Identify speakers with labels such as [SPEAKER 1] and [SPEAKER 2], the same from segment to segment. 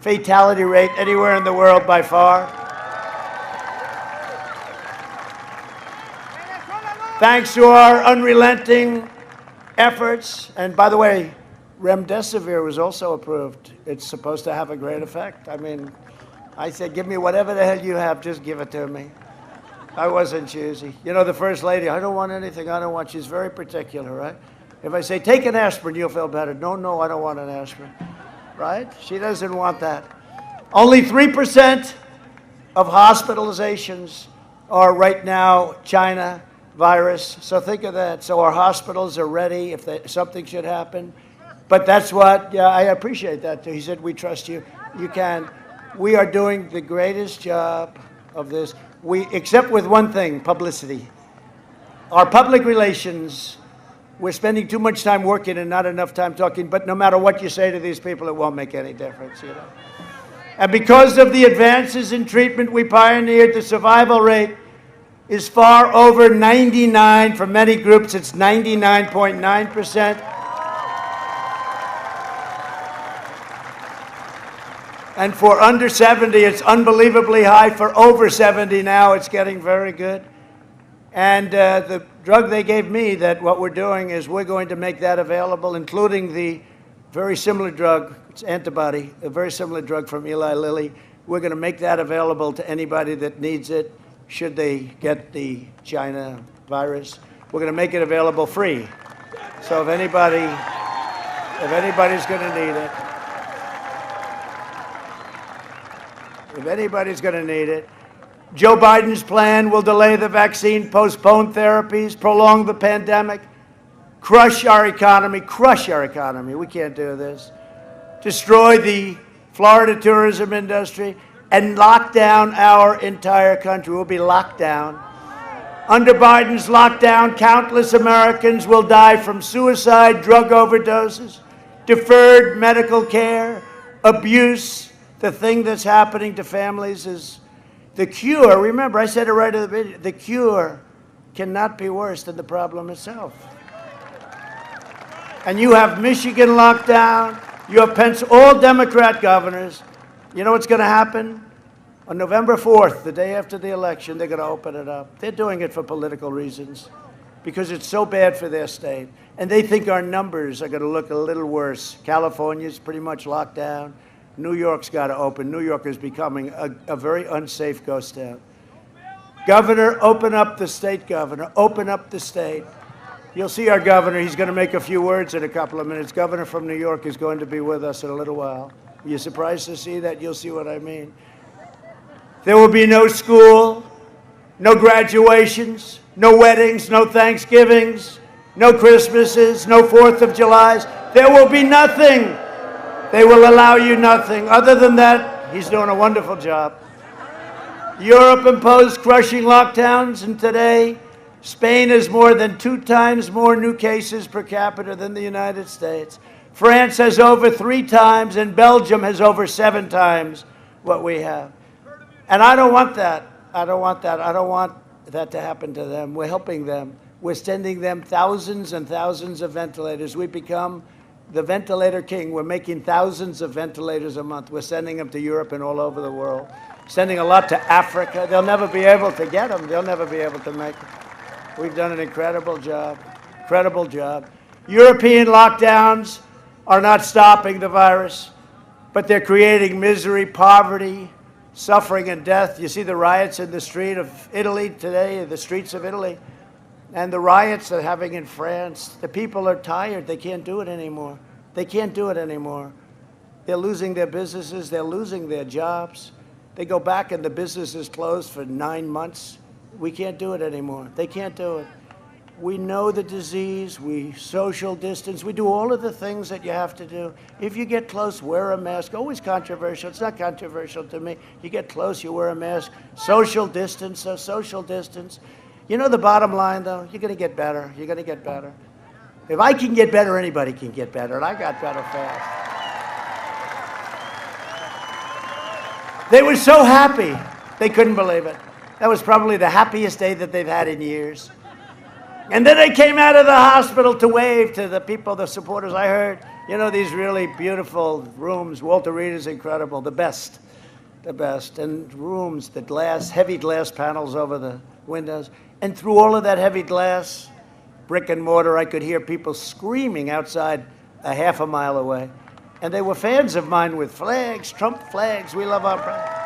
[SPEAKER 1] fatality rate anywhere in the world by far. Thanks to our unrelenting efforts, and by the way, remdesivir was also approved. It's supposed to have a great effect. I mean, I said, give me whatever the hell you have, just give it to me. I wasn't choosy. You know, the First Lady, I don't want anything, I don't want, she's very particular, right? If I say, take an aspirin, you'll feel better. No, I don't want an aspirin, right? She doesn't want that. Only 3% of hospitalizations are right now China virus. So think of that. So our hospitals are ready if something should happen. But that's what, yeah, I appreciate that too. He said, we trust you. You can. We are doing the greatest job of this. Except with one thing, publicity. Our public relations, we're spending too much time working and not enough time talking, but no matter what you say to these people, it won't make any difference, you know. And because of the advances in treatment we pioneered, the survival rate is far over 99. For many groups, it's 99.9%. And for under 70, it's unbelievably high. For over 70 now, it's getting very good. And the drug they gave me, that what we're doing is we're going to make that available, including the very similar drug, it's antibody, a very similar drug from Eli Lilly. We're going to make that available to anybody that needs it, should they get the China virus. We're going to make it available free. So if anybody's going to need it, Joe Biden's plan will delay the vaccine, postpone therapies, prolong the pandemic, crush our economy. We can't do this. Destroy the Florida tourism industry and lock down our entire country. We'll be locked down. Under Biden's lockdown, countless Americans will die from suicide, drug overdoses, deferred medical care, abuse. The thing that's happening to families is the cure. Remember, I said it right at the beginning. The cure cannot be worse than the problem itself. And you have Michigan locked down. You have all Democrat governors. You know what's going to happen? On November 4th, the day after the election, they're going to open it up. They're doing it for political reasons because it's so bad for their state. And they think our numbers are going to look a little worse. California's pretty much locked down. New York's got to open. New York is becoming a very unsafe ghost town. Governor, open up the state, governor. Open up the state. You'll see our governor. He's going to make a few words in a couple of minutes. Governor from New York is going to be with us in a little while. Are you surprised to see that? You'll see what I mean. There will be no school, no graduations, no weddings, no Thanksgivings, no Christmases, no 4th of Julys. There will be nothing. They will allow you nothing. Other than that, he's doing a wonderful job. Europe imposed crushing lockdowns, and today, Spain has more than 2 times more new cases per capita than the United States. France has over 3 times, and Belgium has over 7 times what we have. And I don't want that. I don't want that to happen to them. We're helping them. We're sending them thousands and thousands of ventilators. We've become the ventilator king. We're making thousands of ventilators a month. We're sending them to Europe and all over the world. Sending a lot to Africa. They'll never be able to get them. They'll never be able to make them. We've done an incredible job. Incredible job. European lockdowns are not stopping the virus, but they're creating misery, poverty, suffering, and death. You see the riots in the street of Italy today, the streets of Italy. And the riots they're having in France, the people are tired. They can't do it anymore. They can't do it anymore. They're losing their businesses. They're losing their jobs. They go back and the business is closed for 9 months. We can't do it anymore. They can't do it. We know the disease. We social distance. We do all of the things that you have to do. If you get close, wear a mask. Always controversial. It's not controversial to me. You get close, you wear a mask. Social distance, social distance. You know the bottom line, though? You're going to get better. You're going to get better. If I can get better, anybody can get better, and I got better fast. They were so happy. They couldn't believe it. That was probably the happiest day that they've had in years. And then they came out of the hospital to wave to the people, the supporters. I heard, You know, these really beautiful rooms. Walter Reed is incredible, the best. And rooms, the glass, heavy glass panels over the windows. And through all of that heavy glass, brick and mortar, I could hear people screaming outside a half a mile away. And they were fans of mine with flags, Trump flags. We love our president.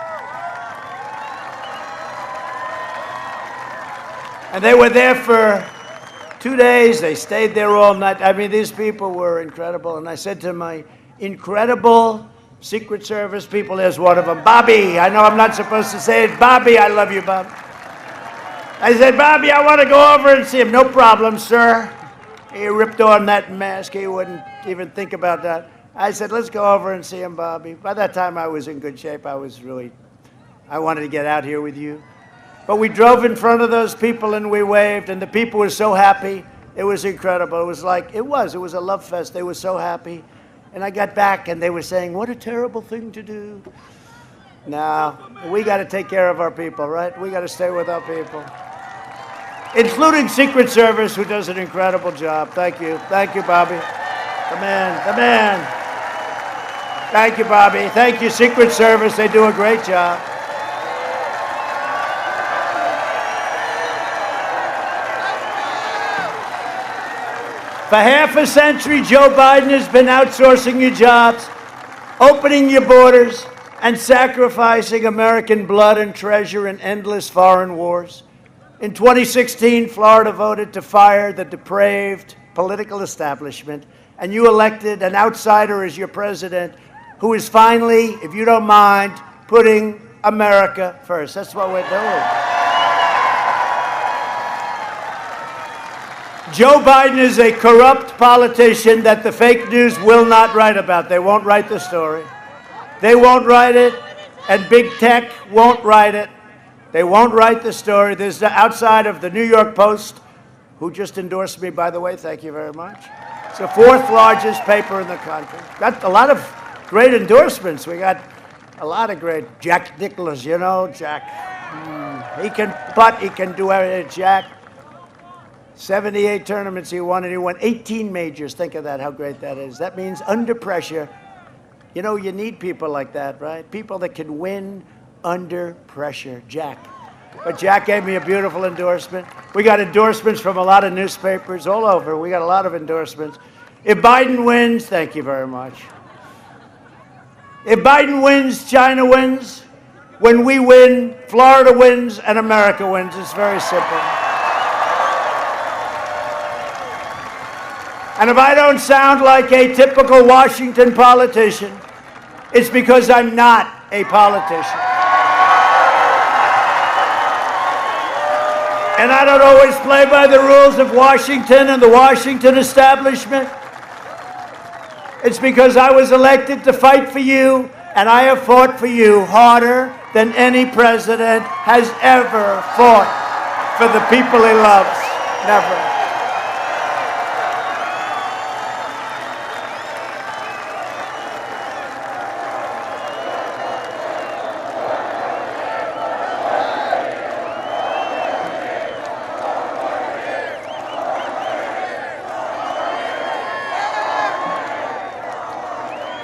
[SPEAKER 1] And they were there for 2 days. They stayed there all night. I mean, these people were incredible. And I said to my incredible Secret Service people, there's one of them, Bobby. I know I'm not supposed to say it. Bobby, I love you, Bob. I said, Bobby, I want to go over and see him. No problem, sir. He ripped on that mask. He wouldn't even think about that. I said, let's go over and see him, Bobby. By that time, I was in good shape. I wanted to get out here with you. But we drove in front of those people and we waved, and the people were so happy. It was incredible. It was a love fest. They were so happy. And I got back and they were saying, what a terrible thing to do. No, we got to take care of our people, right? We got to stay with our people. Including Secret Service, who does an incredible job. Thank you. Thank you, Bobby. The man. Thank you, Bobby. Thank you, Secret Service. They do a great job. For half a century, Joe Biden has been outsourcing your jobs, opening your borders, and sacrificing American blood and treasure in endless foreign wars. In 2016, Florida voted to fire the depraved political establishment, and you elected an outsider as your president who is finally, if you don't mind, putting America first. That's what we're doing. Joe Biden is a corrupt politician that the fake news will not write about. They won't write the story. They won't write it, and big tech won't write it. They won't write the story. There's outside of the New York Post, who just endorsed me, by the way. Thank you very much. It's the fourth largest paper in the country. Got a lot of great endorsements. We got a lot of great. Jack Nicklaus, you know, Jack. He can putt. He can do everything. Jack. 78 tournaments he won, and he won 18 majors. Think of that, how great that is. That means under pressure. You know, you need people like that, right? People that can win under pressure. Jack. But Jack gave me a beautiful endorsement. We got endorsements from a lot of newspapers all over. We got a lot of endorsements. If Biden wins, thank you very much. If Biden wins, China wins. When we win, Florida wins, and America wins. It's very simple. And if I don't sound like a typical Washington politician, it's because I'm not a politician. And I don't always play by the rules of Washington and the Washington establishment. It's because I was elected to fight for you, and I have fought for you harder than any president has ever fought for the people he loves. Never.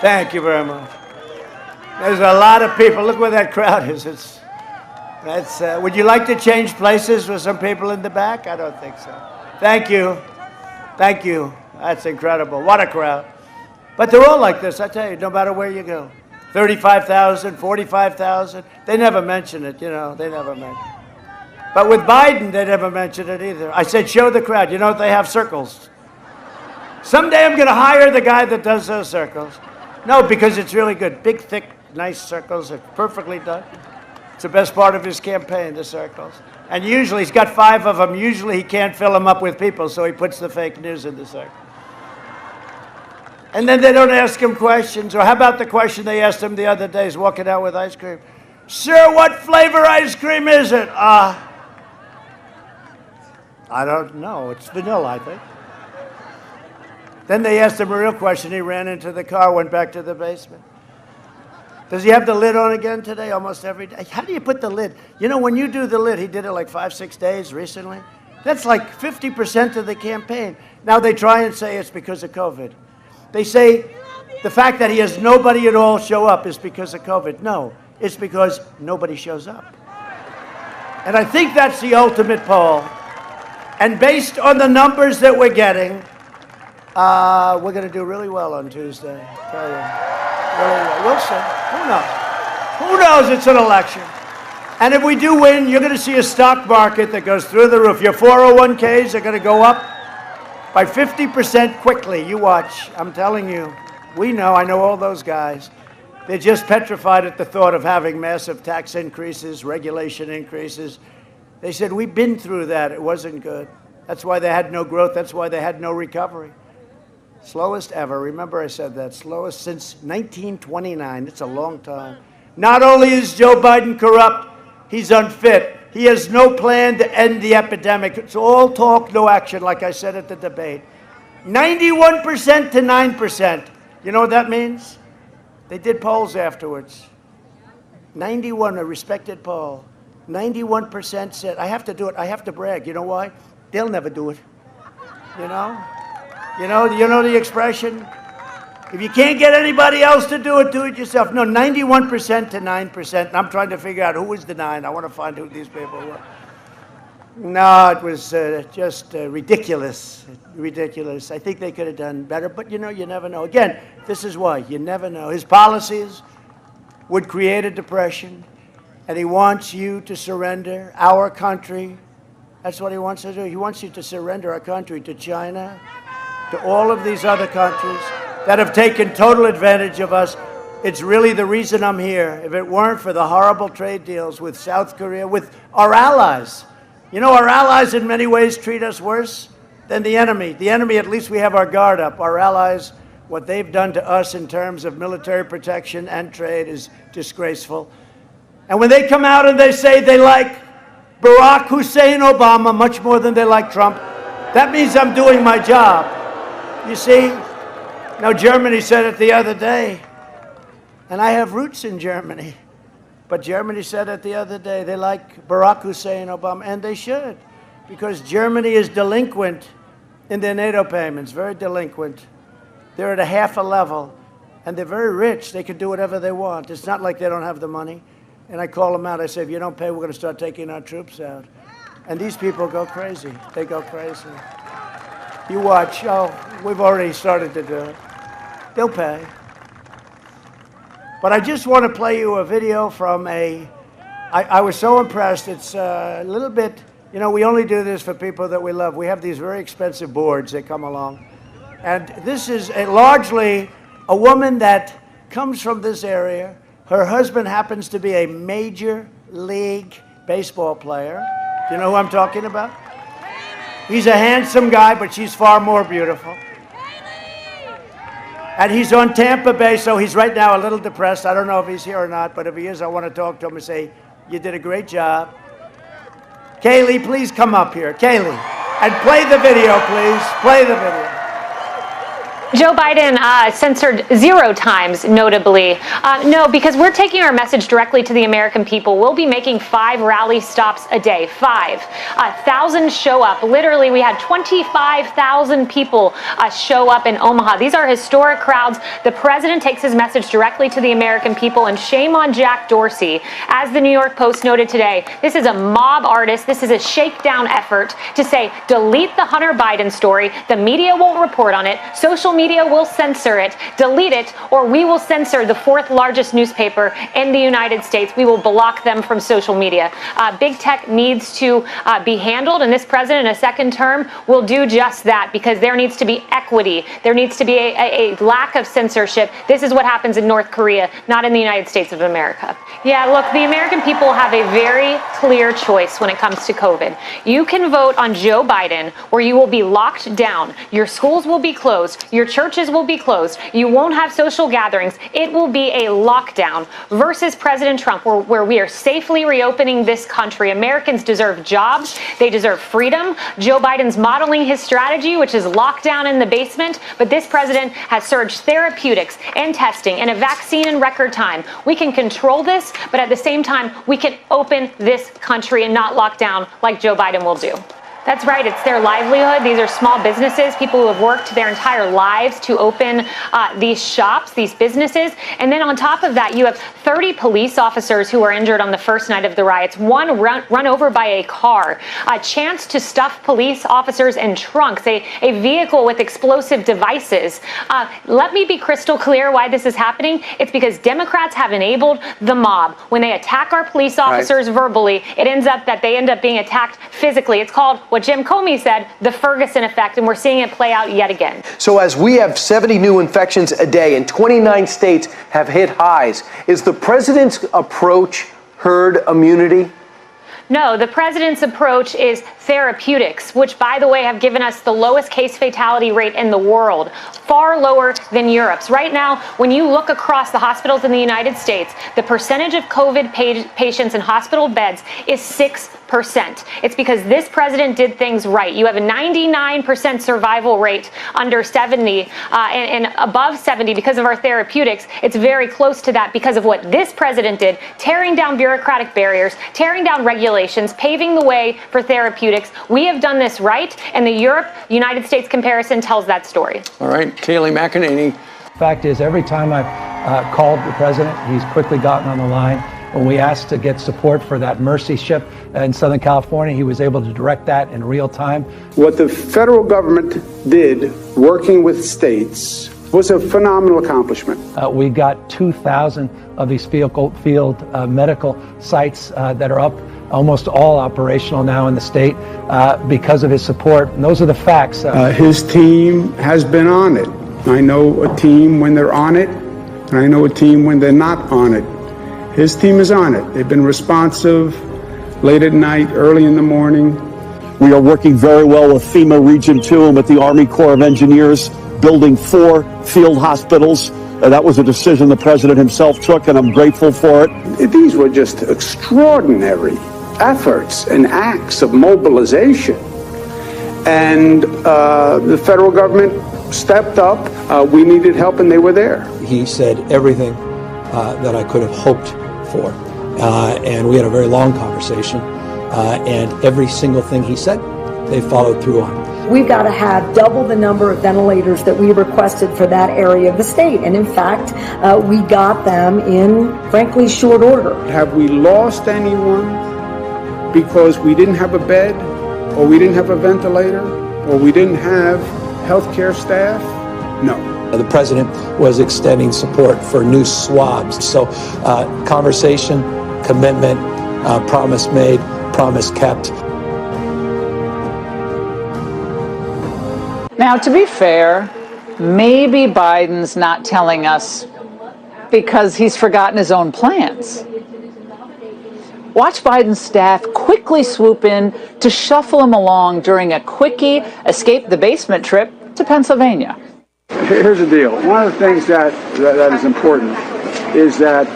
[SPEAKER 1] Thank you very much. There's a lot of people. Look where that crowd is. Would you like to change places with some people in the back? I don't think so. Thank you. Thank you. That's incredible. What a crowd. But they're all like this, I tell you, no matter where you go. 35,000, 45,000. They never mention it, you know. They never mention it. But with Biden, they never mention it either. I said, show the crowd. You know, they have circles. Someday I'm going to hire the guy that does those circles. No, because it's really good. Big, thick, nice circles are perfectly done. It's the best part of his campaign, the circles. And usually, he's got 5 of them. Usually, he can't fill them up with people, so he puts the fake news in the circle. And then they don't ask him questions. Or how about the question they asked him the other day? He's walking out with ice cream. Sir, what flavor ice cream is it? I don't know. It's vanilla, I think. Then they asked him a real question. He ran into the car, went back to the basement. Does he have the lid on again today? Almost every day. How do you put the lid? You know, when you do the lid, he did it like 5-6 days recently. That's like 50% of the campaign. Now they try and say it's because of COVID. They say the fact that he has nobody at all show up is because of COVID. No, it's because nobody shows up. And I think that's the ultimate poll. And based on the numbers that we're getting, we're going to do really well on Tuesday. I tell you. Really well. We'll see. Who knows? Who knows? It's an election. And if we do win, you're going to see a stock market that goes through the roof. Your 401ks are going to go up by 50% quickly. You watch. I'm telling you. We know. I know all those guys. They're just petrified at the thought of having massive tax increases, regulation increases. They said, we've been through that. It wasn't good. That's why they had no growth. That's why they had no recovery. Slowest ever. Remember I said that. Slowest since 1929. It's a long time. Not only is Joe Biden corrupt, he's unfit. He has no plan to end the epidemic. It's all talk, no action, like I said at the debate. 91% to 9%. You know what that means? They did polls afterwards. 91, a respected poll. 91% said, I have to do it. I have to brag. You know why? They'll never do it. You know? You know the expression? If you can't get anybody else to do it yourself. No, 91% to 9%. And I'm trying to figure out who was the 9. I want to find who these people were. No, it was just ridiculous. Ridiculous. I think they could have done better, but you never know. Again, this is why. You never know. His policies would create a depression, and he wants you to surrender our country. That's what he wants to do. He wants you to surrender our country to China, to all of these other countries that have taken total advantage of us. It's really the reason I'm here. If it weren't for the horrible trade deals with South Korea, with our allies. You know, our allies in many ways treat us worse than the enemy. The enemy, at least we have our guard up. Our allies, what they've done to us in terms of military protection and trade is disgraceful. And when they come out and they say they like Barack Hussein Obama much more than they like Trump, that means I'm doing my job. You see? Now, Germany said it the other day, and I have roots in Germany. But Germany said it the other day, they like Barack Hussein Obama, and they should, because Germany is delinquent in their NATO payments, very delinquent. They're at a half a level, and they're very rich. They can do whatever they want. It's not like they don't have the money. And I call them out. I say, if you don't pay, we're going to start taking our troops out. And these people go crazy. They go crazy. You watch. Oh, we've already started to do it. They'll pay. But I just want to play you a video from I was so impressed. It's a little bit, we only do this for people that we love. We have these very expensive boards that come along. And this is largely a woman that comes from this area. Her husband happens to be a major league baseball player. Do you know who I'm talking about? He's a handsome guy, but she's far more beautiful. And he's on Tampa Bay, so he's right now a little depressed. I don't know if he's here or not, but if he is, I want to talk to him and say, you did a great job. Kaylee, please come up here. Kaylee. And play the video, please. Play the video.
[SPEAKER 2] Joe Biden censored 0 times, notably. No, because we're taking our message directly to the American people. We'll be making 5 rally stops a day. 5. 1,000 show up. Literally, we had 25,000 people show up in Omaha. These are historic crowds. The president takes his message directly to the American people, and shame on Jack Dorsey. As the New York Post noted today, this is a mob artist. This is a shakedown effort to say, delete the Hunter Biden story. The media won't report on it. Social media will censor it, delete it, or we will censor the 4th largest newspaper in the United States. We will block them from social media. Big tech needs to be handled, and this president in a second term will do just that, because there needs to be equity. There needs to be a lack of censorship. This is what happens in North Korea, not in the United States of America. Yeah, look, the American people have a very clear choice when it comes to COVID. You can vote on Joe Biden, where you will be locked down. Your schools will be closed. Your churches will be closed. You won't have social gatherings. It will be a lockdown, versus President Trump, where we are safely reopening this country. Americans deserve jobs. They deserve freedom. Joe Biden's modeling his strategy, which is lockdown in the basement. But this president has surged therapeutics and testing and a vaccine in record time. We can control this, but at the same time, we can open this country and not lock down like Joe Biden will do. That's right. It's their livelihood. These are small businesses, people who have worked their entire lives to open these shops, these businesses. And then on top of that, you have 30 police officers who were injured on the first night of the riots, one run over by a car, a chance to stuff police officers in trunks, a vehicle with explosive devices. Let me be crystal clear why this is happening. It's because Democrats have enabled the mob. When they attack our police officers verbally, it ends up that they end up being attacked physically. It's called what Jim Comey said, the Ferguson effect, and we're seeing it play out yet again.
[SPEAKER 3] So as we have 70 new infections a day and 29 states have hit highs, is the president's approach herd immunity?
[SPEAKER 2] No, the president's approach is therapeutics, which, by the way, have given us the lowest case fatality rate in the world, far lower than Europe's. Right now, when you look across the hospitals in the United States, the percentage of COVID patients in hospital beds is 6%. It's because this president did things right. You have a 99% survival rate under 70 and above 70 because of our therapeutics. It's very close to that because of what this president did, tearing down bureaucratic barriers, tearing down regulations, paving the way for therapeutics. We have done this right, and the Europe-United States comparison tells that story.
[SPEAKER 4] All right, Kayleigh McEnany.
[SPEAKER 5] Fact is, every time I've called the president, he's quickly gotten on the line. When we asked to get support for that Mercy ship in Southern California, he was able to direct that in real time.
[SPEAKER 6] What the federal government did, working with states, was a phenomenal accomplishment.
[SPEAKER 5] We got 2,000 of these field medical sites that are up, almost all operational now in the state because of his support. And those are the facts.
[SPEAKER 6] His team has been on it. I know a team when they're on it, and I know a team when they're not on it. His team is on it. They've been responsive late at night, early in the morning.
[SPEAKER 7] We are working very well with FEMA Region 2 and with the Army Corps of Engineers, building 4 field hospitals. That was a decision the president himself took, and I'm grateful for it.
[SPEAKER 6] These were just extraordinary efforts and acts of mobilization. And the federal government stepped up. We needed help, and they were there.
[SPEAKER 5] He said everything that I could have hoped for. And we had a very long conversation. And every single thing he said, they followed through on.
[SPEAKER 8] We've got to have double the number of ventilators that we requested for that area of the state. And in fact, we got them in, frankly, short order.
[SPEAKER 6] Have we lost anyone because we didn't have a bed, or we didn't have a ventilator, or we didn't have healthcare staff? No.
[SPEAKER 5] The president was extending support for new swabs. So conversation, commitment, promise made, promise kept.
[SPEAKER 9] Now, to be fair, maybe Biden's not telling us because he's forgotten his own plans. Watch Biden's staff quickly swoop in to shuffle him along during a quickie escape the basement trip to Pennsylvania.
[SPEAKER 6] Here's the deal. One of the things that is important is that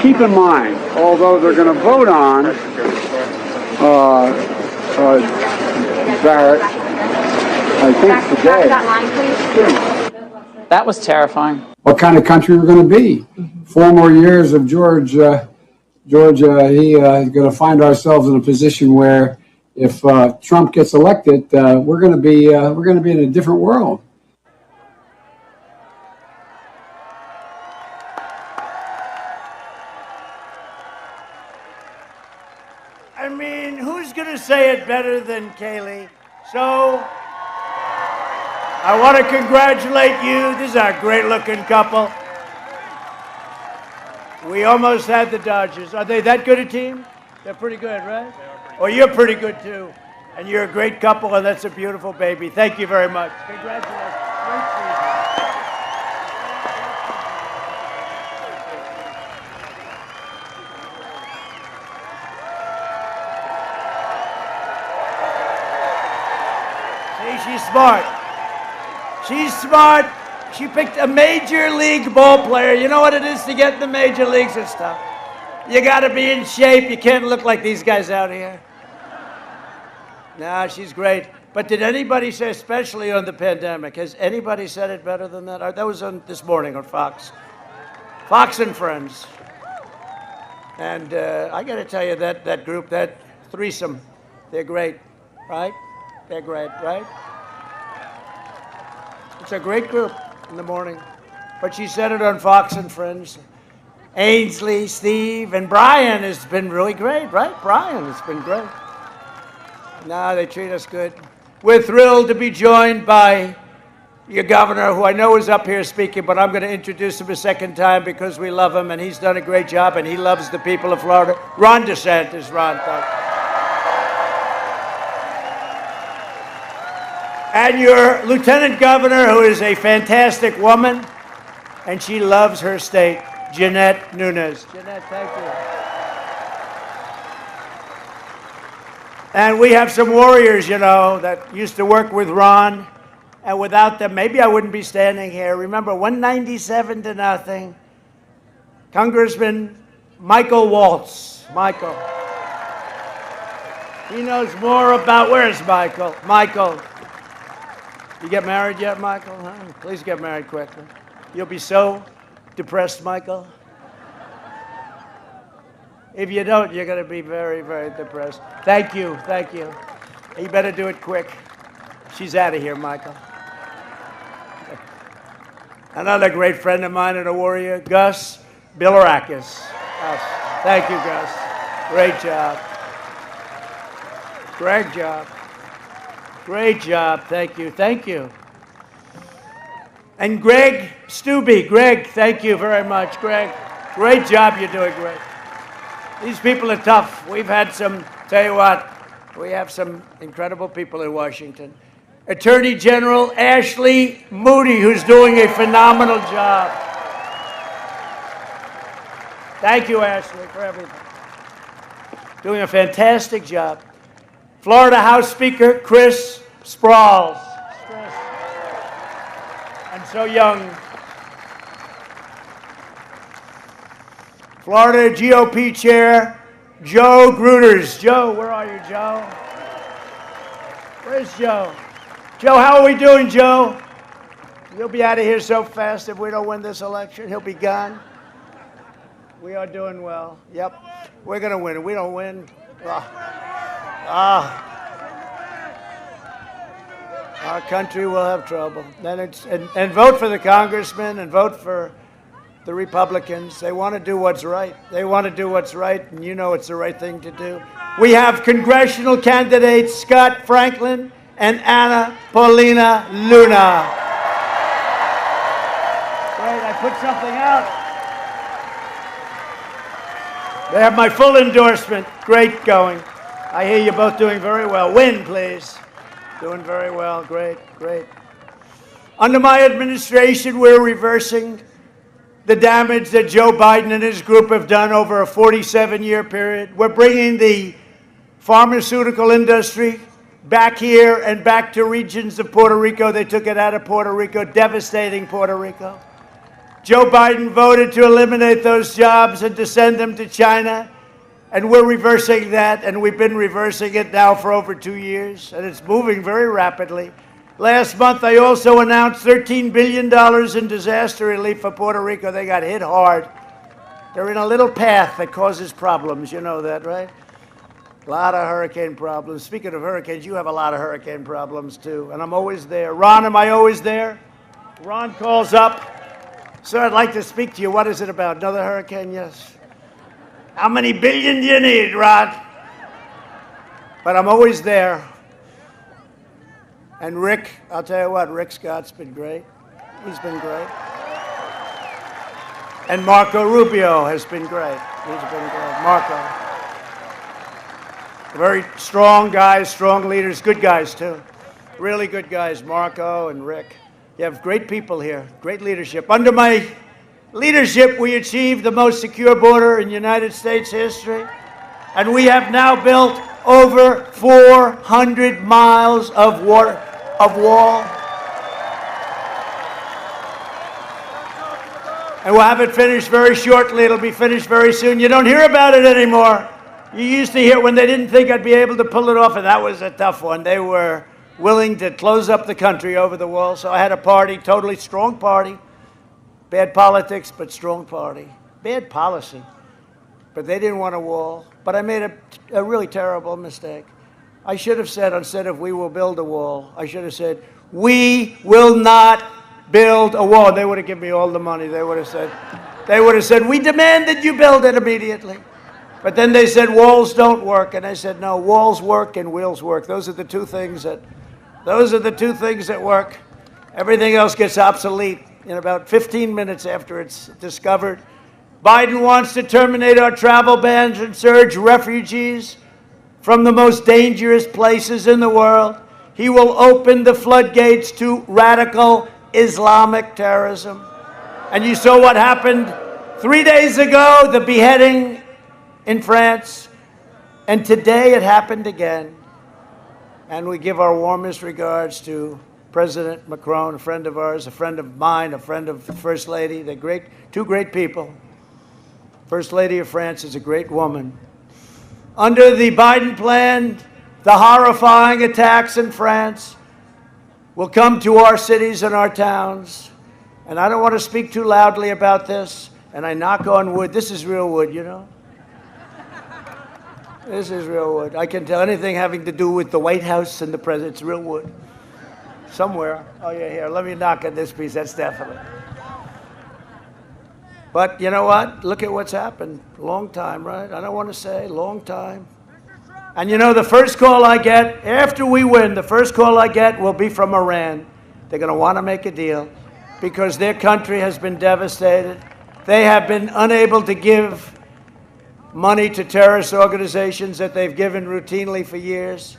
[SPEAKER 6] keep in mind, although they're going to vote on Barrett, I think today.
[SPEAKER 9] That was terrifying.
[SPEAKER 6] What kind of country we're going to be? 4 more years of Georgia, he's going to find ourselves in a position where if Trump gets elected, we're going to be in a different world.
[SPEAKER 1] I mean, who's going to say it better than Kayleigh? So, I want to congratulate you. This is a great-looking couple. We almost had the Dodgers. Are they that good a team? They're pretty good, right? Oh, you're pretty good, too. And you're a great couple, and that's a beautiful baby. Thank you very much. Congratulations. Great season. See, she's smart. She's smart. She picked a major league ball player. You know what it is to get in the major leagues and stuff? You got to be in shape. You can't look like these guys out here. Nah, she's great. But did anybody say, especially on the pandemic, has anybody said it better than that? That was on this morning on Fox. Fox and Friends. And I got to tell you, that group, that threesome. They're great, right? They're great, right? It's a great group in the morning. But she said it on Fox and Friends. Ainsley, Steve, and Brian has been really great, right? Brian has been great. No, they treat us good. We're thrilled to be joined by your governor, who I know is up here speaking, but I'm going to introduce him a second time because we love him, and he's done a great job, and he loves the people of Florida. Ron DeSantis. Ron, thank you. And your lieutenant governor, who is a fantastic woman, and she loves her state, Jeanette Nunes. Jeanette, thank you. And we have some warriors, you know, that used to work with Ron. And without them, maybe I wouldn't be standing here. Remember, 197-0. Congressman Michael Waltz. Michael. He knows more about, where's Michael? Michael. You get married yet, Michael? Huh? Please get married quickly. You'll be so depressed, Michael. If you don't, you're going to be very, very depressed. Thank you. Thank you. You better do it quick. She's out of here, Michael. Another great friend of mine and a warrior, Gus Bilirakis. Thank you, Gus. Great job. Great job. Great job. Thank you. Thank you. And Greg Stubbe. Greg, thank you very much. Greg, great job. You're doing great. These people are tough. We've had some, tell you what, we have some incredible people in Washington. Attorney General Ashley Moody, who's doing a phenomenal job. Thank you, Ashley, for everything. Doing a fantastic job. Florida House Speaker Chris Sprouls. I'm so young. Florida GOP Chair Joe Gruters. Joe, where are you, Joe? Where's Joe? Joe, how are we doing, Joe? You'll be out of here so fast if we don't win this election. He'll be gone. We are doing well. Yep. We're going to win. If we don't win, our country will have trouble. And vote for the congressman and vote for the Republicans. They want to do what's right. They want to do what's right, and you know it's the right thing to do. We have congressional candidates Scott Franklin and Anna Paulina Luna. Great, I put something out. They have my full endorsement. Great going. I hear you're both doing very well. Win, please. Doing very well. Great, great. Under my administration, we're reversing the damage that Joe Biden and his group have done over a 47-year period. We're bringing the pharmaceutical industry back here and back to regions of Puerto Rico. They took it out of Puerto Rico, devastating Puerto Rico. Joe Biden voted to eliminate those jobs and to send them to China. And we're reversing that, and we've been reversing it now for over 2 years, and it's moving very rapidly. Last month, I also announced $13 billion in disaster relief for Puerto Rico. They got hit hard. They're in a little path that causes problems. You know that, right? A lot of hurricane problems. Speaking of hurricanes, you have a lot of hurricane problems, too, and I'm always there. Ron, am I always there? Ron calls up. Sir, I'd like to speak to you. What is it about? Another hurricane? Yes. How many billion do you need, Ron? But I'm always there. And Rick, I'll tell you what, Rick Scott's been great. He's been great. And Marco Rubio has been great. He's been great. Marco. Very strong guys, strong leaders, good guys, too. Really good guys, Marco and Rick. You have great people here, great leadership. Under my leadership, we achieved the most secure border in United States history. And we have now built over 400 miles of wall. And we'll have it finished very shortly. It'll be finished very soon. You don't hear about it anymore. You used to hear when they didn't think I'd be able to pull it off, and that was a tough one. They were willing to close up the country over the wall. So I had a party, totally strong party. Bad politics, but strong party. Bad policy. but they didn't want a wall. But I made a really terrible mistake. I should have said, instead of we will build a wall, I should have said, we will not build a wall. They would have given me all the money. They would have said, we demand that you build it immediately. But then they said, walls don't work. And I said, no, walls work and wheels work. Those are the two things that work. Everything else gets obsolete in about 15 minutes after it's discovered. Biden wants to terminate our travel bans and surge refugees from the most dangerous places in the world. He will open the floodgates to radical Islamic terrorism. And you saw what happened 3 days ago, the beheading in France. And today it happened again. And we give our warmest regards to President Macron, a friend of ours, a friend of mine, a friend of the First Lady. They're great, two great people. First Lady of France is a great woman. Under the Biden plan, the horrifying attacks in France will come to our cities and our towns. And I don't want to speak too loudly about this, and I knock on wood. This is real wood, you know? This is real wood. I can tell anything having to do with the White House and the president, it's real wood. Somewhere. Oh, yeah, here. Let me knock on this piece. That's definitely. But you know what? Look at what's happened. Long time, right? I don't want to say long time. And you know, the first call I get, after we win, the first call I get will be from Iran. They're going to want to make a deal because their country has been devastated. They have been unable to give money to terrorist organizations that they've given routinely for years.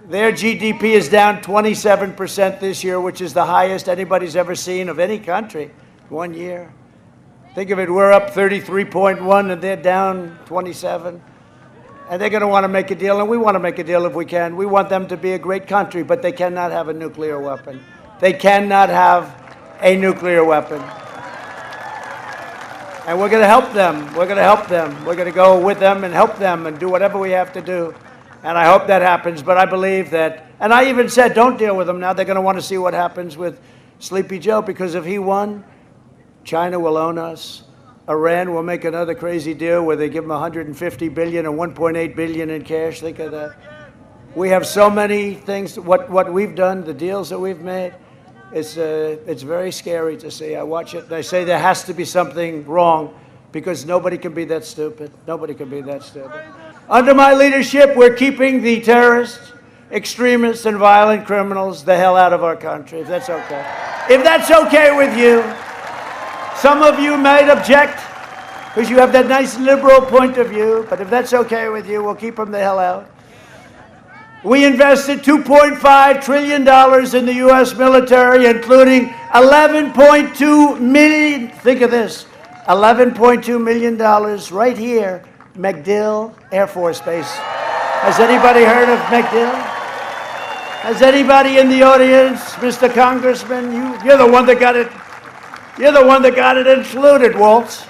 [SPEAKER 1] Their GDP is down 27% this year, which is the highest anybody's ever seen of any country 1 year. Think of it, we're up 33.1 and they're down 27. And they're going to want to make a deal, and we want to make a deal if we can. We want them to be a great country, but they cannot have a nuclear weapon. They cannot have a nuclear weapon. And we're going to help them. We're going to help them. We're going to go with them and help them and do whatever we have to do. And I hope that happens, but I believe that, and I even said, don't deal with them now. They're going to want to see what happens with Sleepy Joe, because if he won, China will own us. Iran will make another crazy deal where they give them $150 billion and $1.8 billion in cash. Think of that. We have so many things. What we've done, the deals that we've made, it's very scary to see. I watch it and I say there has to be something wrong because nobody can be that stupid. Nobody can be that stupid. Under my leadership, we're keeping the terrorists, extremists, and violent criminals the hell out of our country, if that's okay. If that's okay with you. Some of you might object because you have that nice liberal point of view, but if that's okay with you, we'll keep them the hell out. We invested $2.5 trillion in the U.S. military, including $11.2 million, think of this, $11.2 million right here, MacDill Air Force Base. Has anybody heard of MacDill? Has anybody in the audience, Mr. Congressman, you're the one that got it. You're the one that got it included, Waltz.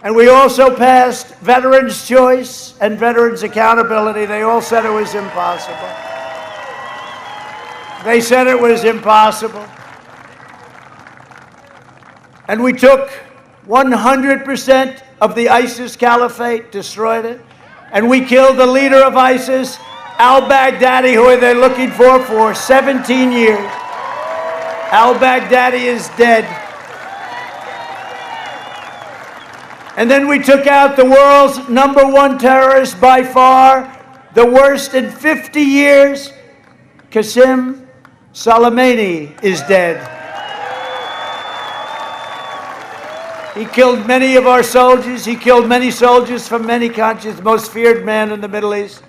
[SPEAKER 1] And we also passed Veterans' Choice and Veterans' Accountability. They all said it was impossible. They said it was impossible. And we took 100% of the ISIS caliphate, destroyed it, and we killed the leader of ISIS, al-Baghdadi, who they're looking for 17 years. Al-Baghdadi is dead. And then we took out the world's #1 terrorist by far, the worst in 50 years. Qasem Soleimani is dead. He killed many of our soldiers. He killed many soldiers from many countries, the most feared man in the Middle East.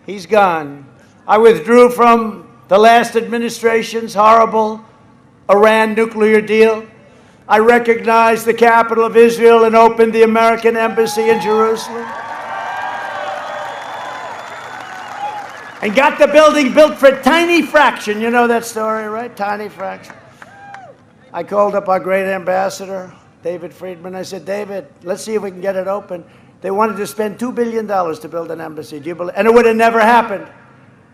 [SPEAKER 1] He's gone. I withdrew from the last administration's horrible Iran nuclear deal. I recognized the capital of Israel and opened the American embassy in Jerusalem. And got the building built for a tiny fraction. You know that story, right? Tiny fraction. I called up our great ambassador, David Friedman. I said, David, let's see if we can get it open. They wanted to spend $2 billion to build an embassy. Do you believe? And it would have never happened.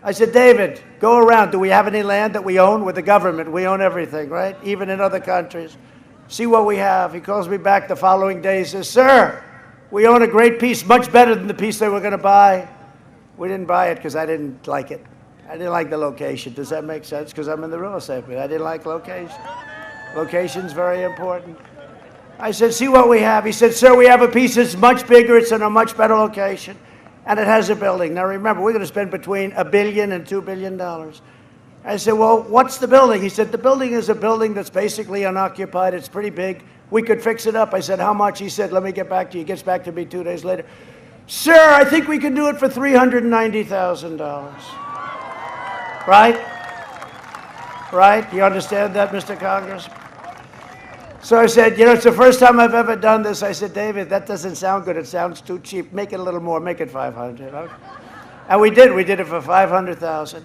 [SPEAKER 1] I said, David, go around. Do we have any land that we own? With the government, we own everything, right? Even in other countries. See what we have. He calls me back the following day. He says, sir, We own a great piece, much better than the piece they were going to buy. We didn't buy it because I didn't like it. I didn't like the location. Does that make sense? Because I'm in the real estate business. I didn't like location. Location's very important. I said, see what we have. He said, sir, we have a piece that's much bigger. It's in a much better location. And it has a building. Now, remember, we're going to spend between $1 billion and $2 billion. I said, well, what's the building? He said, the building is a building that's basically unoccupied. It's pretty big. We could fix it up. I said, how much? He said, let me get back to you. He gets back to me 2 days later. Sir, I think we can do it for $390,000. Right? Right? You understand that, Mr. Congress? So I said, you know, it's the first time I've ever done this. I said, David, that doesn't sound good. It sounds too cheap. Make it a little more. Make it $500,000. Okay? And we did. We did it for $500,000.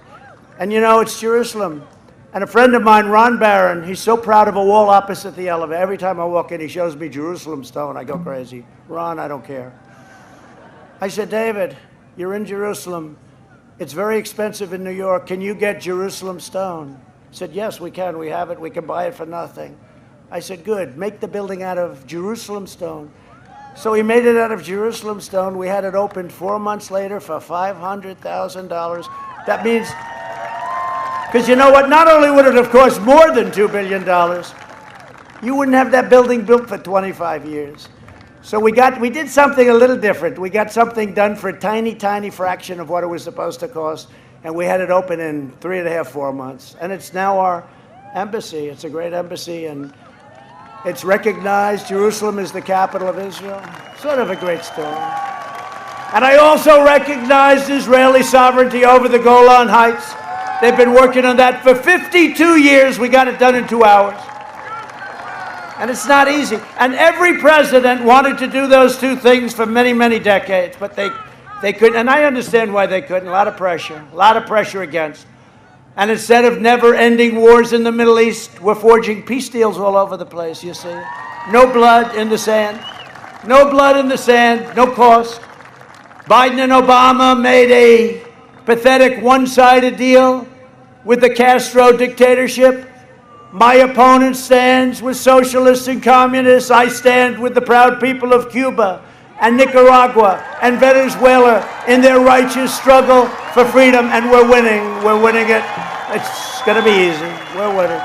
[SPEAKER 1] And you know, it's Jerusalem. And a friend of mine, Ron Barron, he's so proud of a wall opposite the elevator. Every time I walk in, he shows me Jerusalem stone. I go crazy. Ron, I don't care. I said, David, you're in Jerusalem. It's very expensive in New York. Can you get Jerusalem stone? He said, yes, we can. We have it. We can buy it for nothing. I said, good. Make the building out of Jerusalem stone. So he made it out of Jerusalem stone. We had it opened 4 months later for $500,000. That means, because you know what? Not only would it have cost more than $2 billion, you wouldn't have that building built for 25 years. So we did something a little different. We got something done for a tiny, tiny fraction of what it was supposed to cost, and we had it open in 3.5, 4 months. And it's now our embassy. It's a great embassy, and it's recognized. Jerusalem is the capital of Israel. Sort of a great story. And I also recognized Israeli sovereignty over the Golan Heights. They've been working on that for 52 years. We got it done in 2 hours. And it's not easy. And every president wanted to do those two things for many, many decades, but they couldn't. And I understand why they couldn't. A lot of pressure against. And instead of never-ending wars in the Middle East, we're forging peace deals all over the place, you see. No blood in the sand. No blood in the sand, no cost. Biden and Obama made a pathetic one-sided deal with the Castro dictatorship. My opponent stands with socialists and communists. I stand with the proud people of Cuba and Nicaragua and Venezuela in their righteous struggle for freedom, and we're winning. We're winning it. It's going to be easy. We're winning.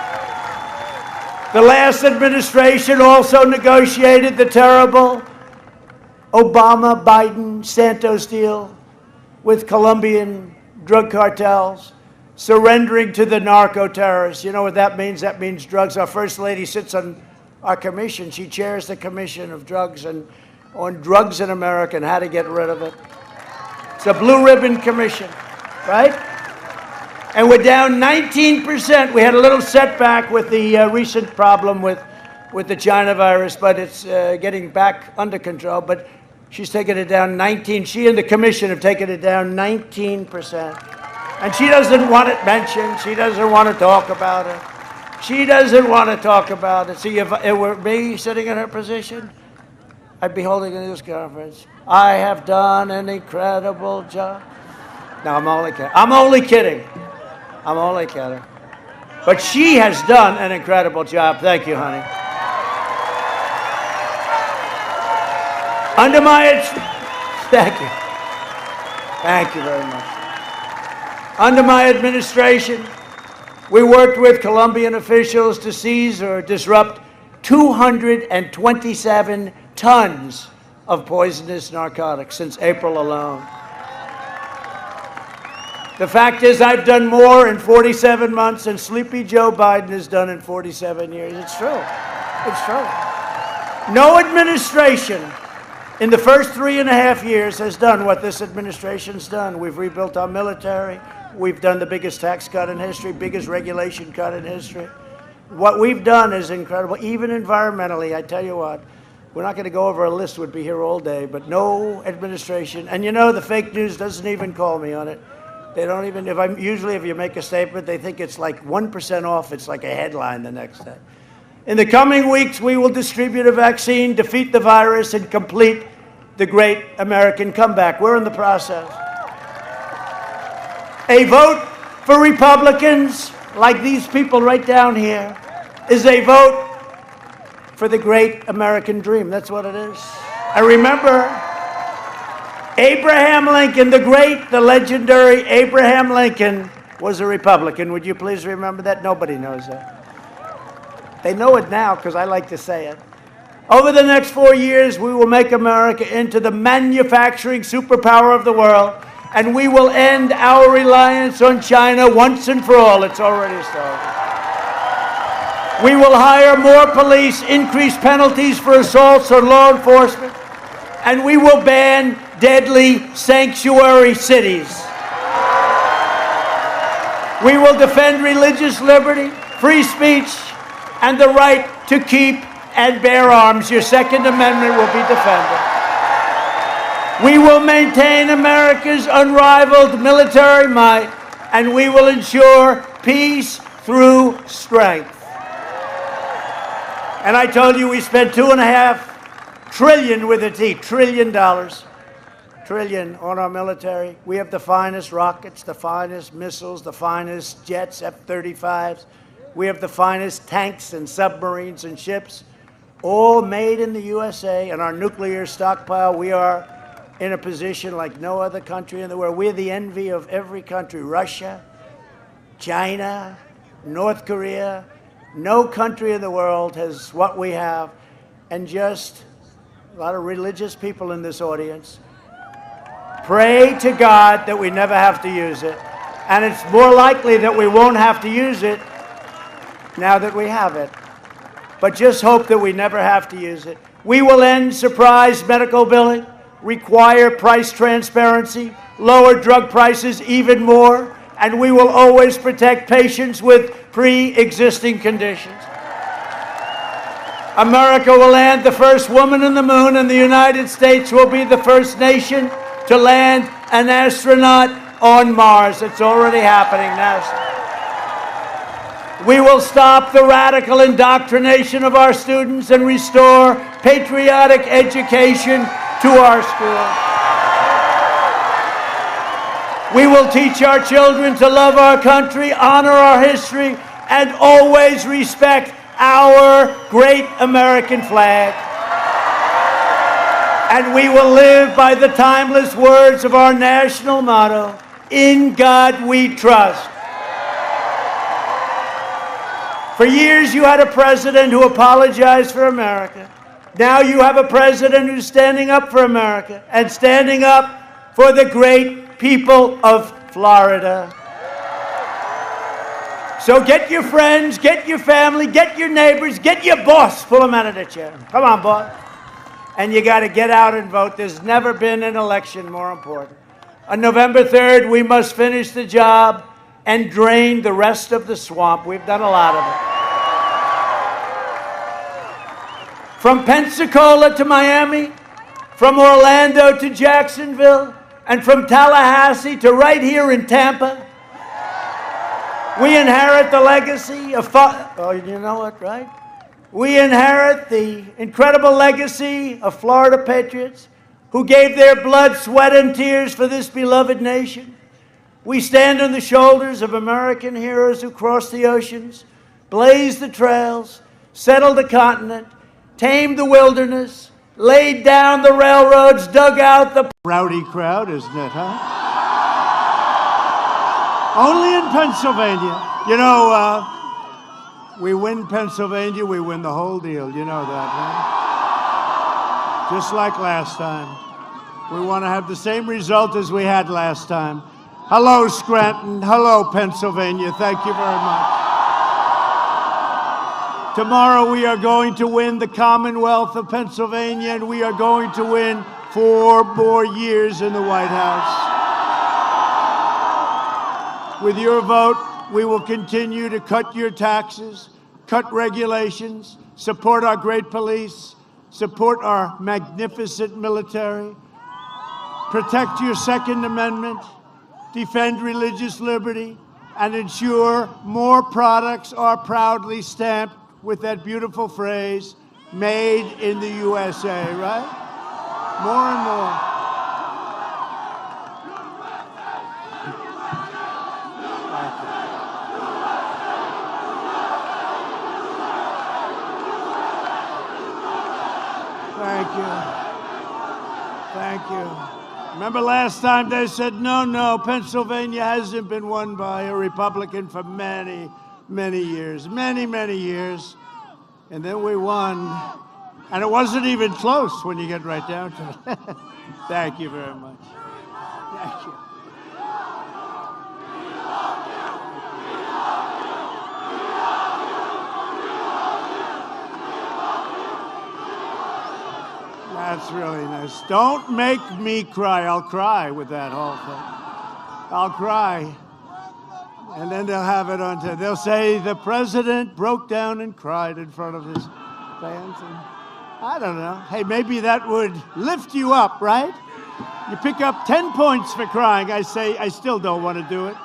[SPEAKER 1] The last administration also negotiated the terrible Obama-Biden-Santos deal with Colombian drug cartels, surrendering to the narco-terrorists. You know what that means? That means drugs. Our First Lady sits on our commission. She chairs the Commission of Drugs and on drugs in America and how to get rid of it. It's a blue ribbon commission, right? And we're down 19%. We had a little setback with the recent problem with the China virus, but it's getting back under control. But she's taken it down 19. She and the commission have taken it down 19%. And she doesn't want it mentioned. She doesn't want to talk about it. She doesn't want to talk about it. See, if it were me sitting in her position, I'd be holding a news conference. I have done an incredible job. No, I'm only kidding. I'm only kidding. I'm only kidding. But she has done an incredible job. Thank you, honey. Under my... Thank you. Thank you very much. Under my administration, we worked with Colombian officials to seize or disrupt 227 tons of poisonous narcotics since April alone. The fact is, I've done more in 47 months than Sleepy Joe Biden has done in 47 years. It's true. It's true. No administration in the first 3.5 years has done what this administration's done. We've rebuilt our military. We've done the biggest tax cut in history, biggest regulation cut in history. What we've done is incredible, even environmentally. I tell you what, we're not going to go over a list, we'd be here all day, but no administration, and you know the fake news doesn't even call me on it. They don't even, if you make a statement, they think it's like 1% off, it's like a headline the next day. In the coming weeks, we will distribute a vaccine, defeat the virus, and complete the great American comeback. We're in the process. A vote for Republicans, like these people right down here, is a vote for the great American dream. That's what it is. I remember Abraham Lincoln, the legendary Abraham Lincoln was a Republican. Would you please remember that? Nobody knows that. They know it now because I like to say it. Over the next 4 years, we will make America into the manufacturing superpower of the world, and we will end our reliance on China once and for all. It's already started. We will hire more police, increase penalties for assaults on law enforcement, and we will ban deadly sanctuary cities. We will defend religious liberty, free speech, and the right to keep and bear arms. Your Second Amendment will be defended. We will maintain America's unrivaled military might, and we will ensure peace through strength. And I told you we spent $2.5 trillion with a T, trillion on our military. We have the finest rockets, the finest missiles, the finest jets, F-35s. We have the finest tanks and submarines and ships, all made in the USA. And our nuclear stockpile, we are in a position like no other country in the world. We're the envy of every country, Russia, China, North Korea. No country in the world has what we have. And just a lot of religious people in this audience. Pray to God that we never have to use it. And it's more likely that we won't have to use it now that we have it. But just hope that we never have to use it. We will end surprise medical billing, require price transparency, lower drug prices even more, and we will always protect patients with pre-existing conditions. America will land the first woman on the moon, and the United States will be the first nation to land an astronaut on Mars. It's already happening, NASA. We will stop the radical indoctrination of our students and restore patriotic education to our schools. We will teach our children to love our country, honor our history, and always respect our great American flag. And we will live by the timeless words of our national motto, "In God we trust." For years, you had a president who apologized for America. Now you have a president who's standing up for America and standing up for the great people of Florida. So get your friends, get your family, get your neighbors, get your boss. Pull him out of the chair. Come on, boss. And you got to get out and vote. There's never been an election more important. On November 3rd, we must finish the job and drain the rest of the swamp. We've done a lot of it. From Pensacola to Miami, from Orlando to Jacksonville, and from Tallahassee to right here in Tampa, we inherit the legacy of, oh, you know it, right? We inherit the incredible legacy of Florida patriots who gave their blood, sweat, and tears for this beloved nation. We stand on the shoulders of American heroes who crossed the oceans, blazed the trails, settled the continent, tamed the wilderness, laid down the railroads, dug out the rowdy crowd, isn't it, huh? Only in Pennsylvania. You know, we win Pennsylvania, we win the whole deal. You know that, right? Just like last time. We want to have the same result as we had last time. Hello, Scranton. Hello, Pennsylvania. Thank you very much. Tomorrow we are going to win the Commonwealth of Pennsylvania, and we are going to win 4 more years in the White House. With your vote, we will continue to cut your taxes, cut regulations, support our great police, support our magnificent military, protect your Second Amendment, defend religious liberty, and ensure more products are proudly stamped with that beautiful phrase, made in the USA, right? More and more. Thank you. Thank you. Remember last time they said, no, Pennsylvania hasn't been won by a Republican for many, many years. Many, many years. And then we won. And it wasn't even close when you get right down to it. Thank you very much. Thank you. That's really nice. Don't make me cry. I'll cry with that whole thing. I'll cry. And then they'll have it on tape. They'll say the president broke down and cried in front of his fans. And I don't know. Hey, maybe that would lift you up, right? You pick up 10 points for crying. I say, I still don't want to do it.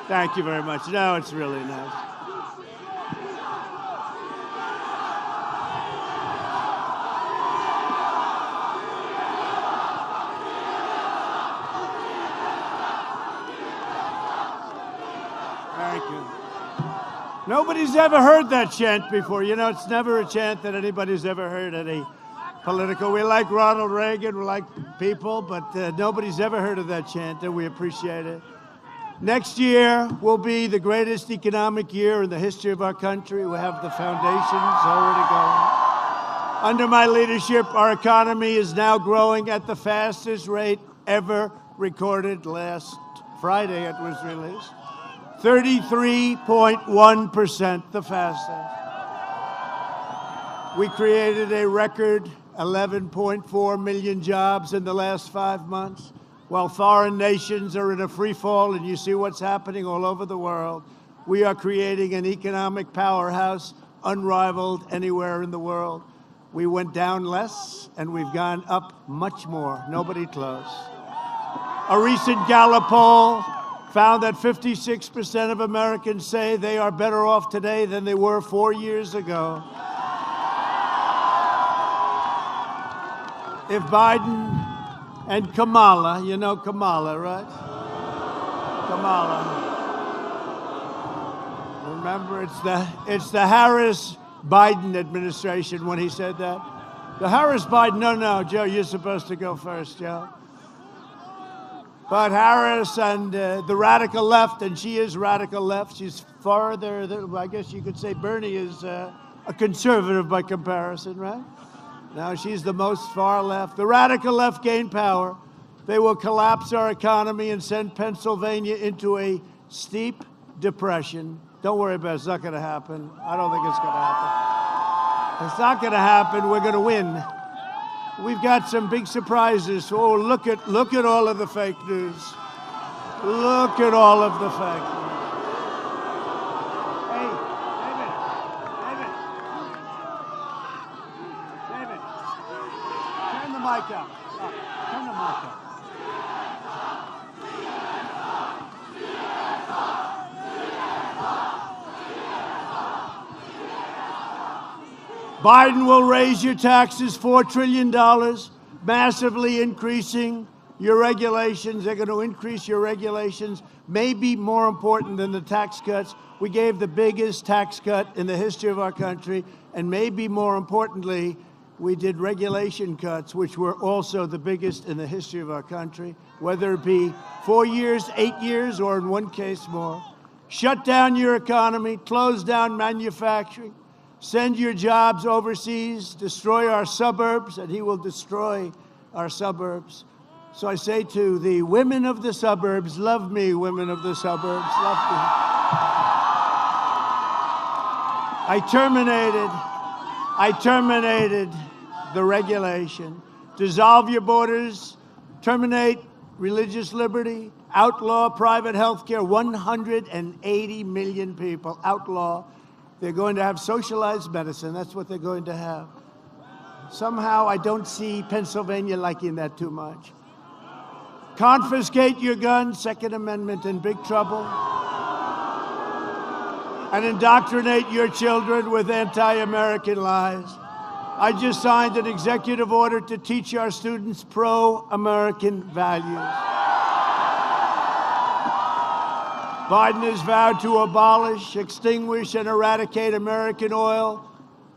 [SPEAKER 1] Thank you very much. No, it's really nice. Thank you. Nobody's ever heard that chant before. You know, it's never a chant that anybody's ever heard at a political. We like Ronald Reagan, we like people, but nobody's ever heard of that chant, and we appreciate it. Next year will be the greatest economic year in the history of our country. We have the foundations already going. Under my leadership, our economy is now growing at the fastest rate ever recorded. Last Friday it was released. 33.1%, the fastest. We created a record 11.4 million jobs in the last 5 months, while foreign nations are in a free fall, and you see what's happening all over the world. We are creating an economic powerhouse unrivaled anywhere in the world. We went down less, and we've gone up much more. Nobody close. A recent Gallup poll found that 56% of Americans say they are better off today than they were 4 years ago. If Biden and Kamala, you know Kamala, right? Kamala. Remember, it's the Harris-Biden administration when he said that. The Harris-Biden, no, Joe, you're supposed to go first, Joe. But Harris and the radical left, and she is radical left. She's farther, I guess you could say Bernie is a conservative by comparison, right? Now she's the most far left. The radical left gain power. They will collapse our economy and send Pennsylvania into a steep depression. Don't worry about it. It's not going to happen. I don't think it's going to happen. It's not going to happen. We're going to win. We've got some big surprises. Oh, look at all of the fake news. Look at all of the fake news. Hey, David, turn the mic up. Turn the mic up. Biden will raise your taxes $4 trillion, massively increasing your regulations. They're going to increase your regulations, maybe more important than the tax cuts. We gave the biggest tax cut in the history of our country, and maybe more importantly, we did regulation cuts, which were also the biggest in the history of our country, whether it be 4 years, 8 years, or in one case more. Shut down your economy, close down manufacturing, send your jobs overseas, destroy our suburbs, and he will destroy our suburbs. So I say to the women of the suburbs, love me, women of the suburbs, love me. I terminated the regulation. Dissolve your borders, terminate religious liberty, outlaw private health care. 180 million people, outlaw. They're going to have socialized medicine. That's what they're going to have. Somehow, I don't see Pennsylvania liking that too much. Confiscate your guns, Second Amendment in big trouble. And indoctrinate your children with anti-American lies. I just signed an executive order to teach our students pro-American values. Biden has vowed to abolish, extinguish, and eradicate American oil,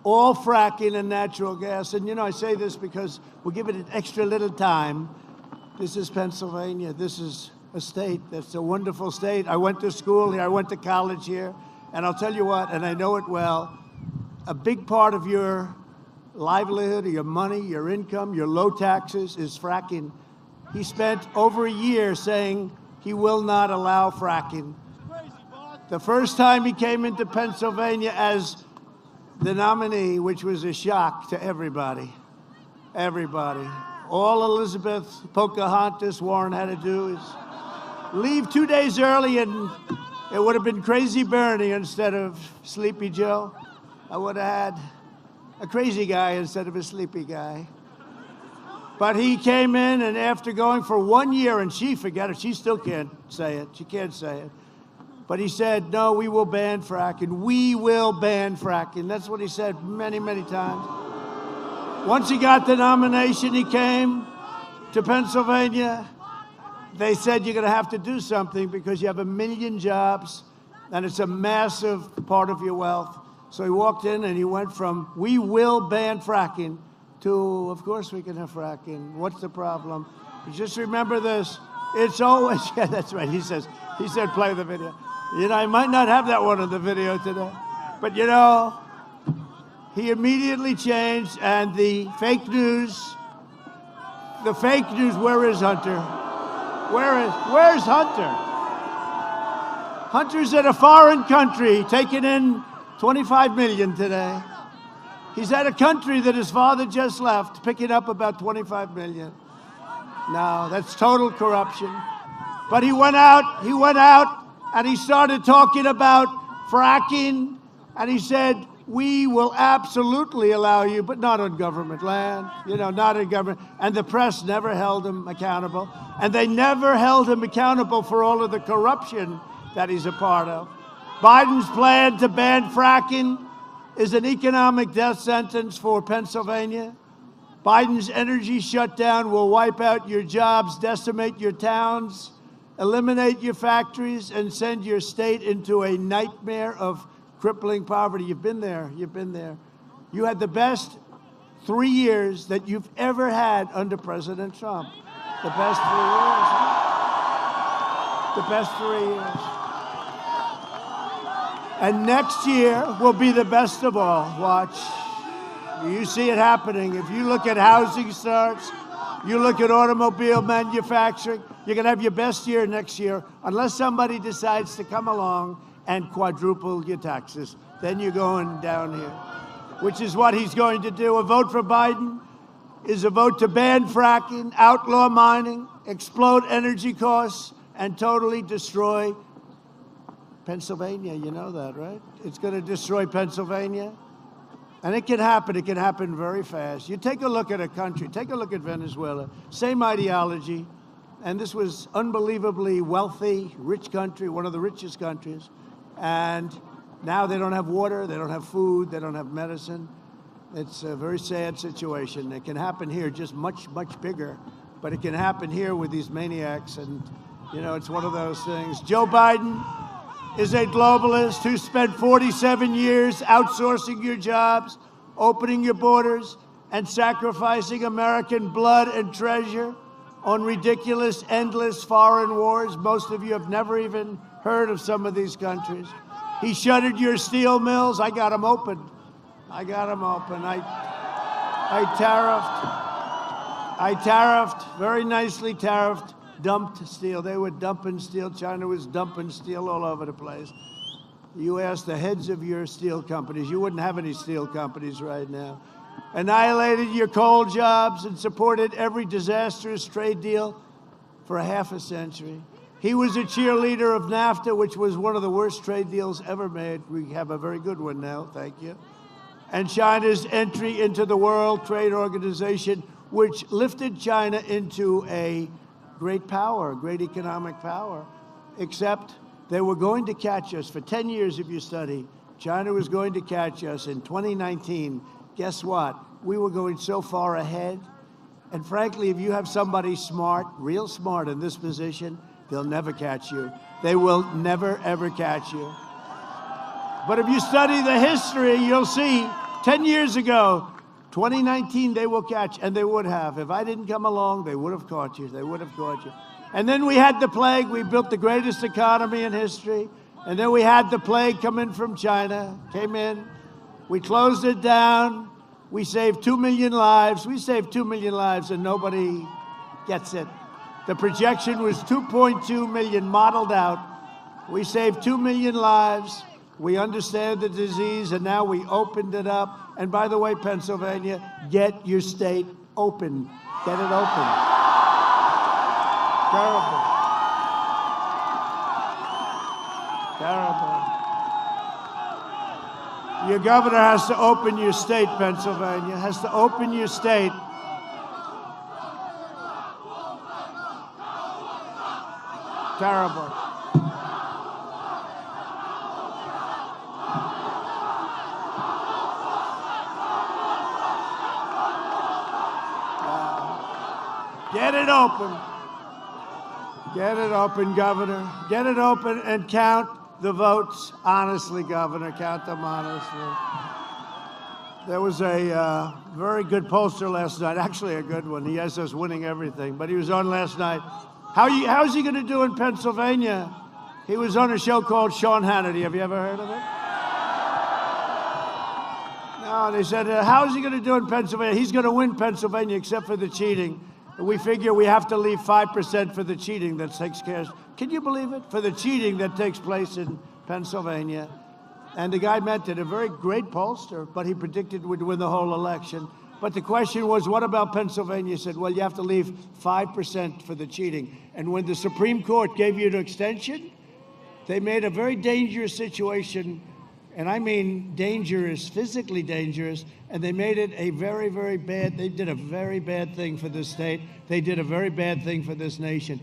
[SPEAKER 1] all fracking and natural gas. And, you know, I say this because we'll give it an extra little time. This is Pennsylvania. This is a state that's a wonderful state. I went to school here. I went to college here. And I'll tell you what, and I know it well, a big part of your livelihood, your money, your income, your low taxes is fracking. He spent over a year saying he will not allow fracking. The first time he came into Pennsylvania as the nominee, which was a shock to everybody. Everybody. All Elizabeth, Pocahontas, Warren had to do is leave 2 days early, and it would have been Crazy Bernie instead of Sleepy Joe. I would have had a crazy guy instead of a sleepy guy. But he came in, and after going for 1 year, and she, forget it, she still can't say it. She can't say it. But he said, no, we will ban fracking. We will ban fracking. That's what he said many, many times. Once he got the nomination, he came to Pennsylvania. They said, you're going to have to do something because you have 1 million jobs, and it's a massive part of your wealth. So he walked in, and he went from, we will ban fracking, to, of course we can have fracking. What's the problem? You just remember this. It's always, yeah, that's right. He said, play the video. You know, I might not have that one on the video today. But, you know, he immediately changed, and the fake news, where is Hunter? Where's Hunter? Hunter's in a foreign country, taking in 25 million today. He's at a country that his father just left, picking up about 25 million. No, that's total corruption. But he went out, and he started talking about fracking, and he said, we will absolutely allow you, but not on government land, you know, not in government. And the press never held him accountable. And they never held him accountable for all of the corruption that he's a part of. Biden's plan to ban fracking is an economic death sentence for Pennsylvania. Biden's energy shutdown will wipe out your jobs, decimate your towns, eliminate your factories, and send your state into a nightmare of crippling poverty. You've been there. You've been there. You had the best 3 years that you've ever had under President Trump. The best 3 years. Huh? The best 3 years. And next year will be the best of all. Watch. You see it happening. If you look at housing starts, you look at automobile manufacturing, you're going to have your best year next year, unless somebody decides to come along and quadruple your taxes. Then you're going down here, which is what he's going to do. A vote for Biden is a vote to ban fracking, outlaw mining, explode energy costs, and totally destroy Pennsylvania. You know that, right? It's going to destroy Pennsylvania. And it can happen. It can happen very fast. You take a look at a country. Take a look at Venezuela. Same ideology. And this was unbelievably wealthy, rich country, one of the richest countries. And now they don't have water, they don't have food, they don't have medicine. It's a very sad situation. It can happen here, just much, much bigger. But it can happen here with these maniacs. And, you know, it's one of those things. Joe Biden is a globalist who spent 47 years outsourcing your jobs, opening your borders, and sacrificing American blood and treasure on ridiculous, endless foreign wars. Most of you have never even heard of some of these countries. He shuttered your steel mills. I got them open. I tariffed, very nicely tariffed, dumped steel. They were dumping steel. China was dumping steel all over the place. You ask the heads of your steel companies, you wouldn't have any steel companies right now. Annihilated your coal jobs and supported every disastrous trade deal for a half a century. He was a cheerleader of NAFTA, which was one of the worst trade deals ever made. We have a very good one now, thank you. And China's entry into the World Trade Organization, which lifted China into a great power, great economic power, except they were going to catch us. For 10 years, if you study, China was going to catch us in 2019. Guess what? We were going so far ahead. And frankly, if you have somebody smart, real smart in this position, they'll never catch you. They will never, ever catch you. But if you study the history, you'll see 10 years ago, 2019, they will catch, and they would have. If I didn't come along, they would have caught you. They would have caught you. And then we had the plague. We built the greatest economy in history. And then we had the plague come in from China, came in. We closed it down. We saved 2 million lives. We saved 2 million lives, and nobody gets it. The projection was 2.2 million modeled out. We saved 2 million lives. We understand the disease, and now we opened it up. And by the way, Pennsylvania, get your state open. Get it open. Terrible. Terrible. Your governor has to open your state, Pennsylvania, has to open your state. Terrible. Get it open. Get it open, Governor. Get it open and count the votes honestly, Governor. Count them honestly. There was a very good pollster last night, actually a good one. He has us winning everything, but he was on last night. How's he going to do in Pennsylvania? He was on a show called Sean Hannity. Have you ever heard of it? No, they said, how's he going to do in Pennsylvania? He's going to win Pennsylvania except for the cheating. We figure we have to leave 5% for the cheating that takes care. Can you believe it? For the cheating that takes place in Pennsylvania. And the guy meant it, a very great pollster, but he predicted we'd win the whole election. But the question was, what about Pennsylvania? He said, well, you have to leave 5% for the cheating. And when the Supreme Court gave you an extension, they made a very dangerous situation, and I mean dangerous, physically dangerous, and they made it a very, very bad, they did a very bad thing for this state. They did a very bad thing for this nation.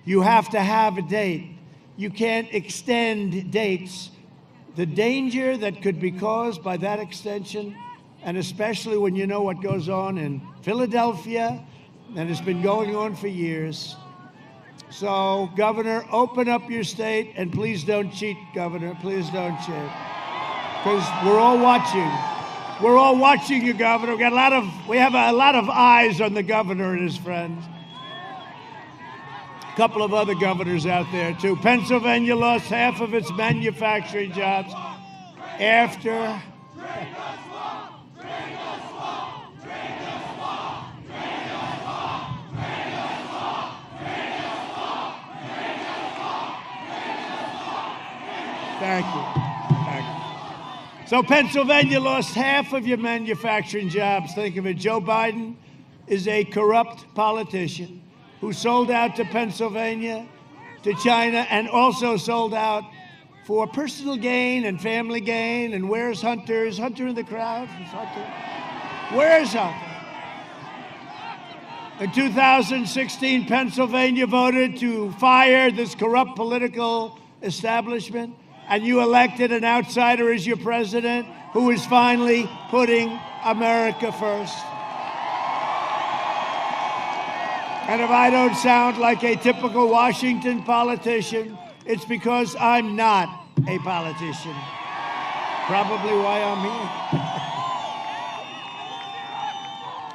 [SPEAKER 1] You have to have a date. You can't extend dates. The danger that could be caused by that extension, and especially when you know what goes on in Philadelphia, and it's been going on for years. So, Governor, open up your state, and please don't cheat, Governor. Please don't cheat. Because we're all watching. We're all watching you, Governor. We have a lot of eyes on the governor and his friends. A couple of other governors out there, too. Pennsylvania lost half of its manufacturing jobs after... Thank you. Thank you. So Pennsylvania lost half of your manufacturing jobs. Think of it. Joe Biden is a corrupt politician who sold out to Pennsylvania, to China, and also sold out for personal gain and family gain. And where's Hunter? Is Hunter in the crowd? Is Hunter? Where's Hunter? In 2016, Pennsylvania voted to fire this corrupt political establishment. And you elected an outsider as your president who is finally putting America first. And if I don't sound like a typical Washington politician, it's because I'm not a politician. Probably why I'm here.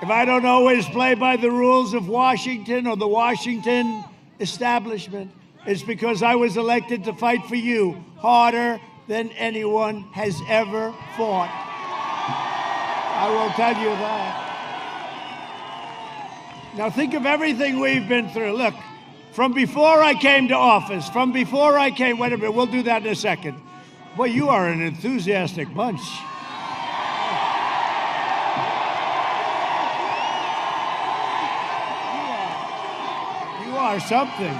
[SPEAKER 1] If I don't always play by the rules of Washington or the Washington establishment, it's because I was elected to fight for you harder than anyone has ever fought. I will tell you that. Now think of everything we've been through. Look, from before I came to office, wait a minute, we'll do that in a second. Boy, you are an enthusiastic bunch. You are something.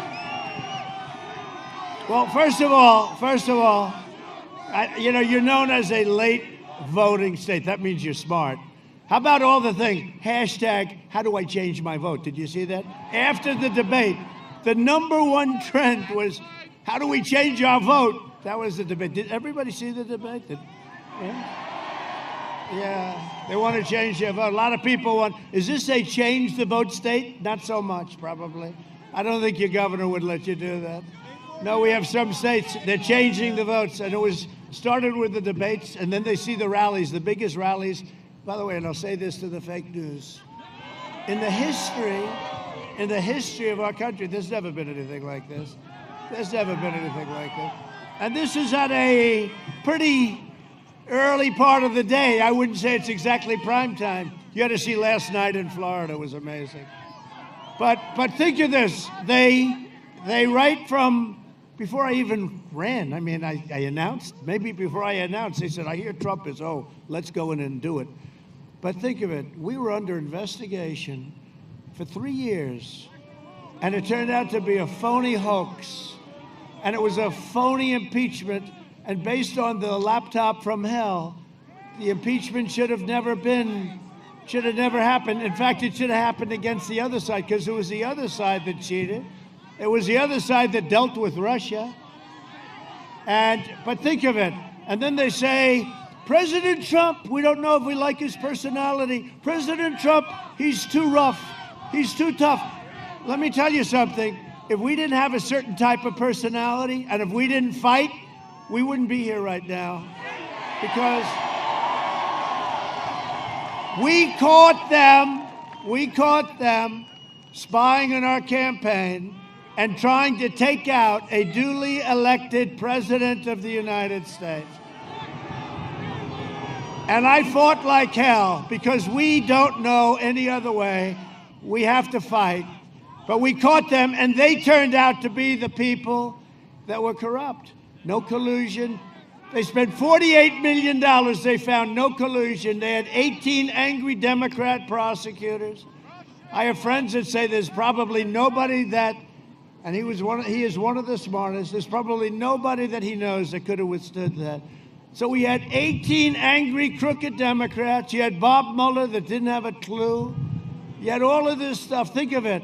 [SPEAKER 1] Well, first of all, you're known as a late voting state. That means you're smart. How about all the things? Hashtag, how do I change my vote? Did you see that? After the debate, the number one trend was, how do we change our vote? That was the debate. Did everybody see the debate? Yeah, they want to change their vote. A lot of people want, is this a change the vote state? Not so much, probably. I don't think your governor would let you do that. No, we have some states, they're changing the votes, and it was started with the debates, and then they see the rallies, the biggest rallies. By the way, and I'll say this to the fake news. In the history of our country, there's never been anything like this. There's never been anything like this. And this is at a pretty early part of the day. I wouldn't say it's exactly prime time. You had to see last night in Florida. It was amazing. But think of this. They right from before I even ran, I mean, I announced, maybe before I announced, they said, I hear Trump is, let's go in and do it. But think of it. We were under investigation for 3 years, and it turned out to be a phony hoax, and it was a phony impeachment, and based on the laptop from hell, the impeachment should have never happened. In fact, it should have happened against the other side, because it was the other side that cheated. It was the other side that dealt with Russia. But think of it. And then they say, President Trump, we don't know if we like his personality. President Trump, he's too rough. He's too tough. Let me tell you something. If we didn't have a certain type of personality, and if we didn't fight, we wouldn't be here right now. Because we caught them spying on our campaign and trying to take out a duly elected president of the United States. And I fought like hell because we don't know any other way. We have to fight. But we caught them, and they turned out to be the people that were corrupt. No collusion. They spent $48 million. They found no collusion. They had 18 angry Democrat prosecutors. I have friends that say there's probably nobody that, and he is one of the smartest, there's probably nobody that he knows that could have withstood that. So we had 18 angry, crooked Democrats. You had Bob Mueller that didn't have a clue. You had all of this stuff. Think of it.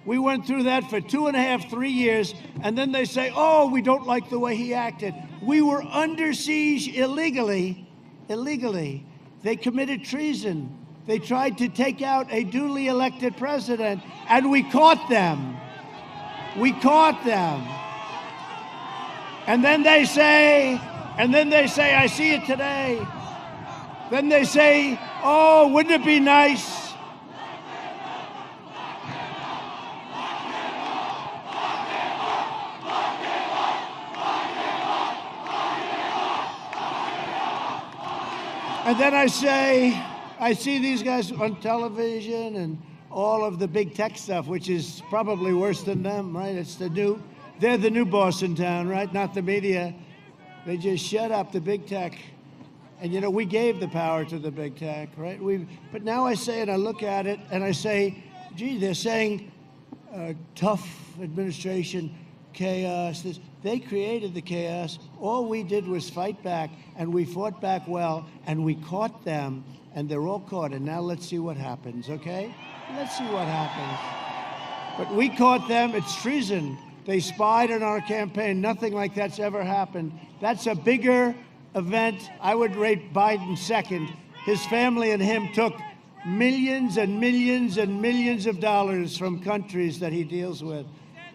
[SPEAKER 1] We went through that for 2.5, 3 years, and then they say, we don't like the way he acted. We were under siege illegally. They committed treason. They tried to take out a duly elected president, and we caught them. And then they say, I see it today. Then they say, wouldn't it be nice? And then I see these guys on television and all of the big tech stuff, which is probably worse than them, right? They're the new boss in town, right? Not the media. They just shut up the big tech. And, we gave the power to the big tech, right? But now I say it, I look at it, and I say, gee, they're saying tough administration, chaos. They created the chaos. All we did was fight back, and we fought back well, and we caught them, and they're all caught. And now let's see what happens, okay? Let's see what happens. But we caught them. It's treason. They spied on our campaign. Nothing like that's ever happened. That's a bigger event. I would rate Biden second. His family and him took millions and millions and millions of dollars from countries that he deals with.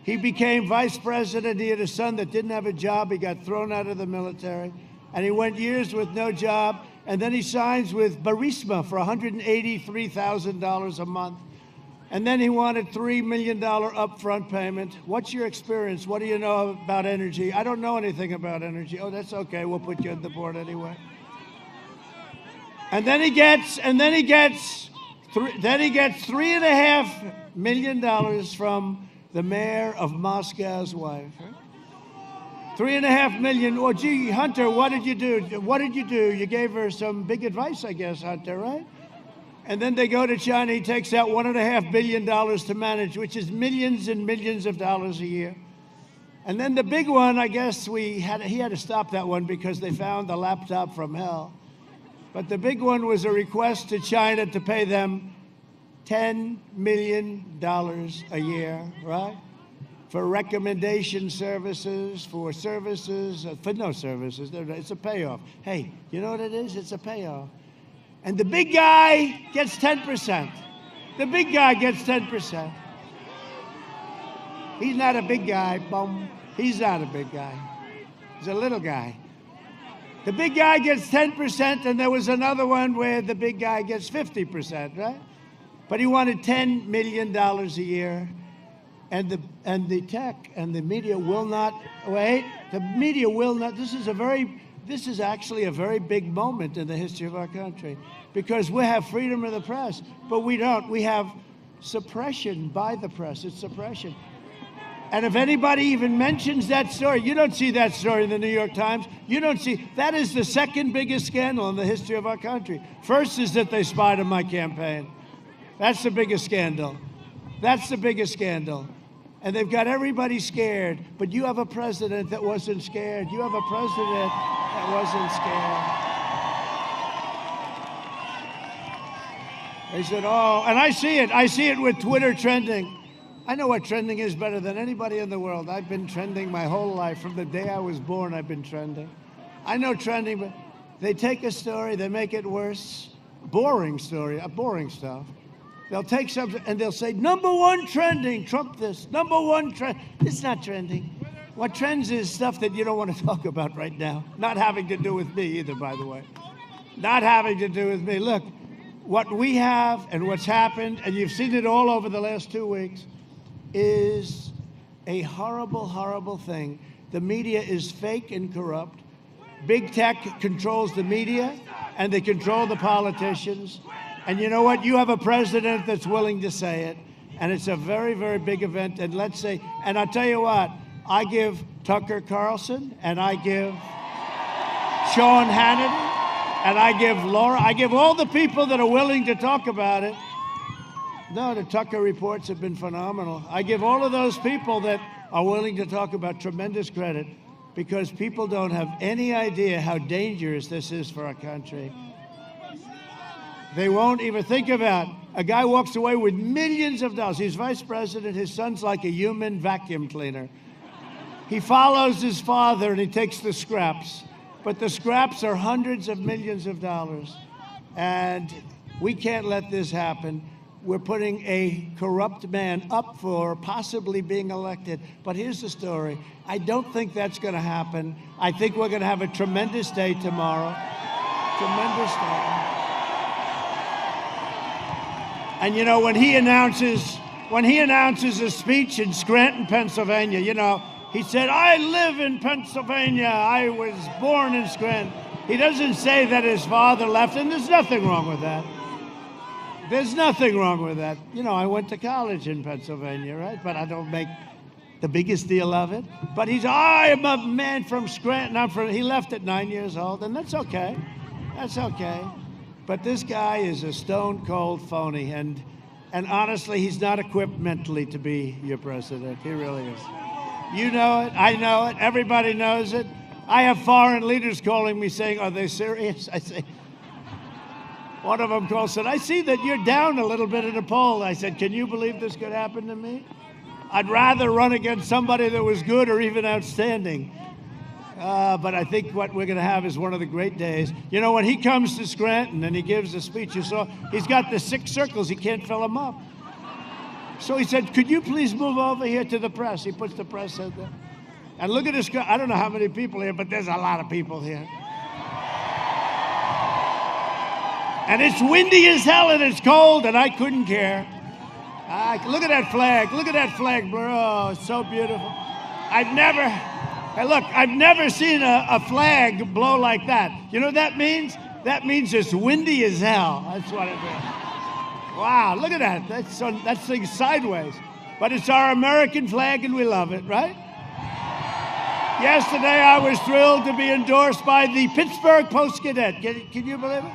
[SPEAKER 1] He became vice president. He had a son that didn't have a job. He got thrown out of the military. And he went years with no job. And then he signs with Burisma for $183,000 a month. And then he wanted $3 million upfront payment. What's your experience? What do you know about energy? I don't know anything about energy. Oh, that's okay. We'll put you on the board anyway. And then he gets $3.5 million from the mayor of Moscow's wife. $3.5 million. Oh, gee, Hunter, what did you do? You gave her some big advice, I guess, Hunter, right? And then they go to China. He takes out $1.5 billion to manage, which is millions and millions of dollars a year. And then the big one, I guess he had to stop that one because they found the laptop from hell. But the big one was a request to China to pay them $10 million a year, right? For recommendation services, for no services. It's a payoff. Hey, you know what it is? It's a payoff. And the big guy gets 10%. The big guy gets 10%. He's not a big guy, bum. He's not a big guy. He's a little guy. The big guy gets 10%, and there was another one where the big guy gets 50%, right? But he wanted $10 million a year, and the tech and the media will not wait. The media will not. This is actually a very big moment in the history of our country, because we have freedom of the press, but we don't. We have suppression by the press. It's suppression. And if anybody even mentions that story, you don't see that story in the New York Times. You don't see. That is the second biggest scandal in the history of our country. First is that they spied on my campaign. That's the biggest scandal. That's the biggest scandal. And they've got everybody scared. But you have a president that wasn't scared. You have a president that wasn't scared. They said, oh, and I see it. I see it with Twitter trending. I know what trending is better than anybody in the world. I've been trending my whole life. From the day I was born, I've been trending. I know trending, but they take a story, they make it worse. Boring story, boring stuff. They'll take something and they'll say, #1 trending, Trump this, #1 trend. It's not trending. What trends is stuff that you don't want to talk about right now. Not having to do with me either, by the way. Not having to do with me. Look, what we have and what's happened, and you've seen it all over the last 2 weeks, is a horrible, horrible thing. The media is fake and corrupt. Big tech controls the media, and they control the politicians. And you know what? You have a president that's willing to say it, and it's a very, very big event. And let's say, and I'll tell you what, I give Tucker Carlson, and I give Sean Hannity, and I give Laura, I give all the people that are willing to talk about it. No, the Tucker reports have been phenomenal. I give all of those people that are willing to talk about tremendous credit, because people don't have any idea how dangerous this is for our country. They won't even think about it. A guy walks away with millions of dollars. He's vice president. His son's like a human vacuum cleaner. He follows his father and he takes the scraps. But the scraps are hundreds of millions of dollars. And we can't let this happen. We're putting a corrupt man up for possibly being elected. But here's the story. I don't think that's going to happen. I think we're going to have a tremendous day tomorrow. Tremendous day. And you know, when he announces a speech in Scranton, Pennsylvania, you know, he said, I live in Pennsylvania. I was born in Scranton. He doesn't say that his father left, and there's nothing wrong with that. There's nothing wrong with that. You know, I went to college in Pennsylvania, right? But I don't make the biggest deal of it. But I am a man from Scranton. He left at 9 years old, and that's okay. That's okay. But this guy is a stone-cold phony, and honestly, he's not equipped mentally to be your president. He really is. You know it. I know it. Everybody knows it. I have foreign leaders calling me saying, are they serious? I say, one of them called, said, I see that you're down a little bit in the poll. I said, can you believe this could happen to me? I'd rather run against somebody that was good or even outstanding. But I think what we're going to have is one of the great days. You know, when he comes to Scranton and he gives a speech, you saw, he's got the 6 circles. He can't fill them up. So he said, could you please move over here to the press? He puts the press in there. And look at this guy. I don't know how many people here, but there's a lot of people here. And it's windy as hell and it's cold and I couldn't care. Look at that flag. Look at that flag, bro. Oh, it's so beautiful. I've never seen a flag blow like that. You know what that means? That means it's windy as hell. That's what it means. Wow, look at that. That's thing sideways. But it's our American flag and we love it, right? Yesterday I was thrilled to be endorsed by the Pittsburgh Post-Gazette. Can you believe it?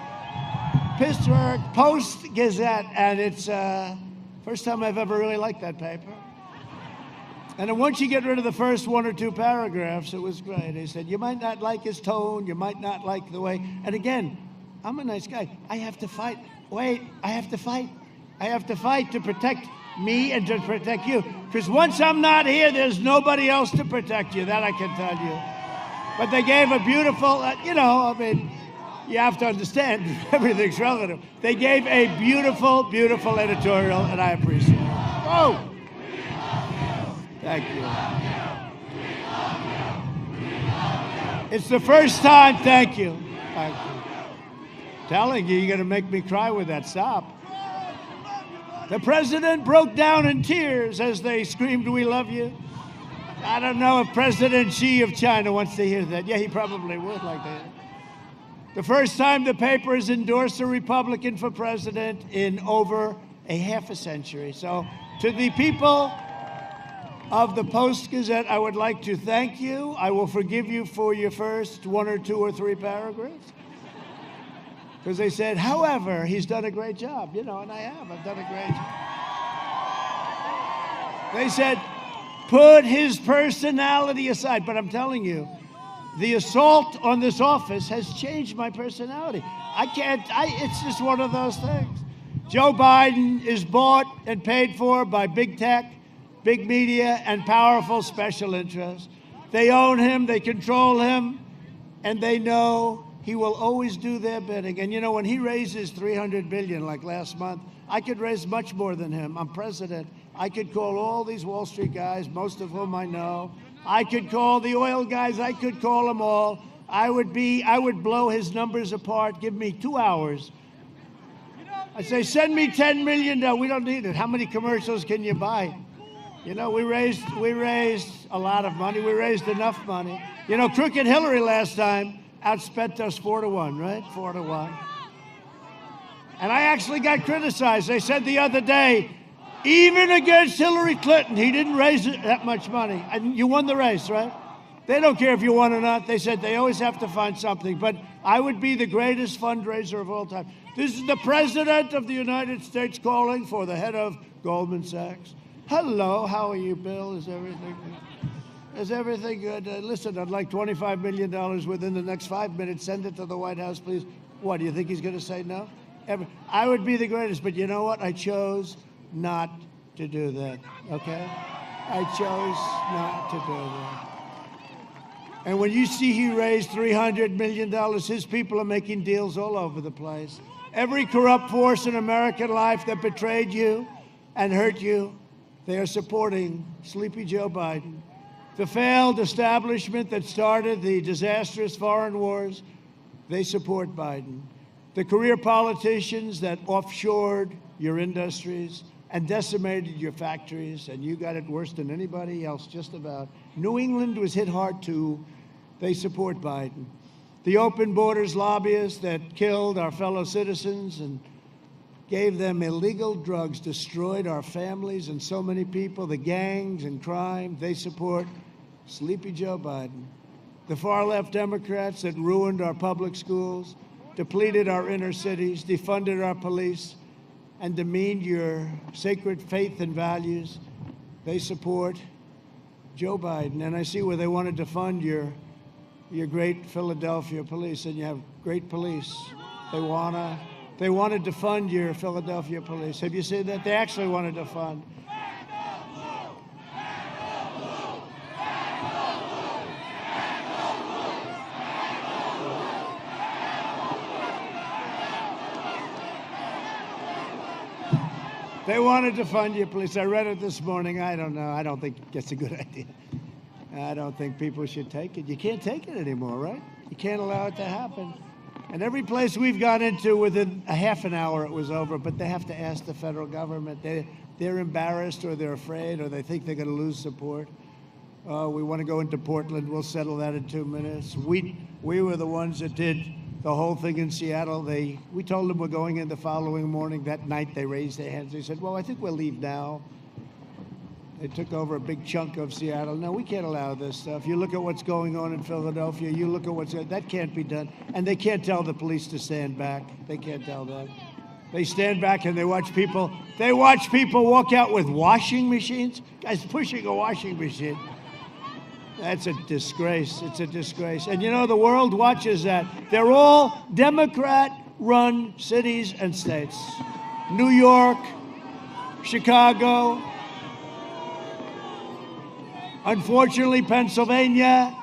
[SPEAKER 1] Pittsburgh Post-Gazette. And it's first time I've ever really liked that paper. And then once you get rid of the first 1 or 2 paragraphs, it was great. They said, you might not like his tone, you might not like the way. And again, I'm a nice guy. I have to fight. Wait, I have to fight. I have to fight to protect me and to protect you. Because once I'm not here, there's nobody else to protect you. That I can tell you. But they gave a beautiful, you have to understand, everything's relative. They gave a beautiful, beautiful editorial, and I appreciate it. Oh! Thank you. It's the first time, thank you. Thank you. Telling you, you're going to make me cry with that. Stop. The president broke down in tears as they screamed, "We love you." I don't know if President Xi of China wants to hear that. Yeah, he probably would like to hear it. The first time the paper has endorsed a Republican for president in over a half a century. So to the people of the Post-Gazette, I would like to thank you. I will forgive you for your first 1 or 2 or 3 paragraphs. Because they said, however, he's done a great job. You know, and I have. I've done a great job. They said, put his personality aside. But I'm telling you, the assault on this office has changed my personality. It's just one of those things. Joe Biden is bought and paid for by big tech, big media, and powerful special interests. They own him, they control him, and they know he will always do their bidding. And you know, when he raises $300 billion like last month, I could raise much more than him. I'm president. I could call all these Wall Street guys, most of whom I know. I could call the oil guys. I could call them all. I would blow his numbers apart. Give me 2 hours. I say, send me $10 million. No, we don't need it. How many commercials can you buy? You know, we raised a lot of money. We raised enough money. You know, crooked Hillary last time outspent us 4-1, right? 4-1. And I actually got criticized. They said the other day, even against Hillary Clinton, he didn't raise that much money. And you won the race, right? They don't care if you won or not. They said they always have to find something. But I would be the greatest fundraiser of all time. This is the President of the United States calling for the head of Goldman Sachs. Hello, how are you, Bill? Is everything good? Is everything good? Listen, I'd like $25 million within the next 5 minutes. Send it to the White House, please. What, do you think he's going to say no? I would be the greatest, but you know what? I chose not to do that, okay? I chose not to do that. And when you see he raised $300 million, his people are making deals all over the place. Every corrupt force in American life that betrayed you and hurt you, they are supporting Sleepy Joe Biden. The failed establishment that started the disastrous foreign wars, they support Biden. The career politicians that offshored your industries and decimated your factories, and you got it worse than anybody else, just about. New England was hit hard too. They support Biden. The open borders lobbyists that killed our fellow citizens and gave them illegal drugs, destroyed our families and so many people, the gangs and crime, they support Sleepy Joe Biden. The far-left Democrats that ruined our public schools, depleted our inner cities, defunded our police, and demeaned your sacred faith and values, they support Joe Biden. And I see where they want to defund your great Philadelphia police, and you have great police. They want to defund your Philadelphia police. Have you seen that? They actually want to defund. They want to defund your police. I read it this morning. I don't know. I don't think it's a good idea. I don't think people should take it. You can't take it anymore, right? You can't allow it to happen. And every place we've gone into, within a half an hour, it was over. But they have to ask the federal government. They're embarrassed, or they're afraid, or they think they're going to lose support. We want to go into Portland. We'll settle that in 2 minutes. We were the ones that did the whole thing in Seattle. We told them we're going in the following morning. That night, they raised their hands. They said, well, I think we'll leave now. They took over a big chunk of Seattle. No, we can't allow this stuff. You look at what's going on in Philadelphia. You look at that can't be done. And they can't tell the police to stand back. They can't tell that. They stand back and they watch people walk out with washing machines. Guys pushing a washing machine. That's a disgrace. It's a disgrace. And you know, the world watches that. They're all Democrat-run cities and states. New York, Chicago, unfortunately, Pennsylvania,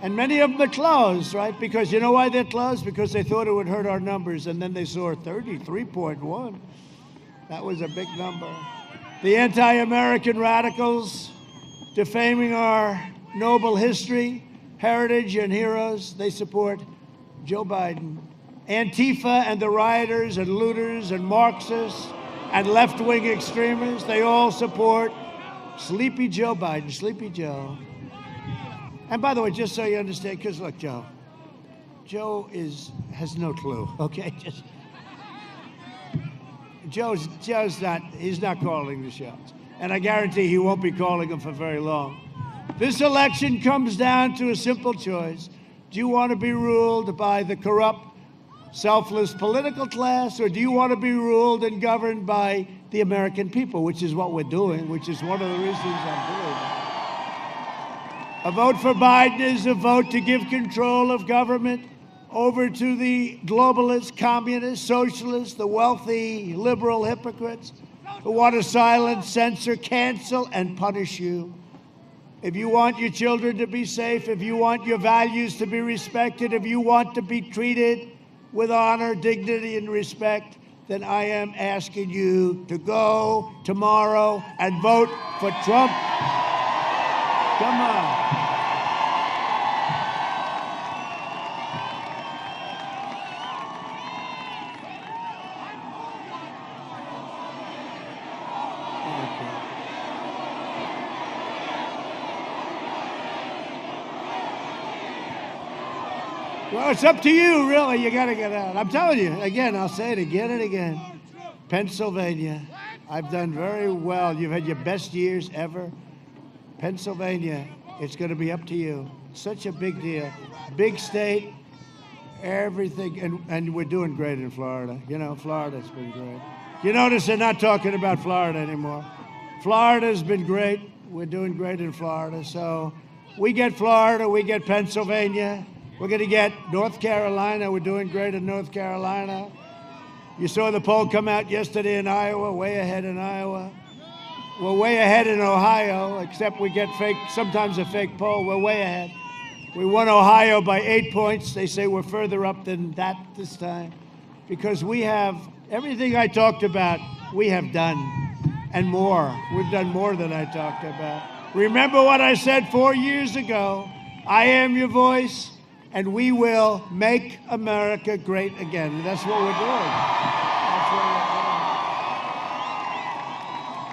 [SPEAKER 1] and many of them are closed, right? Because you know why they're closed? Because they thought it would hurt our numbers, and then they saw 33.1. That was a big number. The anti-American radicals defaming our noble history, heritage and heroes, they support Joe Biden. Antifa and the rioters and looters and Marxists and left-wing extremists, they all support Sleepy Joe Biden, Sleepy Joe. And by the way, just so you understand, because look, Joe has no clue, okay? He's not calling the shots. And I guarantee he won't be calling them for very long. This election comes down to a simple choice. Do you want to be ruled by the corrupt, selfless political class, or do you want to be ruled and governed by the American people, which is what we're doing, which is one of the reasons I'm doing it. A vote for Biden is a vote to give control of government over to the globalists, communists, socialists, the wealthy, liberal hypocrites who want to silence, censor, cancel, and punish you. If you want your children to be safe, if you want your values to be respected, if you want to be treated with honor, dignity, and respect, then I am asking you to go tomorrow and vote for Trump. Come on. Well, it's up to you, really. You got to get out. I'm telling you, again, I'll say it again and again. Pennsylvania, I've done very well. You've had your best years ever. Pennsylvania, it's going to be up to you. Such a big deal. Big state, everything. And we're doing great in Florida. You know, Florida's been great. You notice they're not talking about Florida anymore. Florida's been great. We're doing great in Florida. So we get Florida, we get Pennsylvania. We're going to get North Carolina. We're doing great in North Carolina. You saw the poll come out yesterday in Iowa, way ahead in Iowa. We're way ahead in Ohio, except we get sometimes a fake poll. We're way ahead. We won Ohio by 8 points. They say we're further up than that this time because we have everything I talked about, we have done and more. We've done more than I talked about. Remember what I said 4 years ago. I am your voice. And we will make America great again. That's what we're doing. That's what we're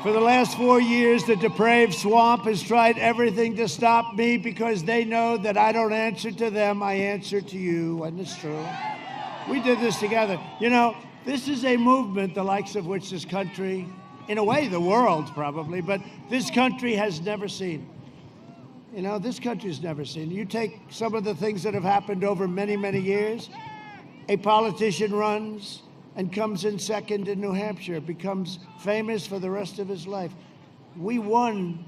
[SPEAKER 1] doing. For the last 4 years, the depraved swamp has tried everything to stop me because they know that I don't answer to them, I answer to you, and it's true. We did this together. You know, this is a movement the likes of which this country, in a way the world probably, but this country has never seen. You know, this country's never seen. You take some of the things that have happened over many, many years. A politician runs and comes in second in New Hampshire, becomes famous for the rest of his life. We won,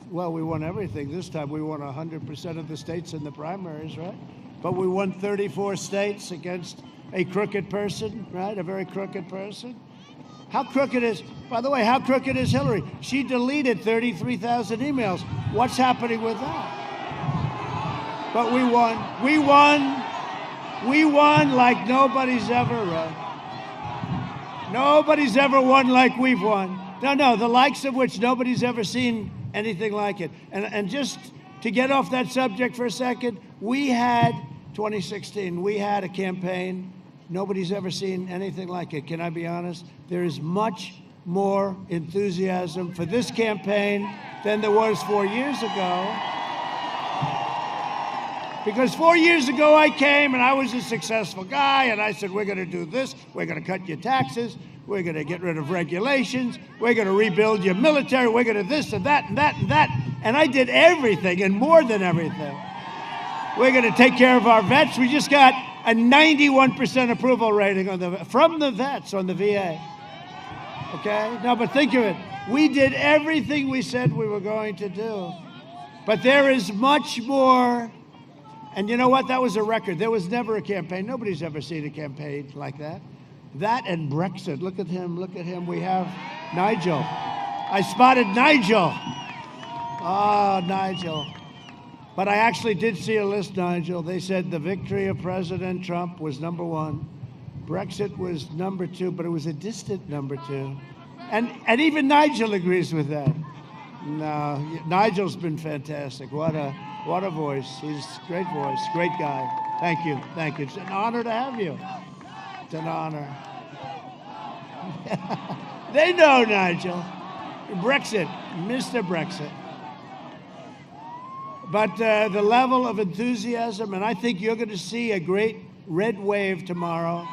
[SPEAKER 1] well, we won everything this time. We won 100% of the states in the primaries, right? But we won 34 states against a crooked person, right? A very crooked person. How crooked is, by the way, how crooked is Hillary? She deleted 33,000 emails. What's happening with that? But we won. We won. We won like nobody's ever run. Nobody's ever won like we've won. No, the likes of which nobody's ever seen anything like it. And just to get off that subject for a second, we had 2016, we had a campaign. Nobody's ever seen anything like it. Can I be honest? There is much more enthusiasm for this campaign than there was 4 years ago. Because 4 years ago I came and I was a successful guy and I said, we're going to do this, we're going to cut your taxes, we're going to get rid of regulations, we're going to rebuild your military, we're going to this and that and that and that. And I did everything and more than everything. We're going to take care of our vets. We just got a 91% approval rating from the vets on the VA. Okay? Now, but think of it. We did everything we said we were going to do. But there is much more. And you know what? That was a record. There was never a campaign. Nobody's ever seen a campaign like that. That and Brexit. Look at him. Look at him. We have Nigel. I spotted Nigel. Oh, Nigel. But I actually did see a list, Nigel. They said the victory of President Trump was number one. Brexit was number two, but it was a distant number two. And even Nigel agrees with that. No, Nigel's been fantastic. What a What a voice. He's a great voice, great guy. Thank you. Thank you. It's an honor to have you. It's an honor. They know, Nigel. Brexit, Mr. Brexit. But the level of enthusiasm, and I think you're going to see a great red wave tomorrow.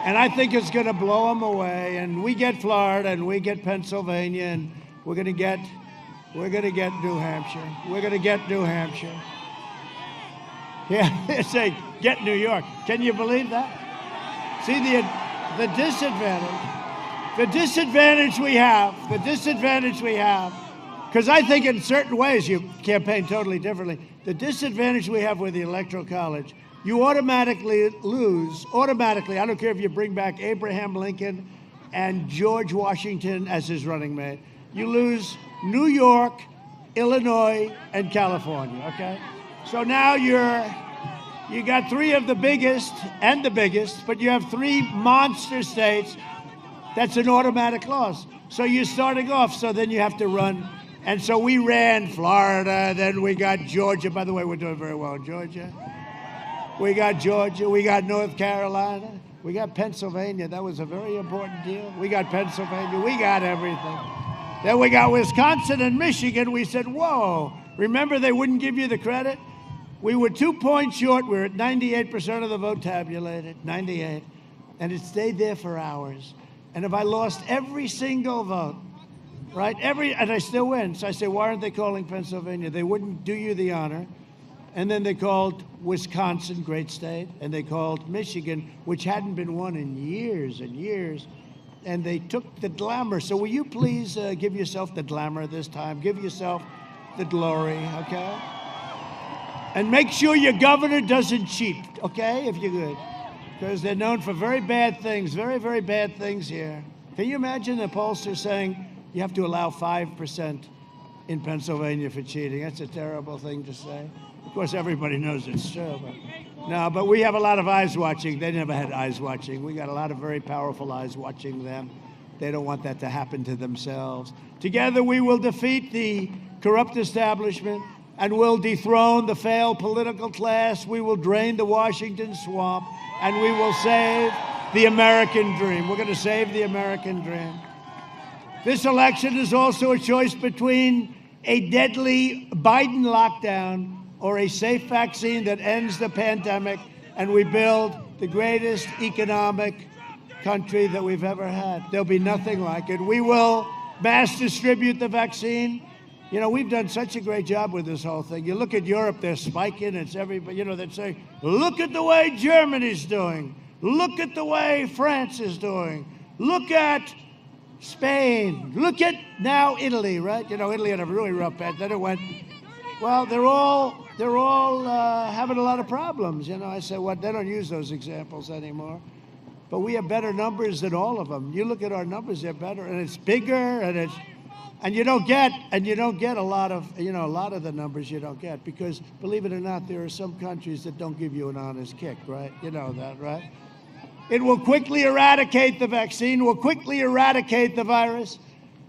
[SPEAKER 1] And I think it's going to blow them away. And we get Florida, and we get Pennsylvania, and we're going to get New Hampshire. We're going to get New Hampshire. Yeah, they say get New York. Can you believe that? See the disadvantage. The disadvantage we have, because I think in certain ways you campaign totally differently. The disadvantage we have with the Electoral College, you automatically lose, I don't care if you bring back Abraham Lincoln and George Washington as his running mate. You lose New York, Illinois, and California, okay? So now you got three of the biggest, but you have three monster states. That's an automatic loss. So you're starting off, so then you have to run. And so we ran Florida, then we got Georgia. By the way, we're doing very well in Georgia. We got Georgia, we got North Carolina, we got Pennsylvania. That was a very important deal. We got Pennsylvania, we got everything. Then we got Wisconsin and Michigan. We said, whoa, remember they wouldn't give you the credit? We were 2 points short. We were at 98% of the vote tabulated, 98. And it stayed there for hours. And if I lost every single vote, right, and I still win. So I say, why aren't they calling Pennsylvania? They wouldn't do you the honor. And then they called Wisconsin, great state, and they called Michigan, which hadn't been won in years and years. And they took the glamour. So will you please give yourself the glamour this time? Give yourself the glory, okay? And make sure your governor doesn't cheat, okay, if you're good. Because they're known for very bad things, very, very bad things here. Can you imagine the pollster saying you have to allow 5% in Pennsylvania for cheating? That's a terrible thing to say. Of course, everybody knows it's true. But we have a lot of eyes watching. They never had eyes watching. We got a lot of very powerful eyes watching them. They don't want that to happen to themselves. Together, we will defeat the corrupt establishment and will dethrone the failed political class. We will drain the Washington swamp, and we will save the American dream. We're going to save the American dream. This election is also a choice between a deadly Biden lockdown or a safe vaccine that ends the pandemic, and we build the greatest economic country that we've ever had. There'll be nothing like it. We will mass distribute the vaccine. You know, we've done such a great job with this whole thing. You look at Europe, they're spiking. It's everybody, they'd say, look at the way Germany's doing. Look at the way France is doing. Look at Spain. Look at now Italy, right? Italy had a really rough patch. Then it went, well, they're all having a lot of problems. I said, well, they don't use those examples anymore. But we have better numbers than all of them. You look at our numbers, they're better, and it's bigger, and you don't get a lot of the numbers you don't get, because believe it or not, there are some countries that don't give you an honest kick, right? You know that, right? It will quickly eradicate the vaccine, will quickly eradicate the virus,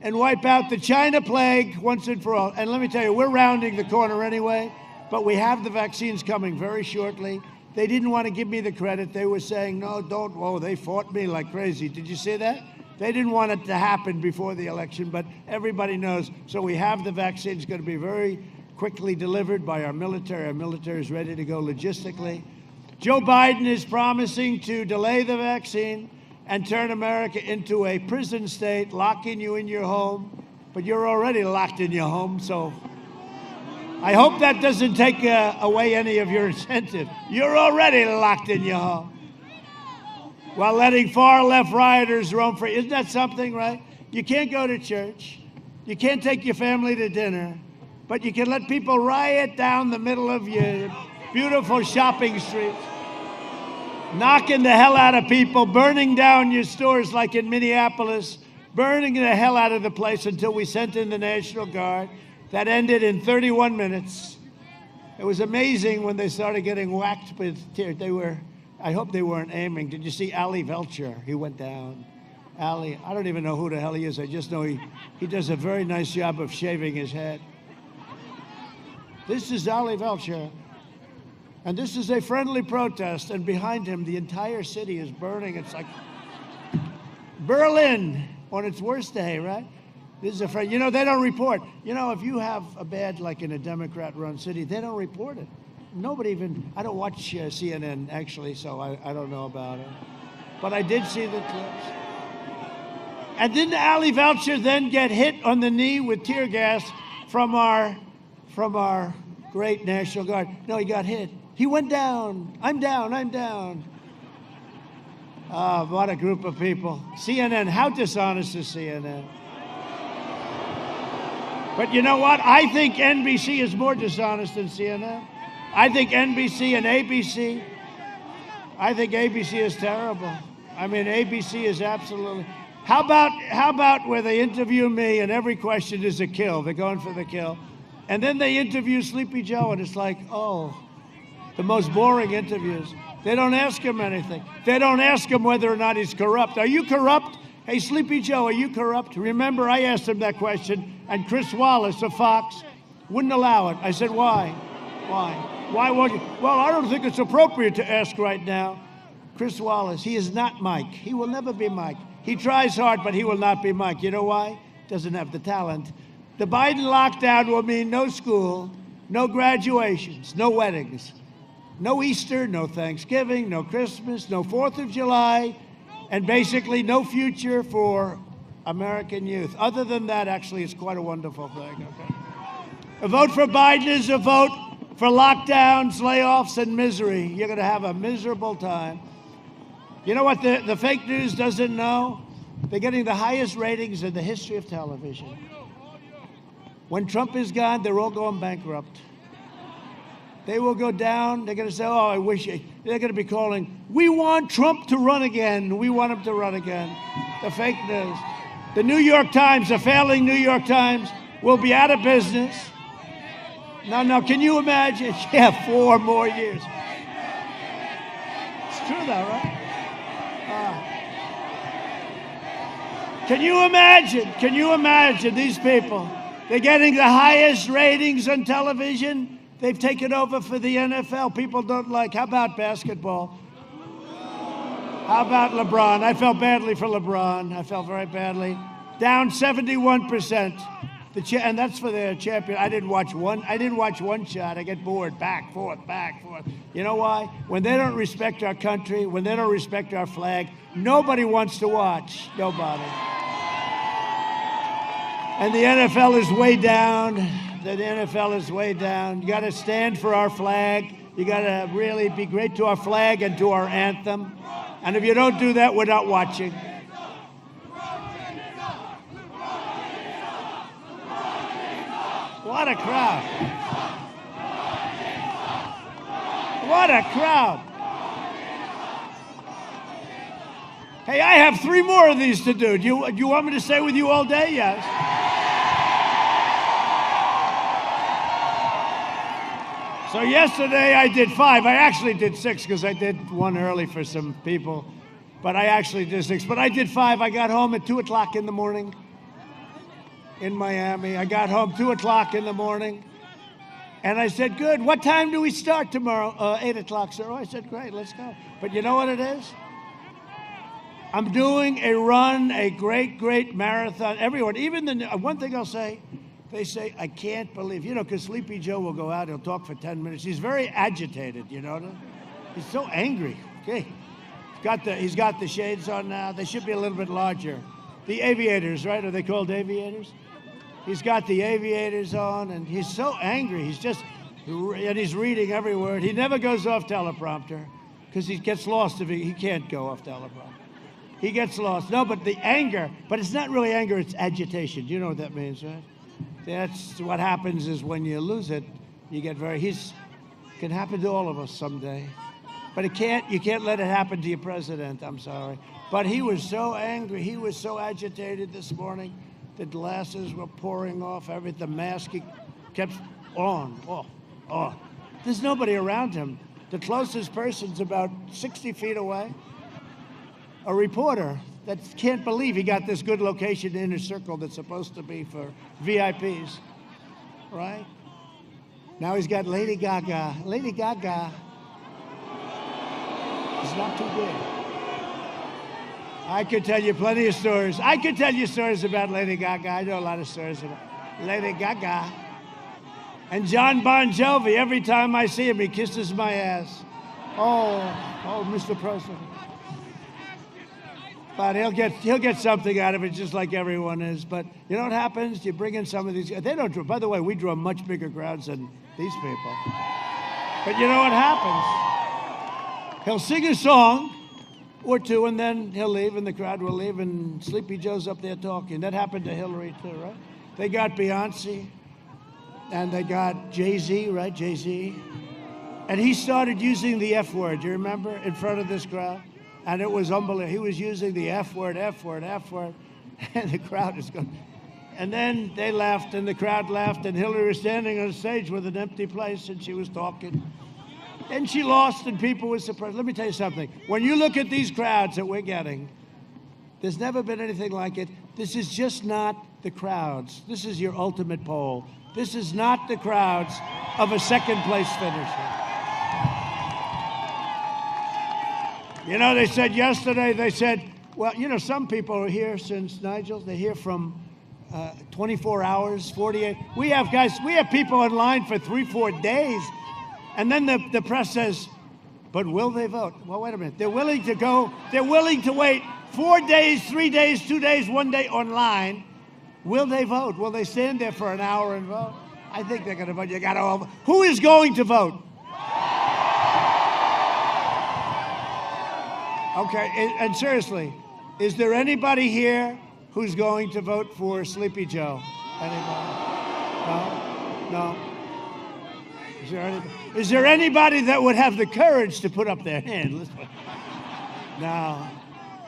[SPEAKER 1] and wipe out the China plague once and for all. And let me tell you, we're rounding the corner anyway, but we have the vaccines coming very shortly. They didn't want to give me the credit. They were saying, no, don't. Oh, they fought me like crazy. Did you see that? They didn't want it to happen before the election, but everybody knows. So we have the vaccines going to be very quickly delivered by our military. Our military is ready to go logistically. Joe Biden is promising to delay the vaccine and turn America into a prison state, locking you in your home. But you're already locked in your home, so I hope that doesn't take away any of your incentive. You're already locked in your home, while letting far-left rioters roam free. Isn't that something, right? You can't go to church. You can't take your family to dinner. But you can let people riot down the middle of your beautiful shopping streets, knocking the hell out of people, burning down your stores like in Minneapolis, burning the hell out of the place until we sent in the National Guard. That ended in 31 minutes. It was amazing when they started getting whacked with tears. I hope they weren't aiming. Did you see Ali Velcher? He went down. Ali. I don't even know who the hell he is. I just know he does a very nice job of shaving his head. This is Ali Velcher. And this is a friendly protest. And behind him, the entire city is burning. It's like Berlin on its worst day, right? This is a friend. You know, they don't report. You know, if you have a bad, like in a Democrat-run city, they don't report it. Nobody even, I don't watch CNN, actually, so I don't know about it. But I did see the clips. And didn't Ali Velcher then get hit on the knee with tear gas from our great National Guard? No, he got hit. He went down. I'm down. I'm down. What a group of people. CNN, how dishonest is CNN? But you know what? I think NBC is more dishonest than CNN. I think NBC and ABC, I think ABC is terrible. I mean, ABC is absolutely... How about where they interview me and every question is a kill? They're going for the kill. And then they interview Sleepy Joe and it's like, oh, the most boring interviews. They don't ask him anything. They don't ask him whether or not he's corrupt. Are you corrupt? Hey, Sleepy Joe, are you corrupt? Remember, I asked him that question, and Chris Wallace of Fox wouldn't allow it. I said, why? Why? Why won't you? Well, I don't think it's appropriate to ask right now. Chris Wallace, he is not Mike. He will never be Mike. He tries hard, but he will not be Mike. You know why? Doesn't have the talent. The Biden lockdown will mean no school, no graduations, no weddings, no Easter, no Thanksgiving, no Christmas, no 4th of July, and basically no future for American youth. Other than that, actually, it's quite a wonderful thing. Okay? A vote for Biden is a vote for lockdowns, layoffs, and misery. You're going to have a miserable time. You know what the fake news doesn't know? They're getting the highest ratings in the history of television. When Trump is gone, they're all going bankrupt. They will go down. They're going to say, oh, I wish. They're going to be calling, we want Trump to run again. We want him to run again. The fake news. The New York Times, the failing New York Times, will be out of business. Now, can you imagine? Yeah, 4 more years. It's true, though, right? Can you imagine? Can you imagine these people? They're getting the highest ratings on television. They've taken over for the NFL. People don't like. How about basketball? How about LeBron? I felt badly for LeBron. I felt very badly. Down 71%. And that's for their champion. I didn't watch one shot. I get bored. Back, forth, back, forth. You know why? When they don't respect our country, when they don't respect our flag, nobody wants to watch. Nobody. And the NFL is way down. The NFL is way down. You got to stand for our flag. You got to really be great to our flag and to our anthem. And if you don't do that, we're not watching. What a crowd. What a crowd. Hey, I have 3 more of these to do. Do you want me to stay with you all day? Yes. So yesterday I did 5. I actually did 6 because I did one early for some people. But I actually did 6. But I did 5. I got home at 2 o'clock in the morning in Miami. I got home 2 o'clock in the morning. And I said, good. What time do we start tomorrow? 8 o'clock, sir. Oh, I said, great, let's go. But you know what it is? I'm doing a run, a great, great marathon. Everyone, even one thing I'll say, they say, I can't believe, because Sleepy Joe will go out, he'll talk for 10 minutes. He's very agitated, He's so angry. Okay. He's got the shades on now. They should be a little bit larger. The aviators, right? Are they called aviators? He's got the aviators on, and he's so angry. And he's reading every word. He never goes off teleprompter because he gets lost if he can't go off teleprompter. He gets lost. No, but the anger, but it's not really anger, it's agitation. Do you know what that means, right? That's what happens is when you lose it, you get can happen to all of us someday. But you can't let it happen to your president, I'm sorry. But he was so angry, he was so agitated this morning. The glasses were pouring off, the mask he kept on. Oh. There's nobody around him. The closest person's about 60 feet away. a reporter that can't believe he got this good location in Inner Circle that's supposed to be for VIPs, right? Now he's got Lady Gaga. Lady Gaga is not too good. I could tell you plenty of stories. I could tell you stories about Lady Gaga. I know a lot of stories about Lady Gaga. And John Bon Jovi, every time I see him, he kisses my ass. Oh, Mr. President. But he'll get something out of it, just like everyone is. But you know what happens? You bring in some of these. They don't draw. By the way, we draw much bigger crowds than these people. But you know what happens? He'll sing a song or two, and then he'll leave, and the crowd will leave, and Sleepy Joe's up there talking. That happened to Hillary too, right? They got Beyonce, and they got Jay-Z, right? Jay-Z, and he started using the F word. You remember, in front of this crowd. And it was unbelievable. He was using the F word, F word, F word. And the crowd is going. And then they laughed, and the crowd laughed, and Hillary was standing on stage with an empty place, and she was talking. And she lost, and people were surprised. Let me tell you something. When you look at these crowds that we're getting, there's never been anything like it. This is just not the crowds. This is your ultimate poll. This is not the crowds of a second-place finisher. You know, they said yesterday, well, you know, some people are here since, Nigel, they're here from 24 hours, 48. We have people in line for 3-4 days. And then the press says, but will they vote? Well, wait a minute. They're willing to wait 4 days, 3 days, 2 days, 1 day online. Will they vote? Will they stand there for an hour and vote? I think they're going to vote. You got to all vote. Who is going to vote? Okay, and seriously, is there anybody here who's going to vote for Sleepy Joe? Anybody? No? Is there anybody that would have the courage to put up their hand? No.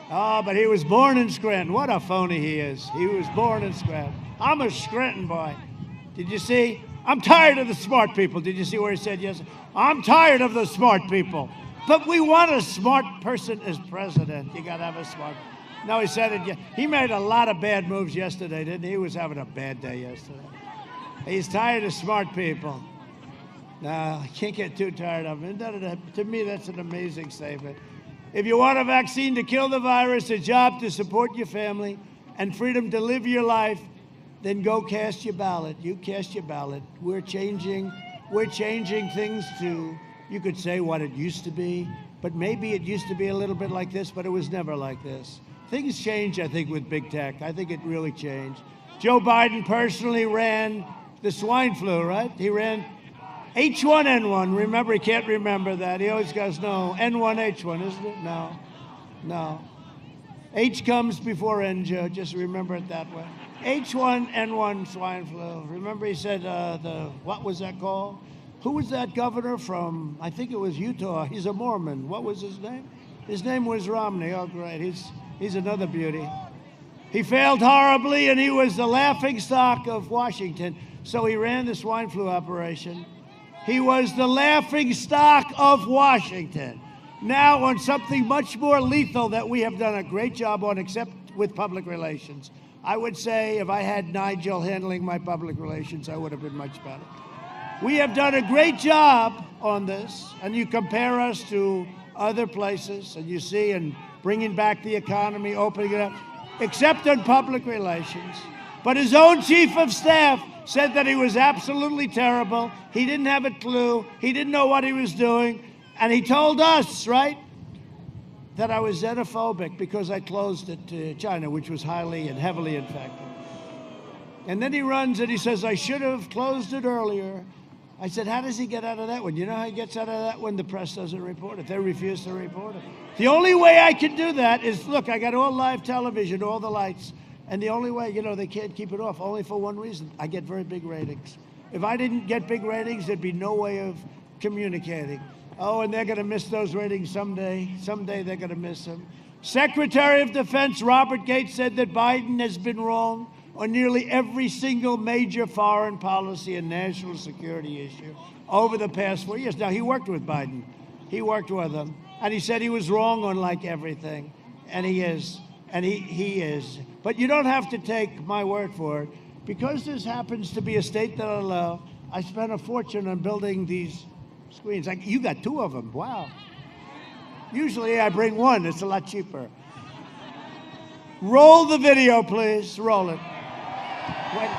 [SPEAKER 1] Oh, but he was born in Scranton. What a phony he is. He was born in Scranton. I'm a Scranton boy. Did you see? I'm tired of the smart people. Did you see where he said yes? I'm tired of the smart people. But we want a smart person as president. You got to have a smart. No, he said it. He made a lot of bad moves yesterday, didn't he? He was having a bad day yesterday. He's tired of smart people. No, I can't get too tired of him. To me, that's an amazing statement. If you want a vaccine to kill the virus, a job to support your family, and freedom to live your life, then go cast your ballot. You cast your ballot. We're changing things to, you could say, what it used to be, but maybe it used to be a little bit like this, but it was never like this. Things change, I think, with big tech. I think it really changed. Joe Biden personally ran the swine flu, right? He ran H1N1. Remember, he can't remember that. He always goes, no, N1H1, isn't it? No. H comes before N, Joe. Just remember it that way. H1N1 swine flu. Remember he said, what was that called? Who was that governor from, I think it was Utah. He's a Mormon. What was his name? His name was Romney. Oh, great. He's another beauty. He failed horribly, and he was the laughingstock of Washington. So he ran the swine flu operation. He was the laughingstock of Washington. Now on something much more lethal that we have done a great job on, except with public relations. I would say if I had Nigel handling my public relations, I would have been much better. We have done a great job on this, and you compare us to other places, and you see, and bringing back the economy, opening it up, except on public relations. But his own chief of staff said that he was absolutely terrible. He didn't have a clue. He didn't know what he was doing. And he told us, right, that I was xenophobic because I closed it to China, which was highly and heavily infected. And then he runs and he says, I should have closed it earlier. I said, how does he get out of that one? You know how he gets out of that one? The press doesn't report it. They refuse to report it. The only way I can do that is, look, I got all live television, all the lights. And the only way, you know, they can't keep it off, only for one reason. I get very big ratings. If I didn't get big ratings, there'd be no way of communicating. Oh, and they're going to miss those ratings someday. Someday they're going to miss them. Secretary of Defense Robert Gates said that Biden has been wrong on nearly every single major foreign policy and national security issue over the past 4 years. Now, he worked with Biden. He worked with him. And he said he was wrong on like everything. And he is. And he is. But you don't have to take my word for it. Because this happens to be a state that I love, I spent a fortune on building these screens. Like, you got 2 of them. Wow. Usually I bring 1. It's a lot cheaper. Roll the video, please. Roll it. Wait.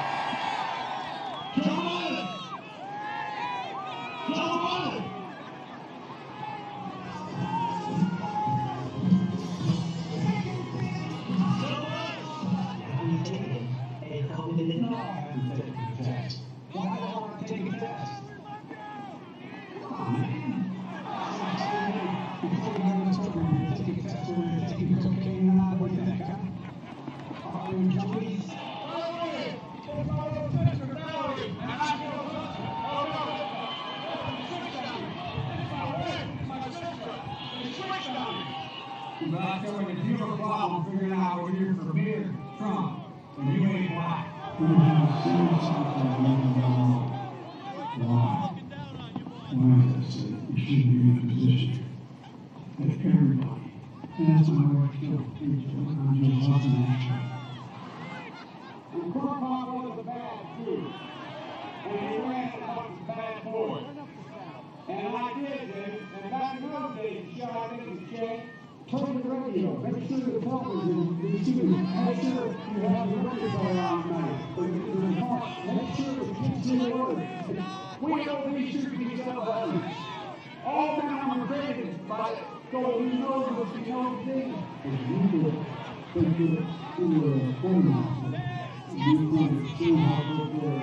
[SPEAKER 10] But if you have a problem figuring out whether you're for me or Trump, then you ain't black. Why? Why is it that you should be in a position that everybody, and that's my wife too, I'm just loving that. And Trump was a bad dude, and he ran a bunch of bad boys. And I did this, and back in those days, you shot in the chain. Turn the radio, make sure the television is shooting, make sure you have the records all around tonight. Make sure the kids in the order. We don't need to be self-evident. All men were created by God who knows what you know thing. And you do it. Thank you to the formula. You can see how good you are.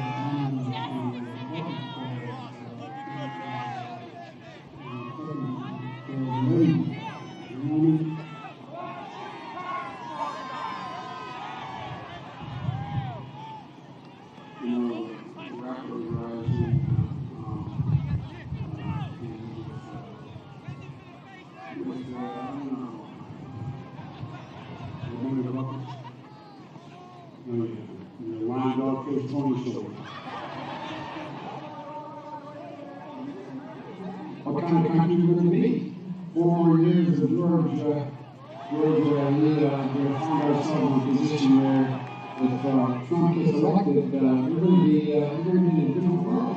[SPEAKER 10] What kind of country are we going to be? 4 more years of George, we found ourselves in a position where if Trump gets elected, we're going to be in a different world.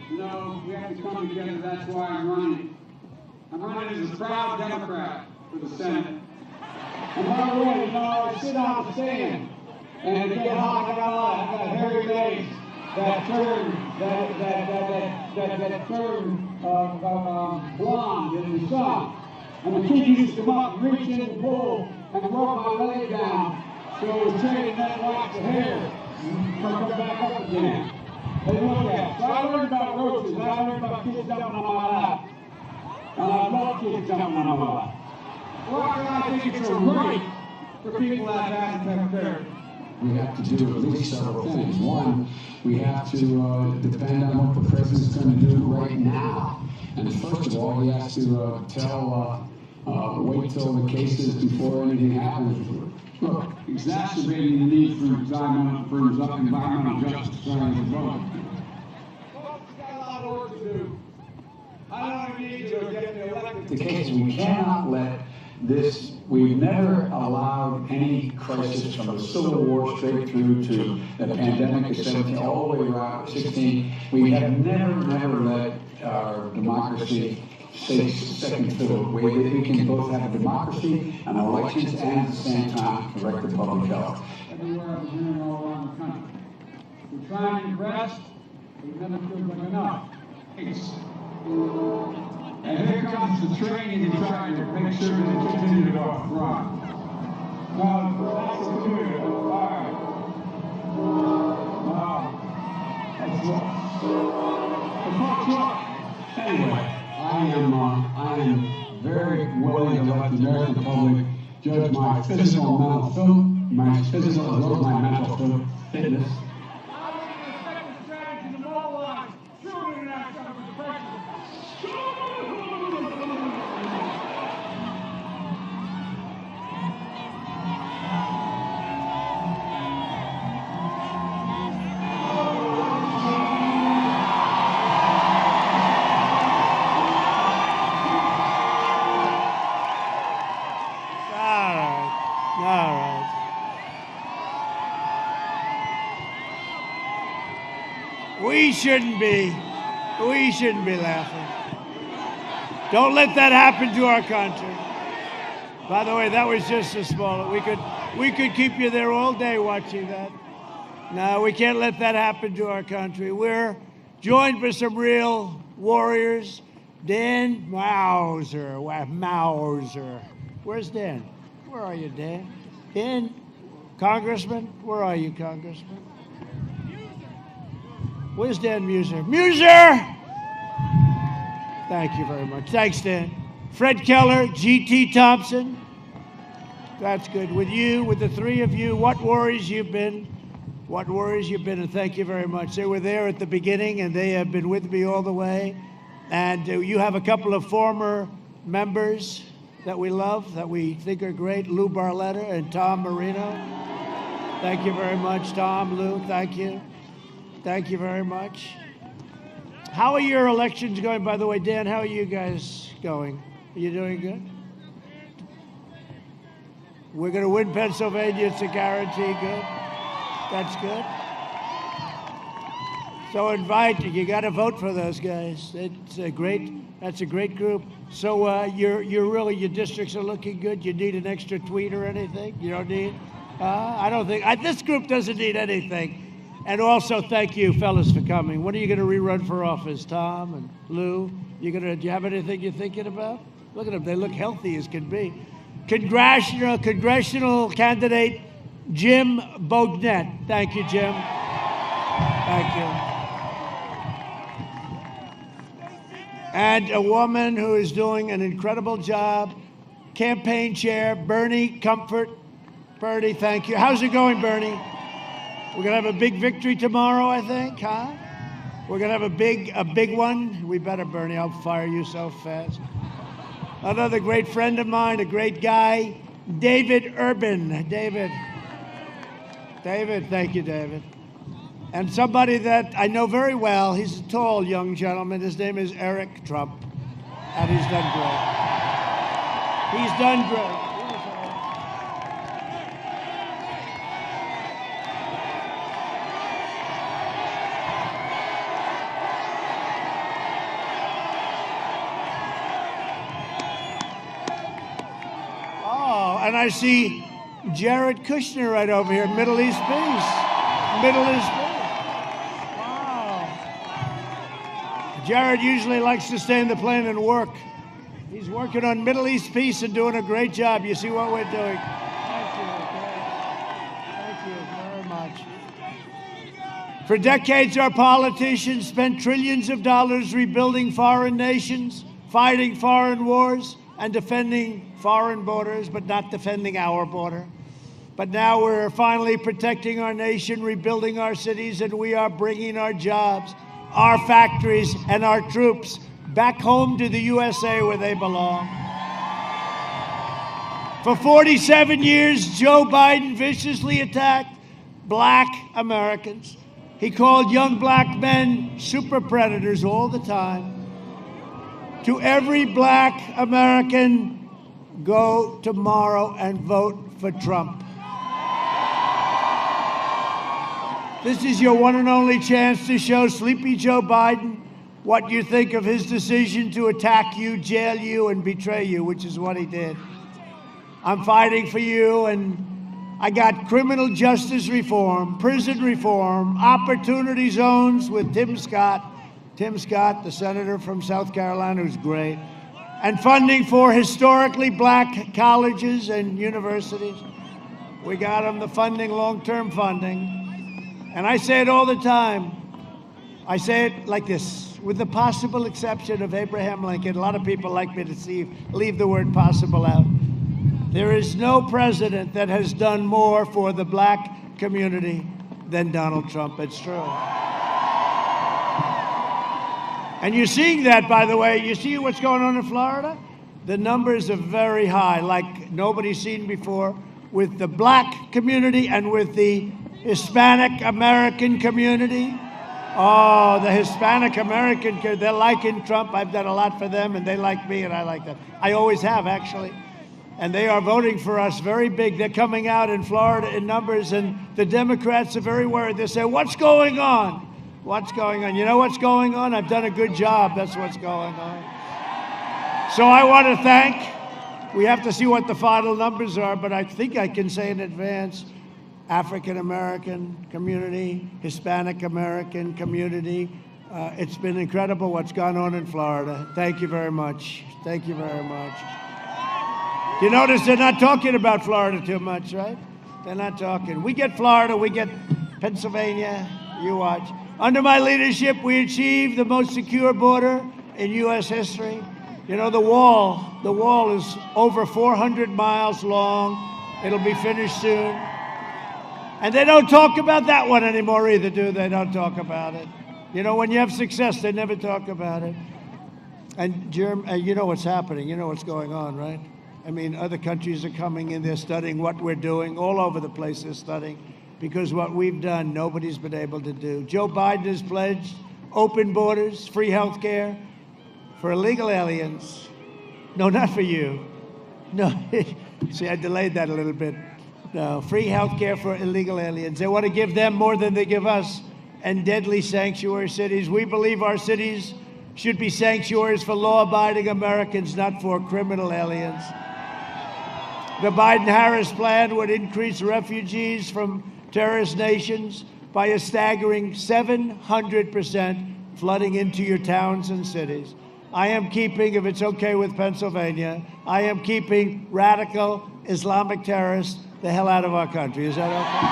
[SPEAKER 10] You know, we have to come together. That's why I'm running. I'm running as a proud Democrat for the Senate. And by the way, you know, I sit on the stand and get hot. I got hairy legs that turn blonde in the sun. And the kid used to come up and reach in the pool and rub my leg down so it was trading that wax of hair and come back up again. Hey, look at it. So I learned about roaches. I learned about kids jumping on my lap. And I love kids jumping on my lap. Why do I think it's a right for people that have therapy? We have to do at least several things. One, we have to depend on what the president's going to do right now. And first of all, he has to wait till the cases before anything happens. Look, exacerbating the need for environmental justice trying to vote. Folks, we've got a lot of work to do. I don't need to get elected. The case, we cannot let this, we've never allowed any crisis from the Civil War straight through to the pandemic of 17, all the way around 16. We have never let our democracy stay second fiddle. We can both have a democracy and elections and at the same time correct the public health. Everywhere I'm hearing all around the country. We're trying to rest, we never feel like enough. And here comes the train and you're trying to make sure that it continues to go run. Now, that's the community. All right. Anyway, I am very willing to let the American public judge my physical and mental fitness.
[SPEAKER 1] We shouldn't be laughing. Don't let that happen to our country. By the way, that was just a small. We could keep you there all day watching that. No, we can't let that happen to our country. We're joined by some real warriors. Dan Mauser. Where's Dan? Where are you, Dan? Dan, Congressman? Where are you, Congressman? Where's Dan Muser? Muser! Thank you very much. Thanks, Dan. Fred Keller, G.T. Thompson. That's good. With you, with the three of you, what warriors you've been. What warriors you've been, and thank you very much. They were there at the beginning, and they have been with me all the way. And you have a couple of former members that we love, that we think are great, Lou Barletta and Tom Marino. Thank you very much, Tom, Lou, thank you. Thank you very much. How are your elections going, by the way? Dan, how are you guys going? Are you doing good? We're going to win Pennsylvania, it's a guarantee, good. That's good. So you got to vote for those guys. That's a great group. So your districts are looking good. You need an extra tweet or anything? You don't need? I don't think, this group doesn't need anything. And also, thank you, fellas, for coming. When are you going to rerun for office, Tom and Lou? Do you have anything you're thinking about? Look at them. They look healthy as can be. Congressional candidate Jim Bognet. Thank you, Jim. Thank you. And a woman who is doing an incredible job, campaign chair, Bernie Comfort. Bernie, thank you. How's it going, Bernie? We're going to have a big victory tomorrow, I think, huh? We're going to have a big one. We better, Bernie. I'll fire you so fast. Another great friend of mine, a great guy, David Urban. David, thank you, David. And somebody that I know very well, he's a tall young gentleman. His name is Eric Trump. And he's done great. He's done great. And I see Jared Kushner right over here, Middle East Peace. Middle East Peace. Wow. Jared usually likes to stay in the plane and work. He's working on Middle East Peace and doing a great job. You see what we're doing? Thank you. Thank you very much. For decades, our politicians spent trillions of dollars rebuilding foreign nations, fighting foreign wars, and defending foreign borders, but not defending our border. But now we're finally protecting our nation, rebuilding our cities, and we are bringing our jobs, our factories, and our troops back home to the USA where they belong. For 47 years, Joe Biden viciously attacked black Americans. He called young black men super predators all the time. To every black American, go tomorrow and vote for Trump. This is your one and only chance to show Sleepy Joe Biden what you think of his decision to attack you, jail you, and betray you, which is what he did. I'm fighting for you, and I got criminal justice reform, prison reform, opportunity zones with Tim Scott, the senator from South Carolina, who's great, and funding for historically black colleges and universities. We got them the funding, long-term funding. And I say it all the time. I say it like this, with the possible exception of Abraham Lincoln. A lot of people like me to leave the word possible out. There is no president that has done more for the black community than Donald Trump. It's true. And you're seeing that, by the way. You see what's going on in Florida? The numbers are very high, like nobody's seen before, with the black community and with the Hispanic American community. Oh, the Hispanic American, they're liking Trump. I've done a lot for them, and they like me, and I like them. I always have, actually. And they are voting for us very big. They're coming out in Florida in numbers, and the Democrats are very worried. They say, what's going on? What's going on? You know what's going on? I've done a good job. That's what's going on. So I want to thank, we have to see what the final numbers are, but I think I can say in advance, African American community, Hispanic American community. It's been incredible what's gone on in Florida. Thank you very much. Thank you very much. You notice they're not talking about Florida too much, right? They're not talking. We get Florida, we get Pennsylvania, you watch. Under my leadership, we achieved the most secure border in U.S. history. You know, the wall is over 400 miles long. It'll be finished soon. And they don't talk about that one anymore either, do they? They don't talk about it. You know, when you have success, they never talk about it. And you know what's happening. You know what's going on, right? I mean, other countries are coming in. They're studying what we're doing. All over the place they're studying. Because what we've done, nobody's been able to do. Joe Biden has pledged open borders, free health care for illegal aliens. No, not for you. No, see, I delayed that a little bit. No, free health care for illegal aliens. They want to give them more than they give us. And deadly sanctuary cities. We believe our cities should be sanctuaries for law-abiding Americans, not for criminal aliens. The Biden-Harris plan would increase refugees from terrorist nations by a staggering 700%, flooding into your towns and cities. I am keeping, if it's okay with Pennsylvania, I am keeping radical Islamic terrorists the hell out of our country. Is that okay?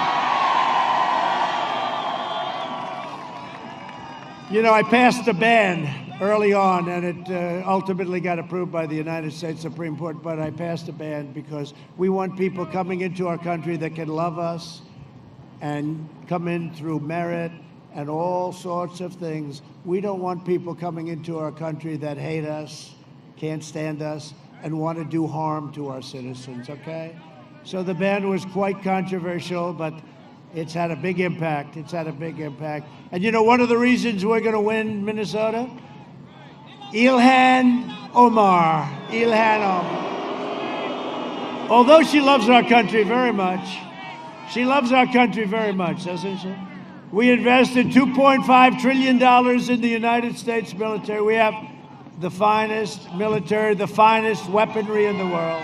[SPEAKER 1] You know, I passed a ban early on, and it ultimately got approved by the United States Supreme Court, but I passed a ban because we want people coming into our country that can love us and come in through merit and all sorts of things. We don't want people coming into our country that hate us, can't stand us, and want to do harm to our citizens, okay? So the ban was quite controversial, but it's had a big impact. It's had a big impact. And you know, one of the reasons we're going to win Minnesota? Ilhan Omar. Ilhan Omar. Although she loves our country very much, she loves our country very much, doesn't she? We invested $2.5 trillion in the United States military. We have the finest military, the finest weaponry in the world,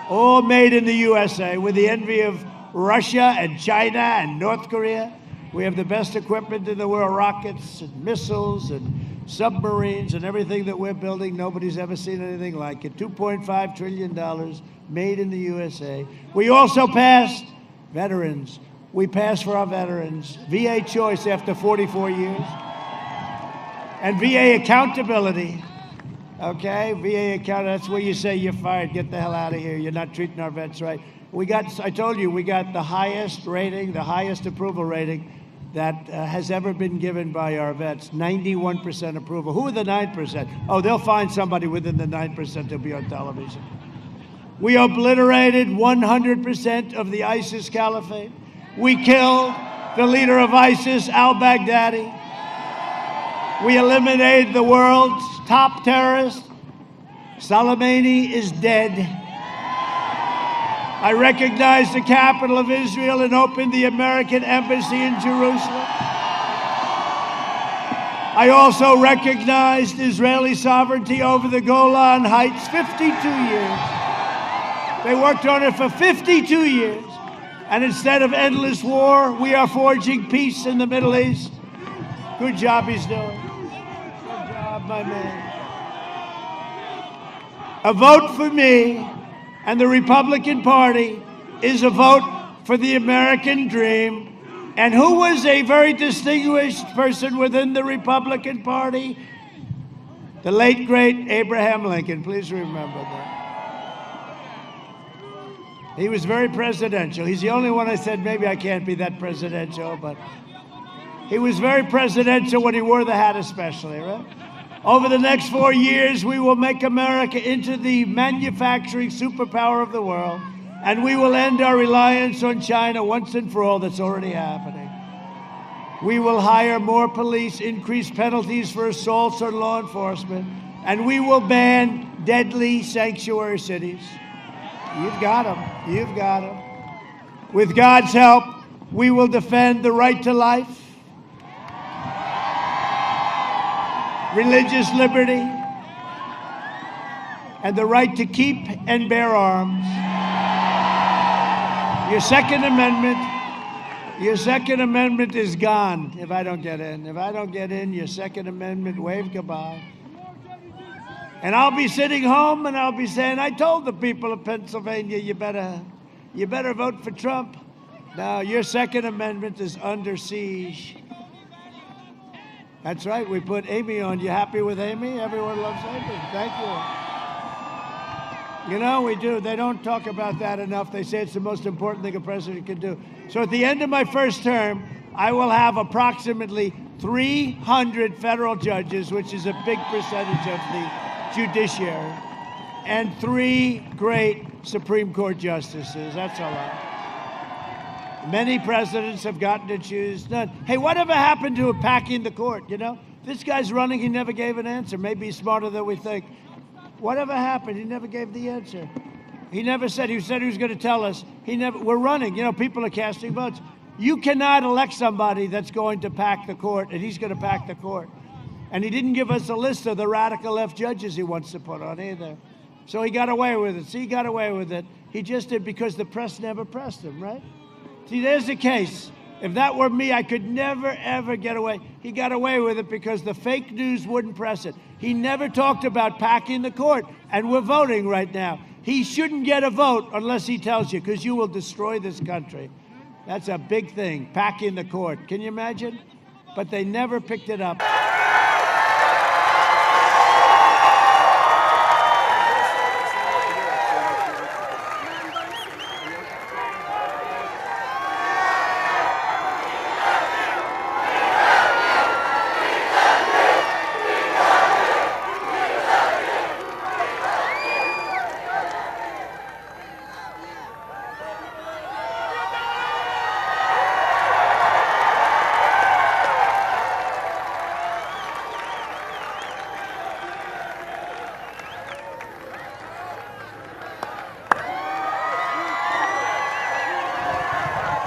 [SPEAKER 1] all made in the USA, with the envy of Russia and China and North Korea. We have the best equipment in the world, rockets and missiles and submarines and everything that we're building. Nobody's ever seen anything like it. $2.5 trillion made in the USA. We also passed veterans. We passed for our veterans VA choice after 44 years. And VA accountability. Okay, VA account, that's where you say you're fired, get the hell out of here, you're not treating our vets right. I told you, we got the highest rating, the highest approval rating that has ever been given by our vets, 91% approval. Who are the 9%? Oh, they'll find somebody within the 9% to be on television. We obliterated 100% of the ISIS caliphate. We killed the leader of ISIS, al-Baghdadi. We eliminated the world's top terrorist. Soleimani is dead. I recognized the capital of Israel and opened the American embassy in Jerusalem. I also recognized Israeli sovereignty over the Golan Heights, 52 years. They worked on it for 52 years. And instead of endless war, we are forging peace in the Middle East. Good job he's doing. Good job, my man. A vote for me and the Republican Party is a vote for the American dream. And who was a very distinguished person within the Republican Party? The late, great Abraham Lincoln. Please remember that. He was very presidential. He's the only one I said, maybe I can't be that presidential, but he was very presidential when he wore the hat especially, right? Over the next 4 years, we will make America into the manufacturing superpower of the world, and we will end our reliance on China once and for all. That's already happening. We will hire more police, increase penalties for assaults on law enforcement, and we will ban deadly sanctuary cities. You've got them. You've got them. With God's help, we will defend the right to life, religious liberty, and the right to keep and bear arms. Your Second Amendment is gone if I don't get in. If I don't get in, your Second Amendment, wave goodbye. And I'll be sitting home and I'll be saying, I told the people of Pennsylvania, you better vote for Trump. Now, your Second Amendment is under siege. That's right, we put Amy on. You happy with Amy? Everyone loves Amy. Thank you. You know, we do. They don't talk about that enough. They say it's the most important thing a president can do. So at the end of my first term, I will have approximately 300 federal judges, which is a big percentage of the judiciary, and 3 great Supreme Court justices. That's a lot. Many presidents have gotten to choose none. Hey, whatever happened to packing the court? You know, this guy's running, he never gave an answer. Maybe he's smarter than we think. Whatever happened, he never gave the answer. He never said, he said he was going to tell us. We're running, you know, people are casting votes. You cannot elect somebody that's going to pack the court, and he's going to pack the court. And he didn't give us a list of the radical left judges he wants to put on either. So he got away with it. See, he got away with it. He just did because the press never pressed him, right? See, there's the case. If that were me, I could never, ever get away. He got away with it because the fake news wouldn't press it. He never talked about packing the court, and we're voting right now. He shouldn't get a vote unless he tells you, because you will destroy this country. That's a big thing, packing the court. Can you imagine? But they never picked it up.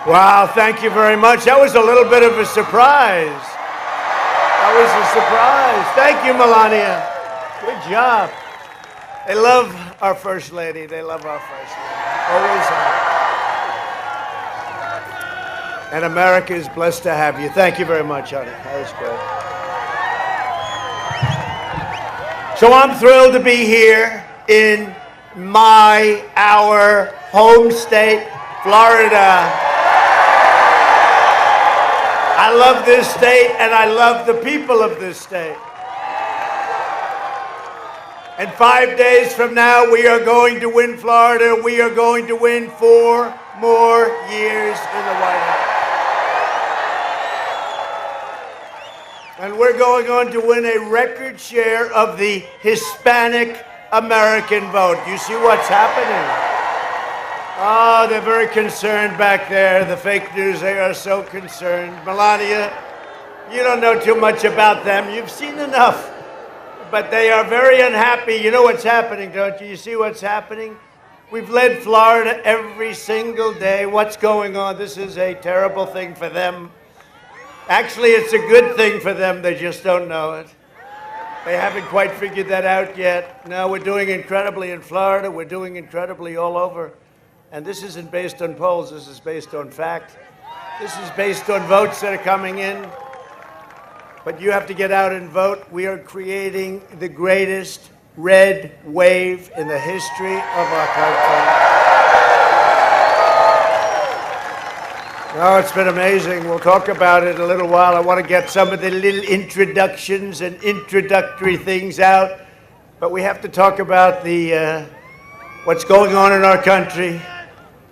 [SPEAKER 1] Wow, thank you very much. That was a little bit of a surprise. That was a surprise. Thank you, Melania. Good job. They love our First Lady. They love our First Lady. Always have. And America is blessed to have you. Thank you very much, honey. That was great. So I'm thrilled to be here in our home state, Florida. I love this state, and I love the people of this state. And 5 days from now, we are going to win Florida. We are going to win 4 more years in the White House. And we're going on to win a record share of the Hispanic American vote. You see what's happening? Oh, they're very concerned back there. The fake news, they are so concerned. Melania, you don't know too much about them. You've seen enough. But they are very unhappy. You know what's happening, don't you? You see what's happening? We've led Florida every single day. What's going on? This is a terrible thing for them. Actually, it's a good thing for them. They just don't know it. They haven't quite figured that out yet. No, we're doing incredibly in Florida. We're doing incredibly all over. And this isn't based on polls. This is based on fact. This is based on votes that are coming in. But you have to get out and vote. We are creating the greatest red wave in the history of our country. Oh, it's been amazing. We'll talk about it in a little while. I want to get some of the little introductions and introductory things out. But we have to talk about what's going on in our country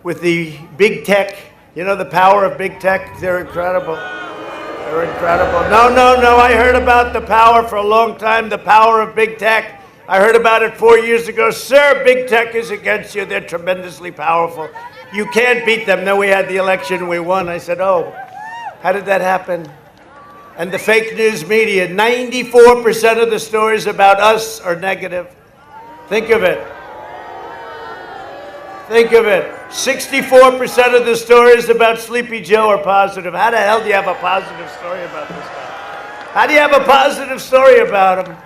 [SPEAKER 1] with the big tech. You know the power of big tech? They're incredible. They're incredible. No. I heard about the power for a long time, the power of big tech. I heard about it 4 years ago. Sir, big tech is against you. They're tremendously powerful. You can't beat them. Then we had the election, we won. I said, oh, how did that happen? And the fake news media, 94% of the stories about us are negative. Think of it. Think of it. 64% of the stories about Sleepy Joe are positive. How the hell do you have a positive story about this guy? How do you have a positive story about him?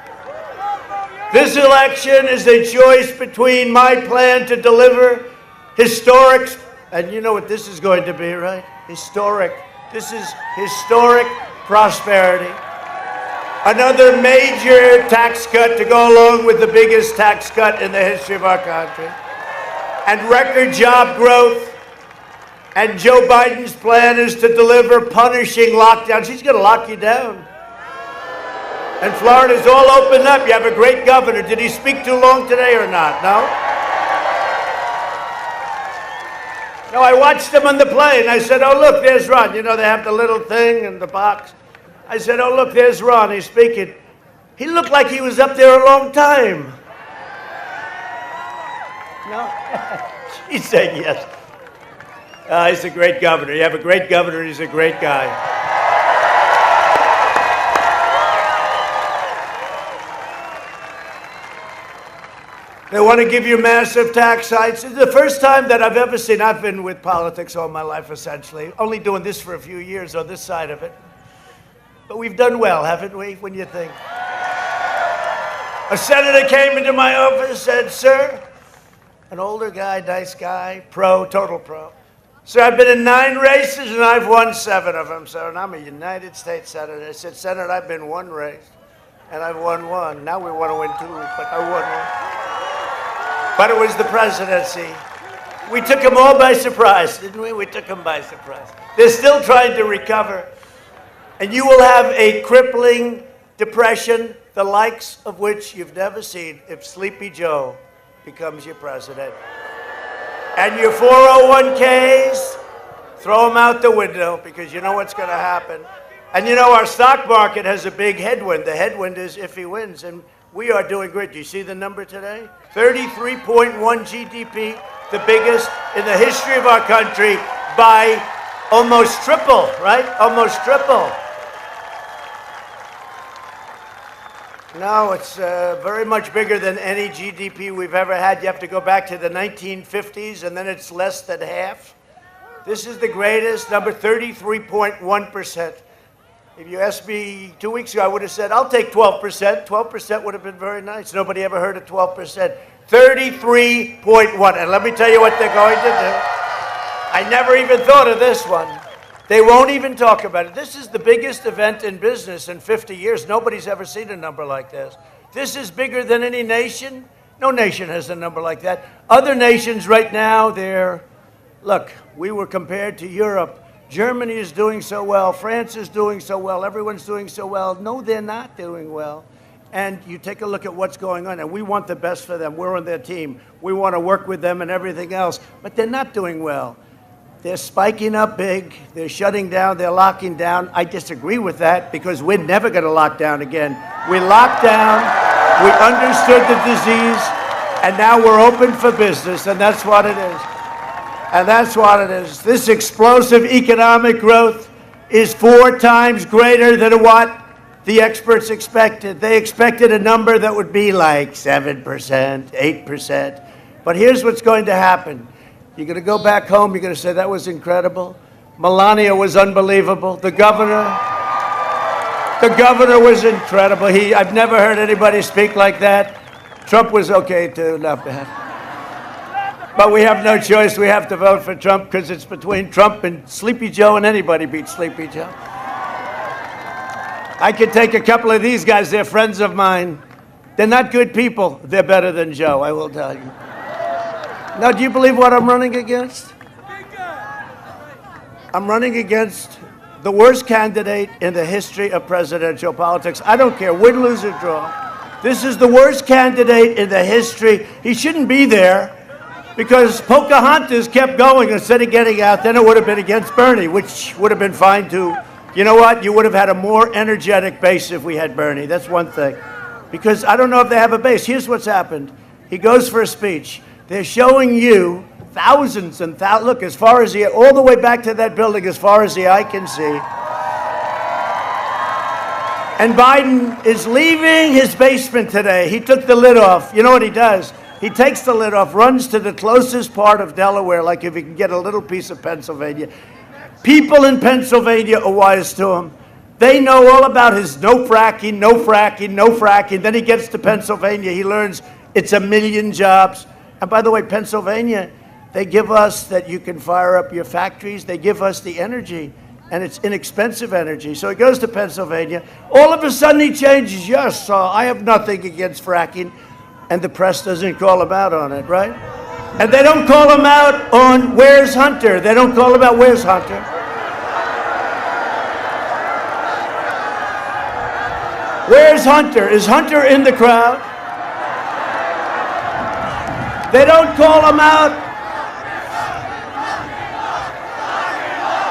[SPEAKER 1] This election is a choice between my plan to deliver historic, and you know what this is going to be, right? Historic. This is historic prosperity. Another major tax cut to go along with the biggest tax cut in the history of our country. And record job growth. And Joe Biden's plan is to deliver punishing lockdowns. He's going to lock you down. And Florida's all opened up. You have a great governor. Did he speak too long today or not? No? No, I watched him on the plane. I said, oh, look, there's Ron. You know, they have the little thing in the box. I said, oh, look, there's Ron. He's speaking. He looked like he was up there a long time. No? She said yes. He's a great governor. You have a great governor. He's a great guy. They want to give you massive tax hikes. It's the first time that I've ever seen. I've been with politics all my life, essentially. Only doing this for a few years on this side of it. But we've done well, haven't we, when you think? A senator came into my office and said, sir, an older guy, nice guy, pro, total pro. Sir, I've been in 9 races and I've won 7 of them, sir, and I'm a United States senator. I said, Senator, I've been 1 race and I've won 1. Now we want to win 2, but I won 1. But it was the presidency. We took them all by surprise, didn't we? We took them by surprise. They're still trying to recover. And you will have a crippling depression, the likes of which you've never seen, if Sleepy Joe becomes your president. And your 401ks, throw them out the window, because you know what's going to happen. And you know, our stock market has a big headwind. The headwind is if he wins, and we are doing great. Do you see the number today? 33.1 GDP, the biggest in the history of our country by almost triple, right? Almost triple. No, it's very much bigger than any GDP we've ever had. You have to go back to the 1950s, and then it's less than half. This is the greatest number, 33.1%. If you asked me 2 weeks ago, I would have said, I'll take 12%. 12% would have been very nice. Nobody ever heard of 12%. 33.1. And let me tell you what they're going to do. I never even thought of this one. They won't even talk about it. This is the biggest event in business in 50 years. Nobody's ever seen a number like this. This is bigger than any nation. No nation has a number like that. Other nations right now, look, we were compared to Europe. Germany is doing so well. France is doing so well. Everyone's doing so well. No, they're not doing well. And you take a look at what's going on, and we want the best for them. We're on their team. We want to work with them and everything else. But they're not doing well. They're spiking up big. They're shutting down. They're locking down. I disagree with that because we're never going to lock down again. We locked down. We understood the disease. And now we're open for business. And that's what it is. And that's what it is. This explosive economic growth is 4 times greater than what the experts expected. They expected a number that would be like 7%, 8%. But here's what's going to happen. You're going to go back home, you're going to say, that was incredible. Melania was unbelievable. The governor was incredible. I've never heard anybody speak like that. Trump was okay too, not bad. But we have no choice. We have to vote for Trump because it's between Trump and Sleepy Joe, and anybody beats Sleepy Joe. I could take a couple of these guys. They're friends of mine. They're not good people. They're better than Joe, I will tell you. Now, do you believe what I'm running against? I'm running against the worst candidate in the history of presidential politics. I don't care, win, lose, or draw. This is the worst candidate in the history. He shouldn't be there because Pocahontas kept going instead of getting out. Then it would have been against Bernie, which would have been fine too. You know what? You would have had a more energetic base if we had Bernie. That's one thing. Because I don't know if they have a base. Here's what's happened. He goes for a speech. They're showing you thousands and thousands. Look, as far as all the way back to that building, as far as the eye can see. And Biden is leaving his basement today. He took the lid off. You know what he does? He takes the lid off, runs to the closest part of Delaware, like if he can get a little piece of Pennsylvania. People in Pennsylvania are wise to him. They know all about his no fracking, no fracking, no fracking. Then he gets to Pennsylvania. He learns it's 1 million jobs. And by the way, Pennsylvania, they give us that you can fire up your factories. They give us the energy, and it's inexpensive energy. So he goes to Pennsylvania. All of a sudden he changes. Yes, I have nothing against fracking. And the press doesn't call him out on it, right? And they don't call him out on where's Hunter. They don't call him out, where's Hunter? Where's Hunter? Is Hunter in the crowd? They don't call him out.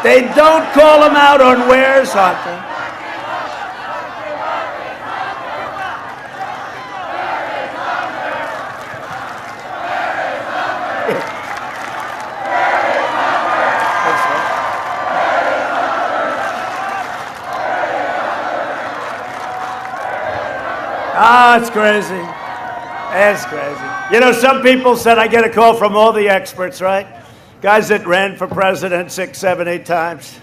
[SPEAKER 1] They don't call him out on where's Hunter. It's crazy. It's crazy. You know, some people said I get a call from all the experts, right? Guys that ran for president 6, 7, 8 times.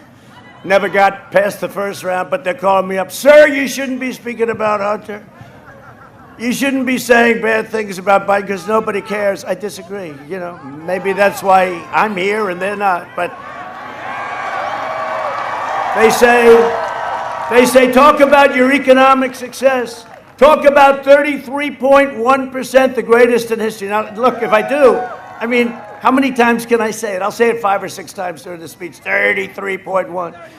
[SPEAKER 1] Never got past the first round, but they're calling me up. Sir, you shouldn't be speaking about Hunter. You shouldn't be saying bad things about Biden because nobody cares. I disagree. You know, maybe that's why I'm here and they're not. But they say, talk about your economic success. Talk about 33.1%, the greatest in history. Now, look, if I do, I mean, how many times can I say it? I'll say it 5 or 6 times during the speech, 33.1.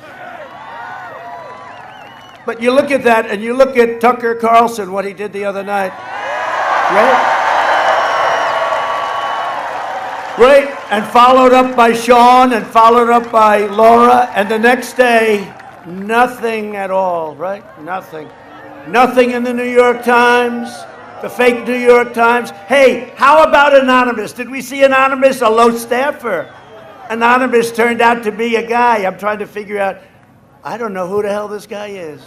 [SPEAKER 1] But you look at that, and you look at Tucker Carlson, what he did the other night. Great. And followed up by Sean, and followed up by Laura, and the next day, nothing at all, right? Nothing. Nothing in the New York Times, the fake New York Times. Hey, how about Anonymous? Did we see Anonymous? A low staffer. Anonymous turned out to be a guy. I'm trying to figure out, I don't know who the hell this guy is.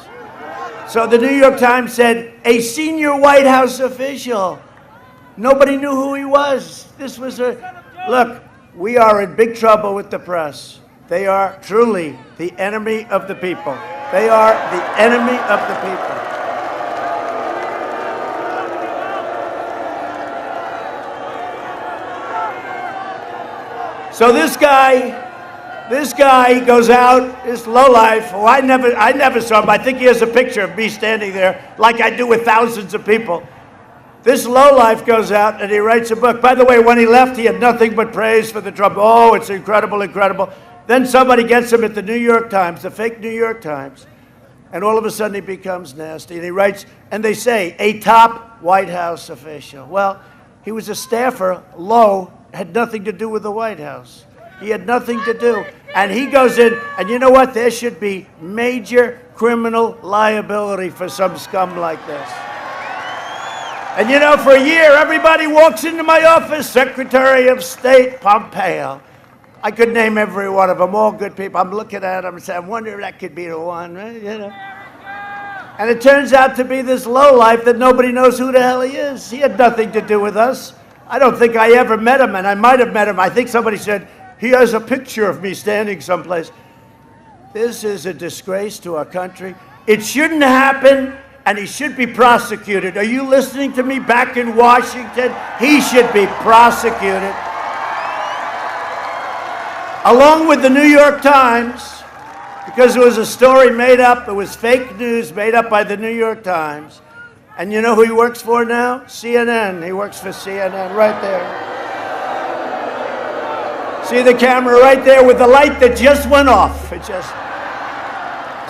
[SPEAKER 1] So the New York Times said, a senior White House official. Nobody knew who he was. This was look, we are in big trouble with the press. They are truly the enemy of the people. They are the enemy of the people. So this guy goes out, this lowlife. Oh, I never saw him. I think he has a picture of me standing there like I do with thousands of people. This lowlife goes out and he writes a book. By the way, when he left, he had nothing but praise for the Trump. Oh, it's incredible, incredible. Then somebody gets him at the New York Times, the fake New York Times, and all of a sudden he becomes nasty. And he writes, and they say, a top White House official. Well, he was a staffer, low, had nothing to do with the White House. He had nothing to do. And he goes in, and you know what? There should be major criminal liability for some scum like this. And you know, for a year, everybody walks into my office, Secretary of State Pompeo. I could name every one of them, all good people. I'm looking at them and saying, I wonder if that could be the one, right? You know. And it turns out to be this lowlife that nobody knows who the hell he is. He had nothing to do with us. I don't think I ever met him, and I might have met him. I think somebody said, he has a picture of me standing someplace. This is a disgrace to our country. It shouldn't happen, and he should be prosecuted. Are you listening to me back in Washington? He should be prosecuted. Along with the New York Times, because it was a story made up, it was fake news made up by the New York Times. And you know who he works for now? CNN. He works for CNN right there. See the camera right there with the light that just went off. It just,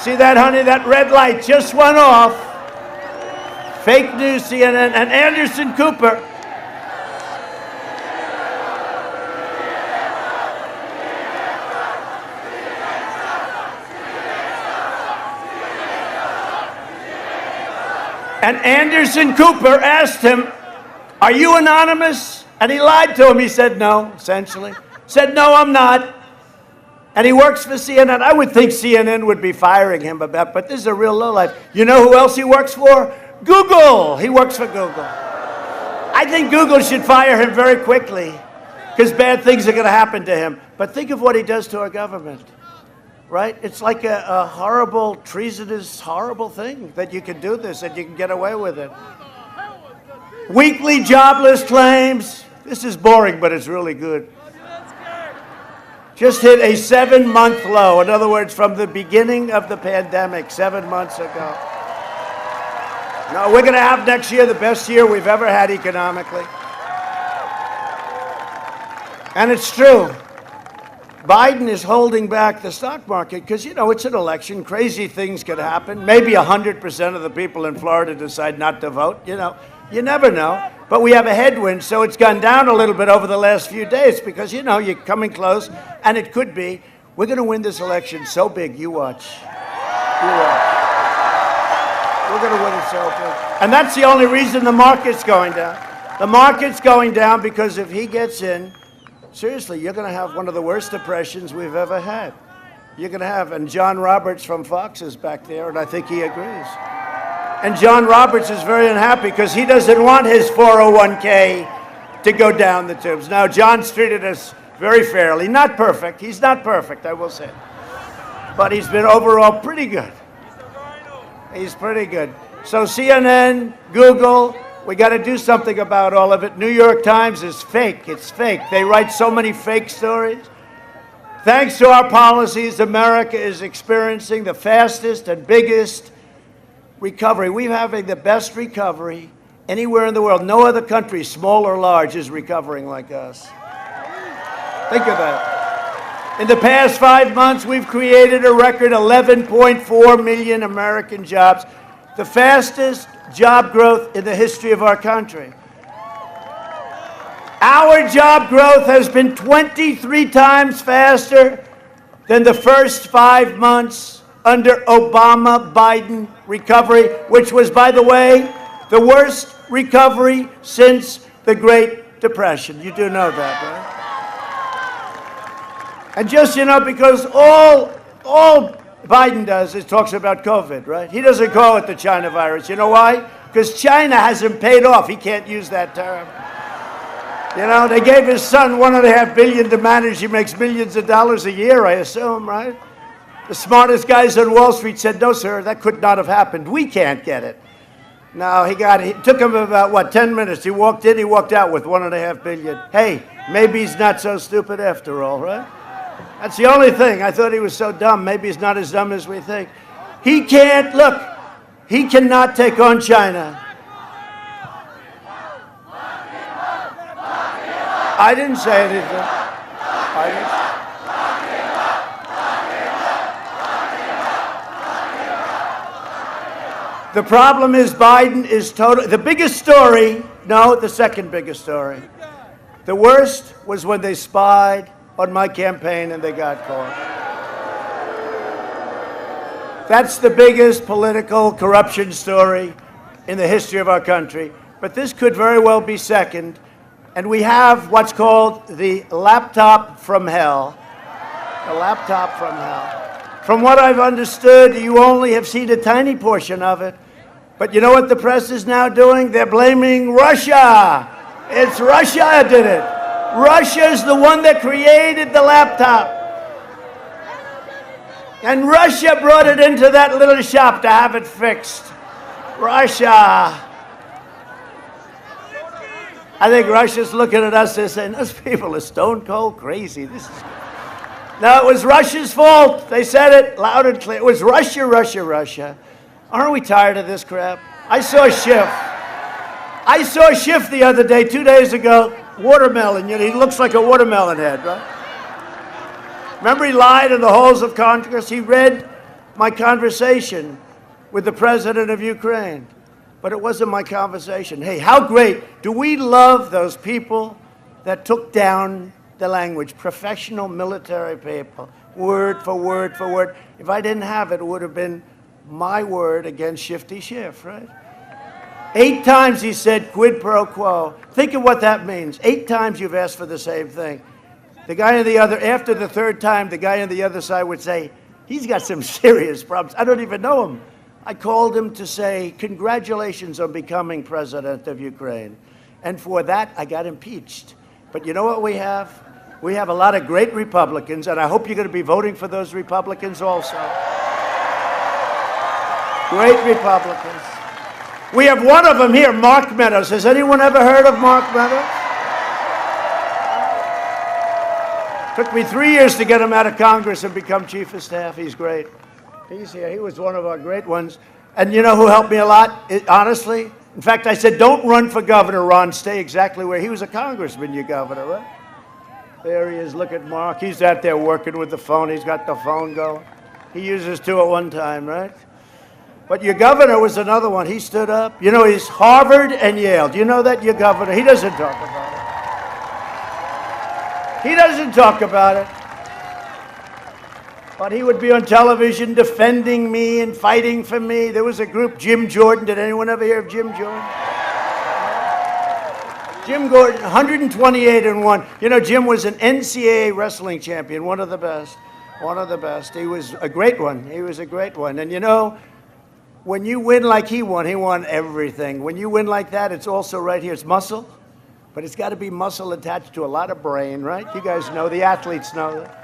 [SPEAKER 1] see that, honey? That red light just went off. Fake news, CNN, and Anderson Cooper. And Anderson Cooper asked him, are you anonymous? And he lied to him. He said no, essentially. Said, no, I'm not. And he works for CNN. I would think CNN would be firing him about, but this is a real lowlife. You know who else he works for? Google. He works for Google. I think Google should fire him very quickly because bad things are going to happen to him. But think of what he does to our government. right? It's like a horrible, treasonous, horrible thing that you can do this, that you can get away with it. Weekly jobless claims. This is boring, but it's really good. Just hit a 7-month low. In other words, from the beginning of the pandemic, 7 months ago. No, we're going to have next year the best year we've ever had economically. And it's true. Biden is holding back the stock market because, you know, it's an election. Crazy things could happen. Maybe 100% of the people in Florida decide not to vote. You know, you never know. But we have a headwind, so it's gone down a little bit over the last few days because, you know, you're coming close, and it could be. We're going to win this election so big, you watch. You watch. We're going to win it so big. And that's the only reason the market's going down. The market's going down because if he gets in, seriously, you're going to have one of the worst depressions we've ever had. You're going to have, and John Roberts from Fox is back there, and I think he agrees. And John Roberts is very unhappy because he doesn't want his 401k to go down the tubes. Now, John's treated us very fairly. Not perfect. He's not perfect, I will say. But he's been overall pretty good. He's pretty good. So CNN, Google, we got to do something about all of it. New York Times is fake. It's fake. They write so many fake stories. Thanks to our policies, America is experiencing the fastest and biggest recovery. We're having the best recovery anywhere in the world. No other country, small or large, is recovering like us. Think of that. In the past 5 months, we've created a record 11.4 million American jobs, the fastest job growth in the history of our country. Our job growth has been 23 times faster than the first 5 months under Obama-Biden recovery, which was, by the way, the worst recovery since the Great Depression. You do know that, right? And just, you know, because all Biden does is talks about COVID, right? He doesn't call it the China virus. You know why? Because China hasn't paid off. He can't use that term. You know, they gave his son $1.5 billion to manage. He makes millions of dollars a year, I assume, right? The smartest guys on Wall Street said, no, sir, that could not have happened. We can't get it. No, it took him about, 10 minutes. He walked in, he walked out with $1.5 billion. Hey, maybe he's not so stupid after all, right? That's the only thing. I thought he was so dumb. Maybe he's not as dumb as we think. He can't, look, he cannot take on China. I didn't say anything. The problem is Biden is the biggest story, no, the second biggest story. The worst was when they spied on my campaign and they got caught. That's the biggest political corruption story in the history of our country. But this could very well be second. And we have what's called the laptop from hell. The laptop from hell. From what I've understood, you only have seen a tiny portion of it. But you know what the press is now doing? They're blaming Russia. It's Russia that did it. Russia's the one that created the laptop. And Russia brought it into that little shop to have it fixed. Russia. I think Russia's looking at us and saying, those people are stone cold crazy. No, it was Russia's fault. They said it loud and clear. It was Russia, Russia, Russia. Aren't we tired of this crap? I saw Schiff the other day, 2 days ago, watermelon. You know, he looks like a watermelon head, right? Remember he lied in the halls of Congress? He read my conversation with the president of Ukraine. But it wasn't my conversation. Hey, how great. Do we love those people that took down the language? Professional military people. Word for word for word. If I didn't have it, it would have been my word against Shifty Schiff, right? 8 times he said quid pro quo. Think of what that means. 8 times you've asked for the same thing. The guy on the other, after the 3rd time, the guy on the other side would say, he's got some serious problems. I don't even know him. I called him to say, congratulations on becoming president of Ukraine. And for that, I got impeached. But you know what we have? We have a lot of great Republicans, and I hope you're going to be voting for those Republicans also. Great Republicans. We have one of them here, Mark Meadows. Has anyone ever heard of Mark Meadows? Took me 3 years to get him out of Congress and become chief of staff. He's great. He's here. He was one of our great ones. And you know who helped me a lot, honestly? In fact, I said, don't run for governor, Ron. Stay exactly where he was a congressman, your governor, right? There he is. Look at Mark. He's out there working with the phone. He's got the phone going. He uses two at one time, right? But your governor was another one. He stood up. You know, he's Harvard and Yale. Do you know that, your governor? He doesn't talk about it. He doesn't talk about it. But he would be on television defending me and fighting for me. There was a group, Jim Jordan. Did anyone ever hear of Jim Jordan? Jim Gordon, 128-1. You know, Jim was an NCAA wrestling champion, one of the best. One of the best. He was a great one. He was a great one. And you know, when you win like he won everything. When you win like that, it's also right here. It's muscle, but it's got to be muscle attached to a lot of brain, right? You guys know, the athletes know that.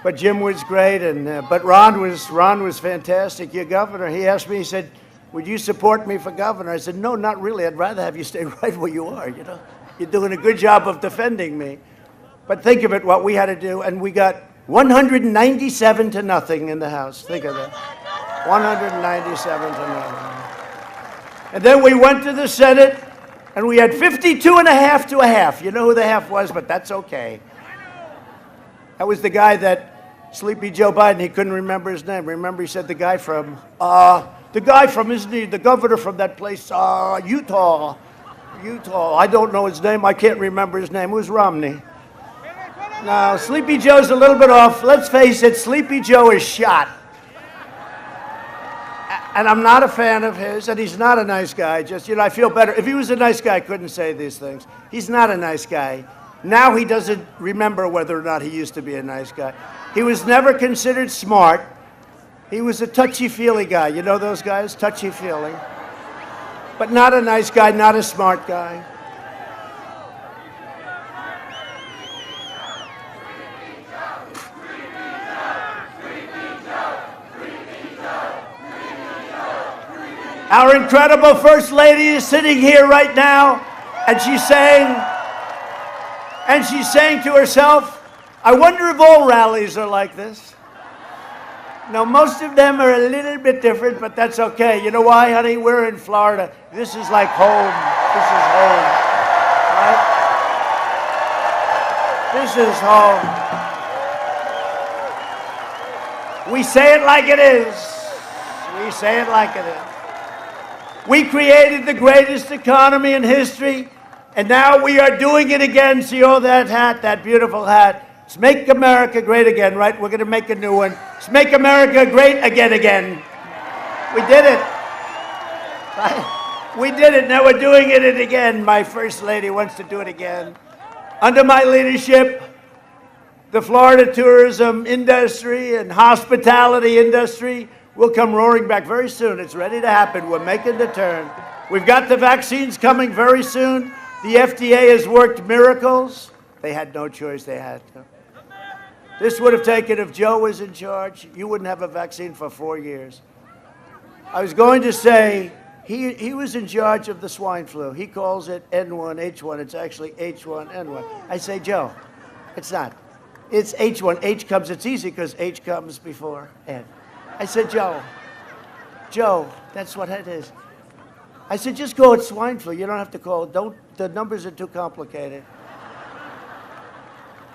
[SPEAKER 1] But Jim was great, and but Ron was fantastic. Your governor, he asked me, he said, would you support me for governor? I said, no, not really. I'd rather have you stay right where you are, you know. You're doing a good job of defending me. But think of it, what we had to do, and we got 197-0 in the House. Think of that. 197-0. And then we went to the Senate, and we had 52.5 to a half. You know who the half was, but that's okay. That was the guy that, Sleepy Joe Biden, he couldn't remember his name. Remember, he said the guy from, isn't he, the governor from that place, Utah. I don't know his name. I can't remember his name. It was Romney. Now, Sleepy Joe's a little bit off. Let's face it, Sleepy Joe is shot. And I'm not a fan of his, and he's not a nice guy. Just, you know, I feel better. If he was a nice guy, I couldn't say these things. He's not a nice guy. Now he doesn't remember whether or not he used to be a nice guy. He was never considered smart. He was a touchy-feely guy. You know those guys? Touchy-feely. But not a nice guy, not a smart guy. Our incredible First Lady is sitting here right now, and she's saying to herself, I wonder if all rallies are like this. Now, most of them are a little bit different, but that's okay. You know why, honey? We're in Florida. This is like home. This is home. Right? This is home. We say it like it is. We say it like it is. We created the greatest economy in history, and now we are doing it again. See all that hat, that beautiful hat? It's Make America Great Again, right? We're going to make a new one. It's Make America Great Again. We did it. Right? We did it. Now we're doing it again. My First Lady wants to do it again. Under my leadership, the Florida tourism industry and hospitality industry will come roaring back very soon. It's ready to happen. We're making the turn. We've got the vaccines coming very soon. The FDA has worked miracles. They had no choice. They had to. This would have taken, if Joe was in charge, you wouldn't have a vaccine for 4 years. I was going to say, he was in charge of the swine flu. He calls it N1H1. It's actually H1N1. I say, Joe, it's not. It's H1. H comes, it's easy because H comes before N. I said, Joe, that's what it is. I said, just call it swine flu. You don't have to call it. The numbers are too complicated.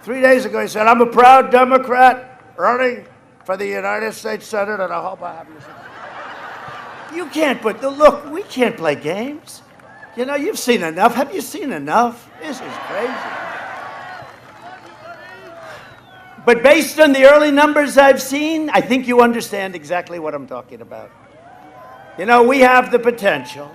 [SPEAKER 1] 3 days ago, he said, I'm a proud Democrat running for the United States Senate, and I hope I have you. You can't look, we can't play games. You know, you've seen enough. Have you seen enough? This is crazy. But based on the early numbers I've seen, I think you understand exactly what I'm talking about. You know, we have the potential.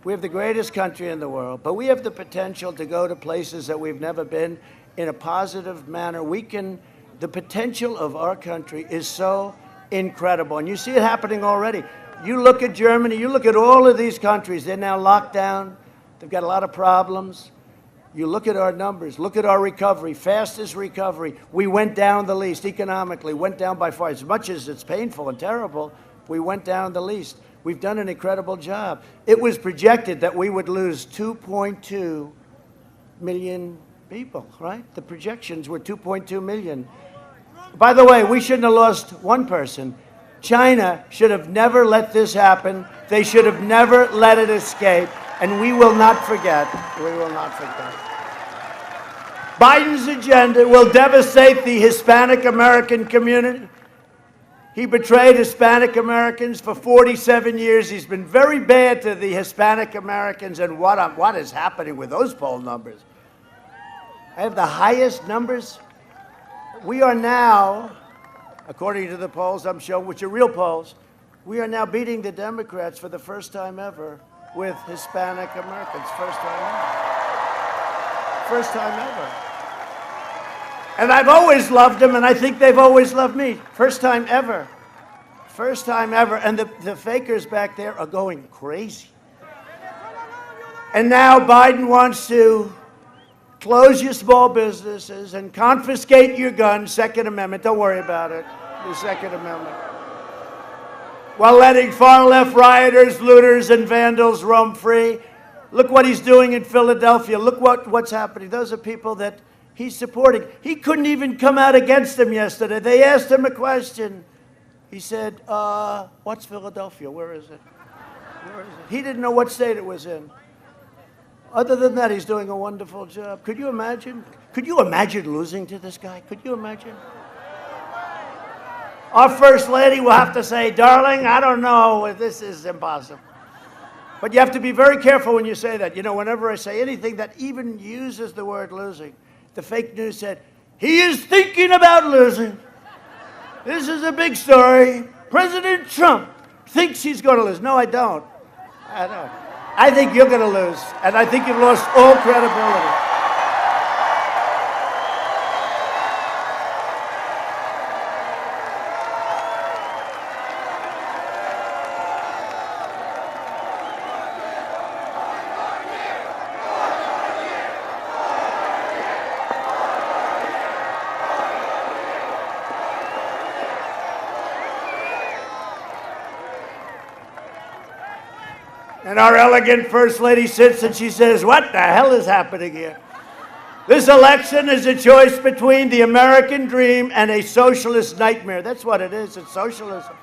[SPEAKER 1] We have the greatest country in the world, but we have the potential to go to places that we've never been in a positive manner. The potential of our country is so incredible, and you see it happening already. You look at Germany, you look at all of these countries, they're now locked down. They've got a lot of problems. You look at our numbers, look at our recovery, fastest recovery. We went down the least economically, went down by far. As much as it's painful and terrible, we went down the least. We've done an incredible job. It was projected that we would lose 2.2 million people, right? The projections were 2.2 million. By the way, we shouldn't have lost one person. China should have never let this happen. They should have never let it escape. And we will not forget. We will not forget. Biden's agenda will devastate the Hispanic American community. He betrayed Hispanic Americans for 47 years. He's been very bad to the Hispanic Americans. And what is happening with those poll numbers? I have the highest numbers. We are now, according to the polls I'm showing, which are real polls, we are now beating the Democrats for the first time ever with Hispanic Americans. First time ever. First time ever. And I've always loved them, and I think they've always loved me. First time ever. First time ever. And the fakers back there are going crazy. And now Biden wants to close your small businesses and confiscate your guns. Second Amendment. Don't worry about it. The Second Amendment. While letting far-left rioters, looters, and vandals roam free. Look what he's doing in Philadelphia. Look what's happening. Those are people that he's supporting. He couldn't even come out against them yesterday. They asked him a question. He said, what's Philadelphia? Where is it? Where is it? He didn't know what state it was in. Other than that, he's doing a wonderful job. Could you imagine? Could you imagine losing to this guy? Could you imagine? Our First Lady will have to say, darling, I don't know, this is impossible. But you have to be very careful when you say that. You know, whenever I say anything that even uses the word losing, the fake news said, he is thinking about losing. This is a big story. President Trump thinks he's going to lose. No, I don't. I don't. I think you're going to lose, and I think you've lost all credibility. And our elegant First Lady sits and she says, what the hell is happening here? This election is a choice between the American dream and a socialist nightmare. That's what it is. It's socialism.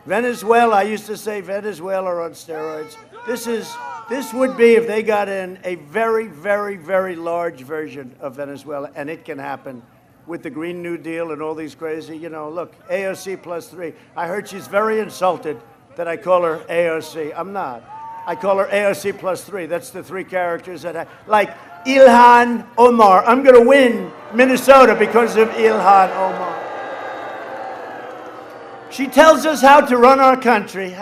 [SPEAKER 1] Venezuela, I used to say Venezuela on steroids. This would be, if they got in, a very, very, very large version of Venezuela. And it can happen with the Green New Deal and all these crazy, you know, look, AOC +3. I heard she's very insulted that I call her AOC. I'm not. I call her AOC +3. That's the three characters that like Ilhan Omar. I'm going to win Minnesota because of Ilhan Omar. She tells us how to run our country.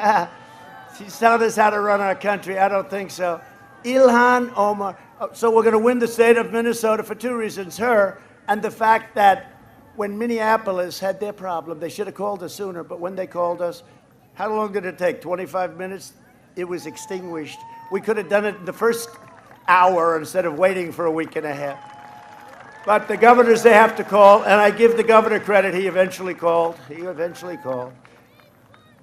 [SPEAKER 1] She's telling us how to run our country. I don't think so. Ilhan Omar. So we're going to win the state of Minnesota for two reasons. Her and the fact that when Minneapolis had their problem, they should have called us sooner, but when they called us, how long did it take? 25 minutes? It was extinguished. We could have done it in the first hour instead of waiting for a week and a half. But the governors, they have to call, and I give the governor credit. He eventually called. He eventually called.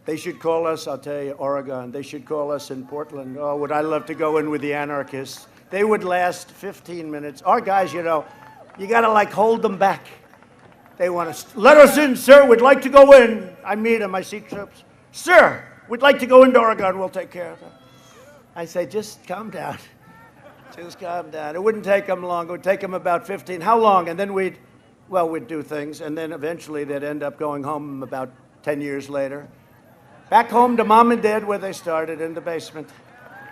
[SPEAKER 1] They should call us, I'll tell you, Oregon. They should call us in Portland. Oh, would I love to go in with the anarchists. They would last 15 minutes. Our guys, you know, you got to, like, hold them back. They want to, let us in, sir. We'd like to go in. I meet them. I see troops. Sir, we'd like to go into Oregon. We'll take care of it. I say, just calm down. Just calm down. It wouldn't take them long. It would take them about 15. How long? And then we'd do things. And then eventually they'd end up going home about 10 years later. Back home to mom and dad where they started, in the basement.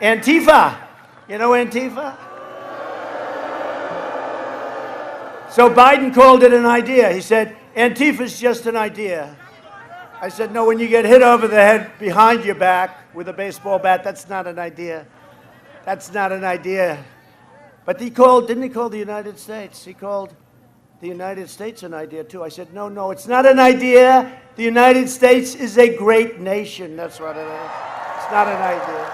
[SPEAKER 1] Antifa. You know Antifa? So Biden called it an idea. He said, Antifa's just an idea. I said, no, when you get hit over the head behind your back with a baseball bat, that's not an idea. That's not an idea. But didn't he call the United States? He called the United States an idea, too. I said, no, it's not an idea. The United States is a great nation. That's what it is. It's not an idea.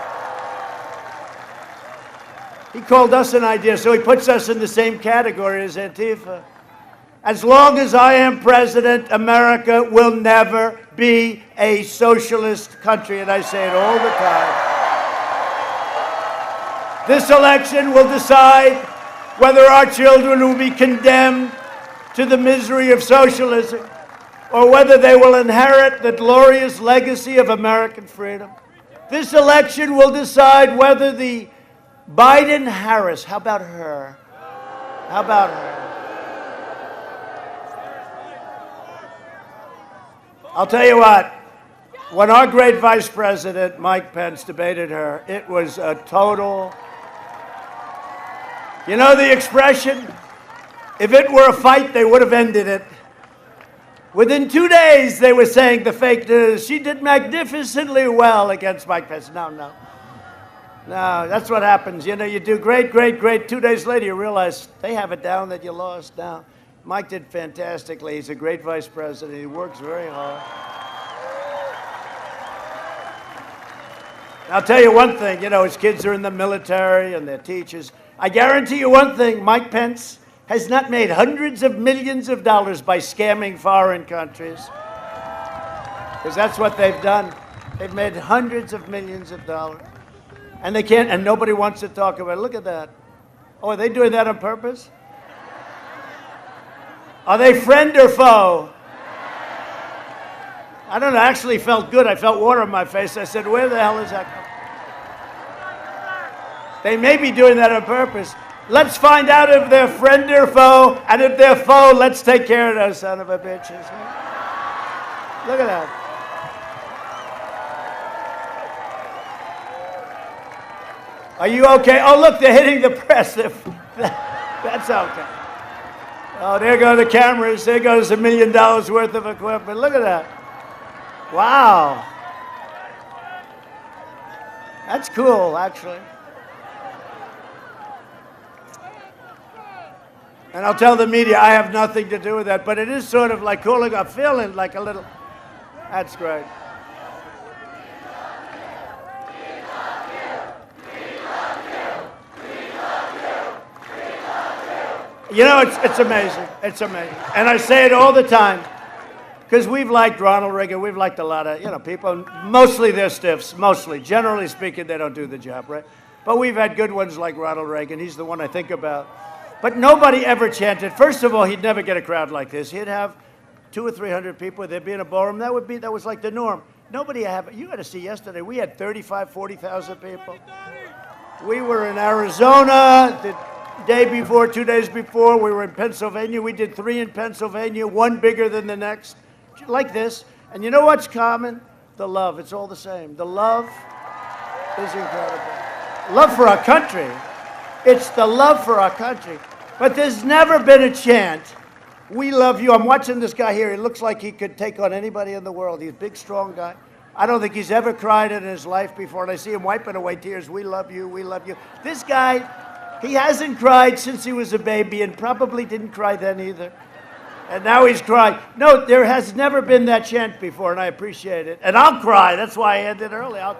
[SPEAKER 1] He called us an idea, so he puts us in the same category as Antifa. As long as I am president, America will never be a socialist country, and I say it all the time. This election will decide whether our children will be condemned to the misery of socialism or whether they will inherit the glorious legacy of American freedom. This election will decide whether the Biden-Harris, how about her? How about her? I'll tell you what, when our great Vice President, Mike Pence, debated her, it was a total, you know the expression, if it were a fight, they would have ended it. Within 2 days, they were saying the fake news. She did magnificently well against Mike Pence. No, that's what happens. You know, you do great. 2 days later, you realize they have it down that you lost now. Mike did fantastically. He's a great vice president. He works very hard. I'll tell you one thing. You know, his kids are in the military and they're teachers. I guarantee you one thing. Mike Pence has not made hundreds of millions of dollars by scamming foreign countries. Because that's what they've done. They've made hundreds of millions of dollars. And they can't, and nobody wants to talk about it. Look at that. Oh, are they doing that on purpose? Are they friend or foe? I don't know, I actually felt good. I felt water on my face. I said, where the hell is that coming? They may be doing that on purpose. Let's find out if they're friend or foe, and if they're foe, let's take care of those son of a bitches. Look at that. Are you okay? Oh, look, they're hitting the press. That's okay. Oh, there go the cameras. There goes $1 million worth of equipment. Look at that. Wow. That's cool, actually. And I'll tell the media I have nothing to do with that, but it is sort of like calling a feeling like a little. That's great. You know, it's amazing. It's amazing. And I say it all the time because we've liked Ronald Reagan. We've liked a lot of, people. Mostly they're stiffs. Mostly. Generally speaking, they don't do the job, right? But we've had good ones like Ronald Reagan. He's the one I think about. But nobody ever chanted. First of all, he'd never get a crowd like this. He'd have 200 or 300 people. There'd be in a ballroom. That was like the norm. Nobody you got to see yesterday. We had 35, 40,000 people. We were in Arizona. Day before, 2 days before, we were in Pennsylvania. We did 3 in Pennsylvania, one bigger than the next, like this. And you know what's common? The love. It's all the same. The love is incredible. Love for our country. It's the love for our country. But there's never been a chant, we love you. I'm watching this guy here. He looks like he could take on anybody in the world. He's a big, strong guy. I don't think he's ever cried in his life before. And I see him wiping away tears. We love you. We love you. This guy, he hasn't cried since he was a baby and probably didn't cry then either. And now he's crying. No, there has never been that chant before, and I appreciate it. And I'll cry. That's why I ended early. I'll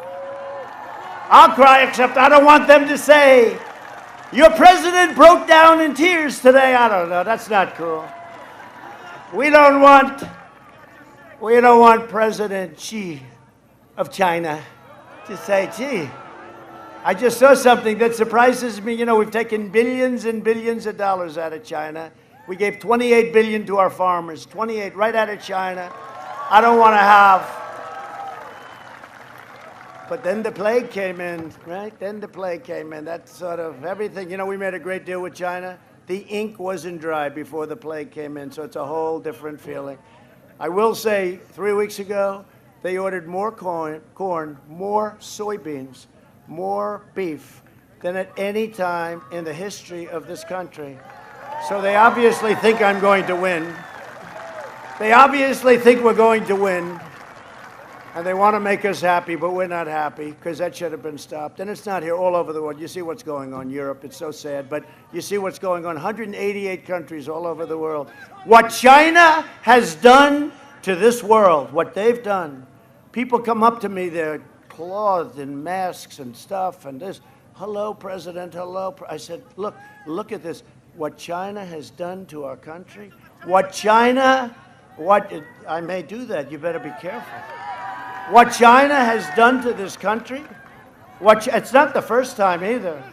[SPEAKER 1] cry, except I don't want them to say, your president broke down in tears today. I don't know. That's not cool. We don't want President Xi of China to say, gee, I just saw something that surprises me. We've taken billions and billions of dollars out of China. We gave $28 billion to our farmers, 28 right out of China. I don't want to have. But then the plague came in, right? Then the plague came in. That's sort of everything. We made a great deal with China. The ink wasn't dry before the plague came in, so it's a whole different feeling. I will say, 3 weeks ago, they ordered more corn, more soybeans, more beef than at any time in the history of this country. So they obviously think I'm going to win. They obviously think we're going to win. And they want to make us happy, but we're not happy because that should have been stopped. And it's not here, all over the world. You see what's going on in Europe. It's so sad. But you see what's going on. 188 countries all over the world. What China has done to this world, what they've done. People come up to me, they're clothed in masks and stuff, and this hello, President, hello. I said, look at this. What China has done to our country. I may do that. You better be careful. What China has done to this country. It's not the first time either.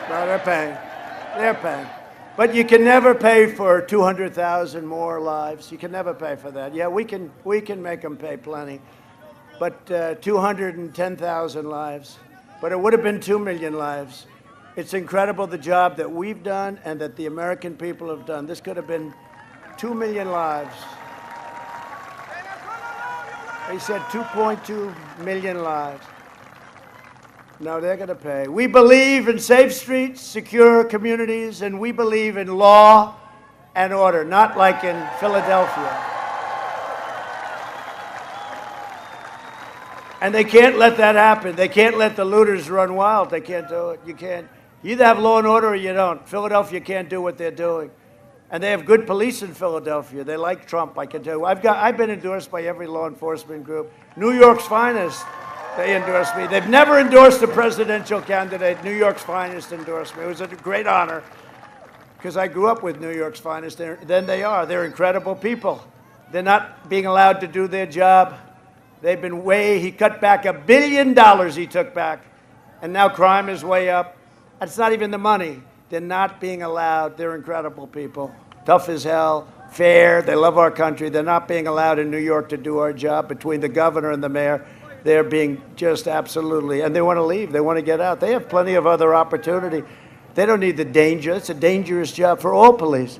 [SPEAKER 1] No, they're paying. They're paying. But you can never pay for 200,000 more lives. You can never pay for that. Yeah, we can make them pay plenty. But 210,000 lives. But it would have been 2 million lives. It's incredible the job that we've done and that the American people have done. This could have been 2 million lives. They said 2.2 million lives. No, they're going to pay. We believe in safe streets, secure communities, and we believe in law and order, not like in Philadelphia. And they can't let that happen. They can't let the looters run wild. They can't do it. You can't. You either have law and order or you don't. Philadelphia can't do what they're doing. And they have good police in Philadelphia. They like Trump, I can tell you. I've been endorsed by every law enforcement group. New York's finest. They endorsed me. They've never endorsed a presidential candidate. New York's finest endorsed me. It was a great honor because I grew up with New York's finest. They're incredible people. They're not being allowed to do their job. They've been he cut back $1 billion he took back. And now crime is way up. It's not even the money. They're not being allowed. They're incredible people. Tough as hell, fair. They love our country. They're not being allowed in New York to do our job between the governor and the mayor. They're being just absolutely, and they want to leave. They want to get out. They have plenty of other opportunity. They don't need the danger. It's a dangerous job for all police.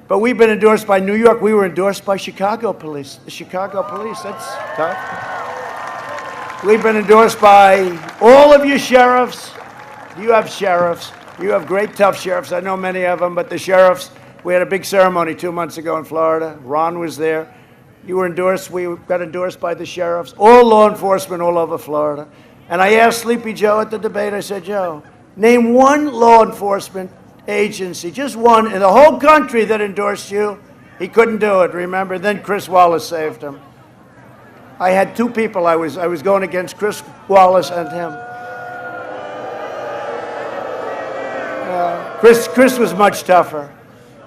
[SPEAKER 1] But we've been endorsed by New York. We were endorsed by Chicago police. The Chicago police, that's tough. We've been endorsed by all of you sheriffs. You have sheriffs. You have great, tough sheriffs. I know many of them, but the sheriffs, we had a big ceremony 2 months ago in Florida. Ron was there. You were endorsed. We got endorsed by the sheriffs, all law enforcement all over Florida. And I asked Sleepy Joe at the debate, I said, Joe, name one law enforcement agency, just one in the whole country that endorsed you. He couldn't do it, remember? Then Chris Wallace saved him. I had two people I was going against, Chris Wallace and him. Chris was much tougher,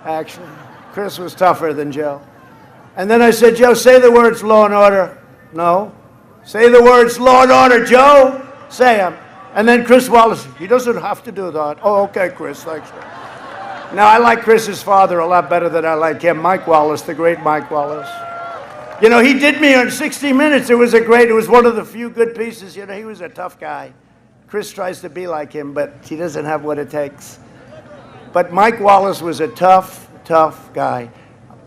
[SPEAKER 1] actually. Chris was tougher than Joe. And then I said, Joe, say the words law and order. No. Say the words law and order, Joe. Say them. And then Chris Wallace, he doesn't have to do that. Oh, okay, Chris, thanks. Now, I like Chris's father a lot better than I like him, Mike Wallace, the great Mike Wallace. You know, he did me on 60 Minutes. It was one of the few good pieces. You know, he was a tough guy. Chris tries to be like him, but he doesn't have what it takes. But Mike Wallace was a tough, tough guy.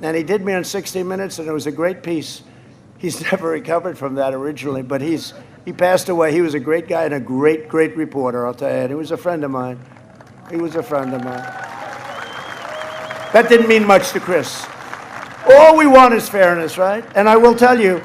[SPEAKER 1] And he did me on 60 Minutes, and it was a great piece. He's never recovered from that originally, but he passed away. He was a great guy and a great, great reporter, I'll tell you. And he was a friend of mine. He was a friend of mine. That didn't mean much to Chris. All we want is fairness, right? And I will tell you,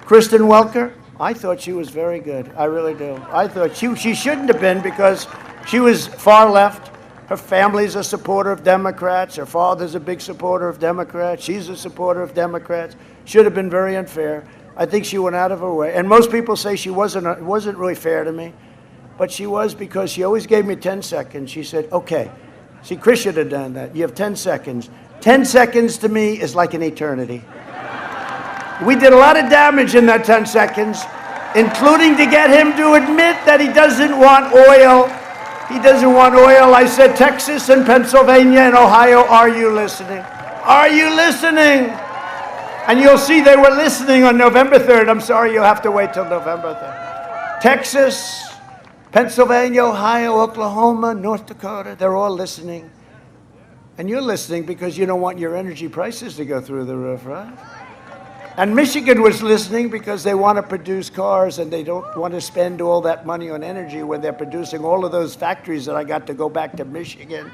[SPEAKER 1] Kristen Welker, I thought she was very good. I really do. I thought she shouldn't have been because she was far left. Her family's a supporter of Democrats. Her father's a big supporter of Democrats. She's a supporter of Democrats. Should have been very unfair. I think she went out of her way. And most people say she wasn't really fair to me. But she was because she always gave me 10 seconds. She said, okay. See, Chris should have done that. You have 10 seconds. 10 seconds to me is like an eternity. We did a lot of damage in that 10 seconds, including to get him to admit that he doesn't want oil. He doesn't want oil. I said, Texas and Pennsylvania and Ohio, are you listening? Are you listening? And you'll see they were listening on November 3rd. I'm sorry, you'll have to wait till November 3rd. Texas, Pennsylvania, Ohio, Oklahoma, North Dakota, they're all listening. And you're listening because you don't want your energy prices to go through the roof, right? And Michigan was listening because they want to produce cars and they don't want to spend all that money on energy when they're producing all of those factories that I got to go back to Michigan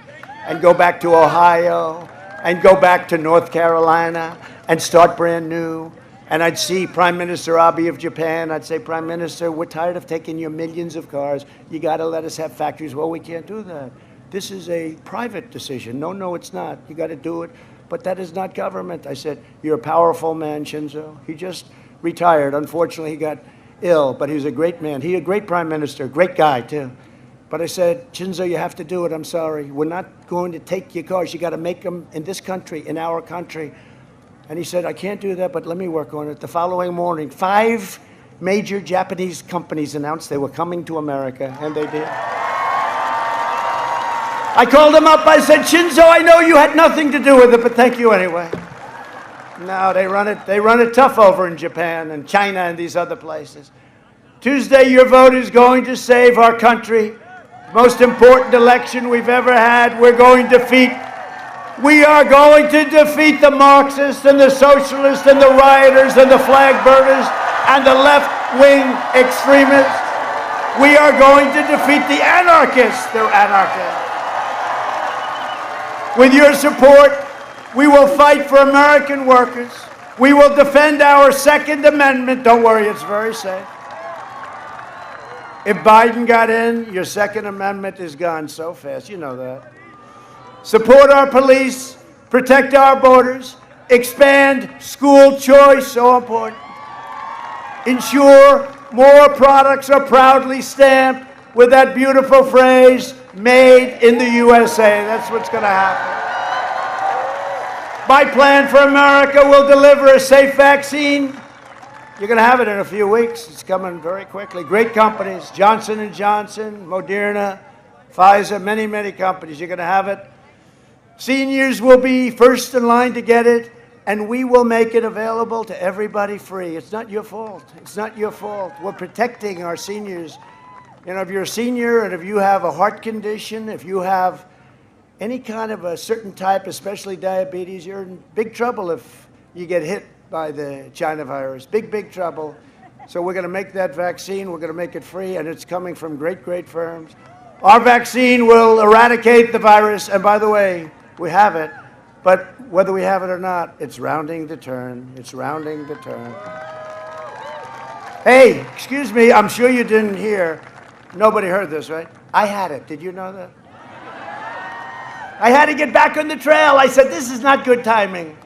[SPEAKER 1] and go back to Ohio and go back to North Carolina and start brand new. And I'd see Prime Minister Abe of Japan. I'd say, Prime Minister, we're tired of taking your millions of cars. You got to let us have factories. Well, we can't do that. this is a private decision. No, no, it's not. You got to do it. But that is not government. I said, you're a powerful man, Shinzo. He just retired. Unfortunately, he got ill, but he was a great man. He a great prime minister, great guy, too. But I said, Shinzo, you have to do it. I'm sorry. We're not going to take your cars. You got to make them in this country, in our country. And he said, I can't do that, but let me work on it. The following morning, 5 major Japanese companies announced they were coming to America, and they did. I called him up. I said, Shinzo, I know you had nothing to do with it, but thank you anyway. No, they run it tough over in Japan and China and these other places. Tuesday, your vote is going to save our country. Most important election we've ever had. We are going to defeat the Marxists and the socialists and the rioters and the flag burners and the left-wing extremists. We are going to defeat the anarchists. They're anarchists. With your support, we will fight for American workers. We will defend our Second Amendment. Don't worry, it's very safe. If Biden got in, your Second Amendment is gone so fast. You know that. Support our police, protect our borders, expand school choice, so important. Ensure more products are proudly stamped with that beautiful phrase, made in the USA. That's what's going to happen. My plan for America will deliver a safe vaccine. You're going to have it in a few weeks. It's coming very quickly. Great companies, Johnson & Johnson, Moderna, Pfizer, many, many companies. You're going to have it. Seniors will be first in line to get it, and we will make it available to everybody free. It's not your fault. It's not your fault. We're protecting our seniors. You know, if you're a senior and if you have a heart condition, if you have any kind of a certain type, especially diabetes, you're in big trouble if you get hit by the China virus. Big, big trouble. So we're going to make that vaccine. We're going to make it free, and it's coming from great, great firms. Our vaccine will eradicate the virus, and by the way, we have it, but whether we have it or not, it's rounding the turn. It's rounding the turn. Hey, excuse me, I'm sure you didn't hear. Nobody heard this, right? I had it. Did you know that? I had to get back on the trail. I said, this is not good timing.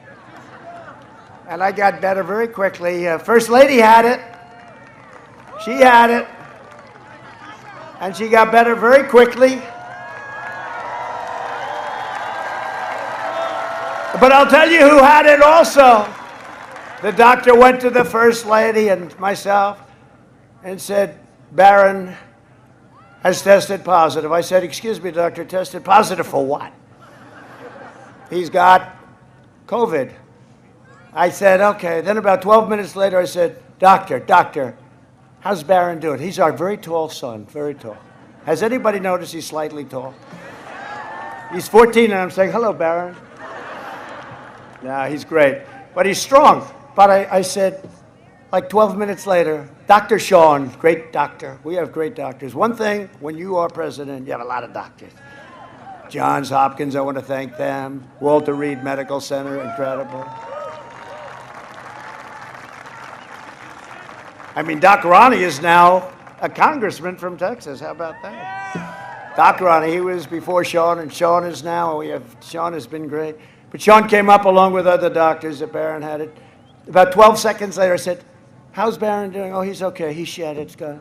[SPEAKER 1] And I got better very quickly. First Lady had it. She had it. And she got better very quickly. But I'll tell you who had it also. The doctor went to the First Lady and myself and said, Barron has tested positive. I said, excuse me, doctor, tested positive for what? He's got COVID. I said, okay. Then about 12 minutes later, I said, doctor, how's Barron doing? He's our very tall son, very tall. Has anybody noticed he's slightly tall? He's 14, and I'm saying, hello, Barron. Yeah, he's great. But he's strong. But I said, like 12 minutes later, Dr. Sean, great doctor. We have great doctors. One thing, when you are president, you have a lot of doctors. Johns Hopkins, I want to thank them. Walter Reed Medical Center, incredible. I mean, Doc Ronnie is now a congressman from Texas. How about that? Doc Ronnie, he was before Sean, and Sean is now. Sean has been great. But Sean came up along with other doctors that Barron had it. About 12 seconds later, I said, how's Barron doing? Oh, he's okay. He shed it. It's gone.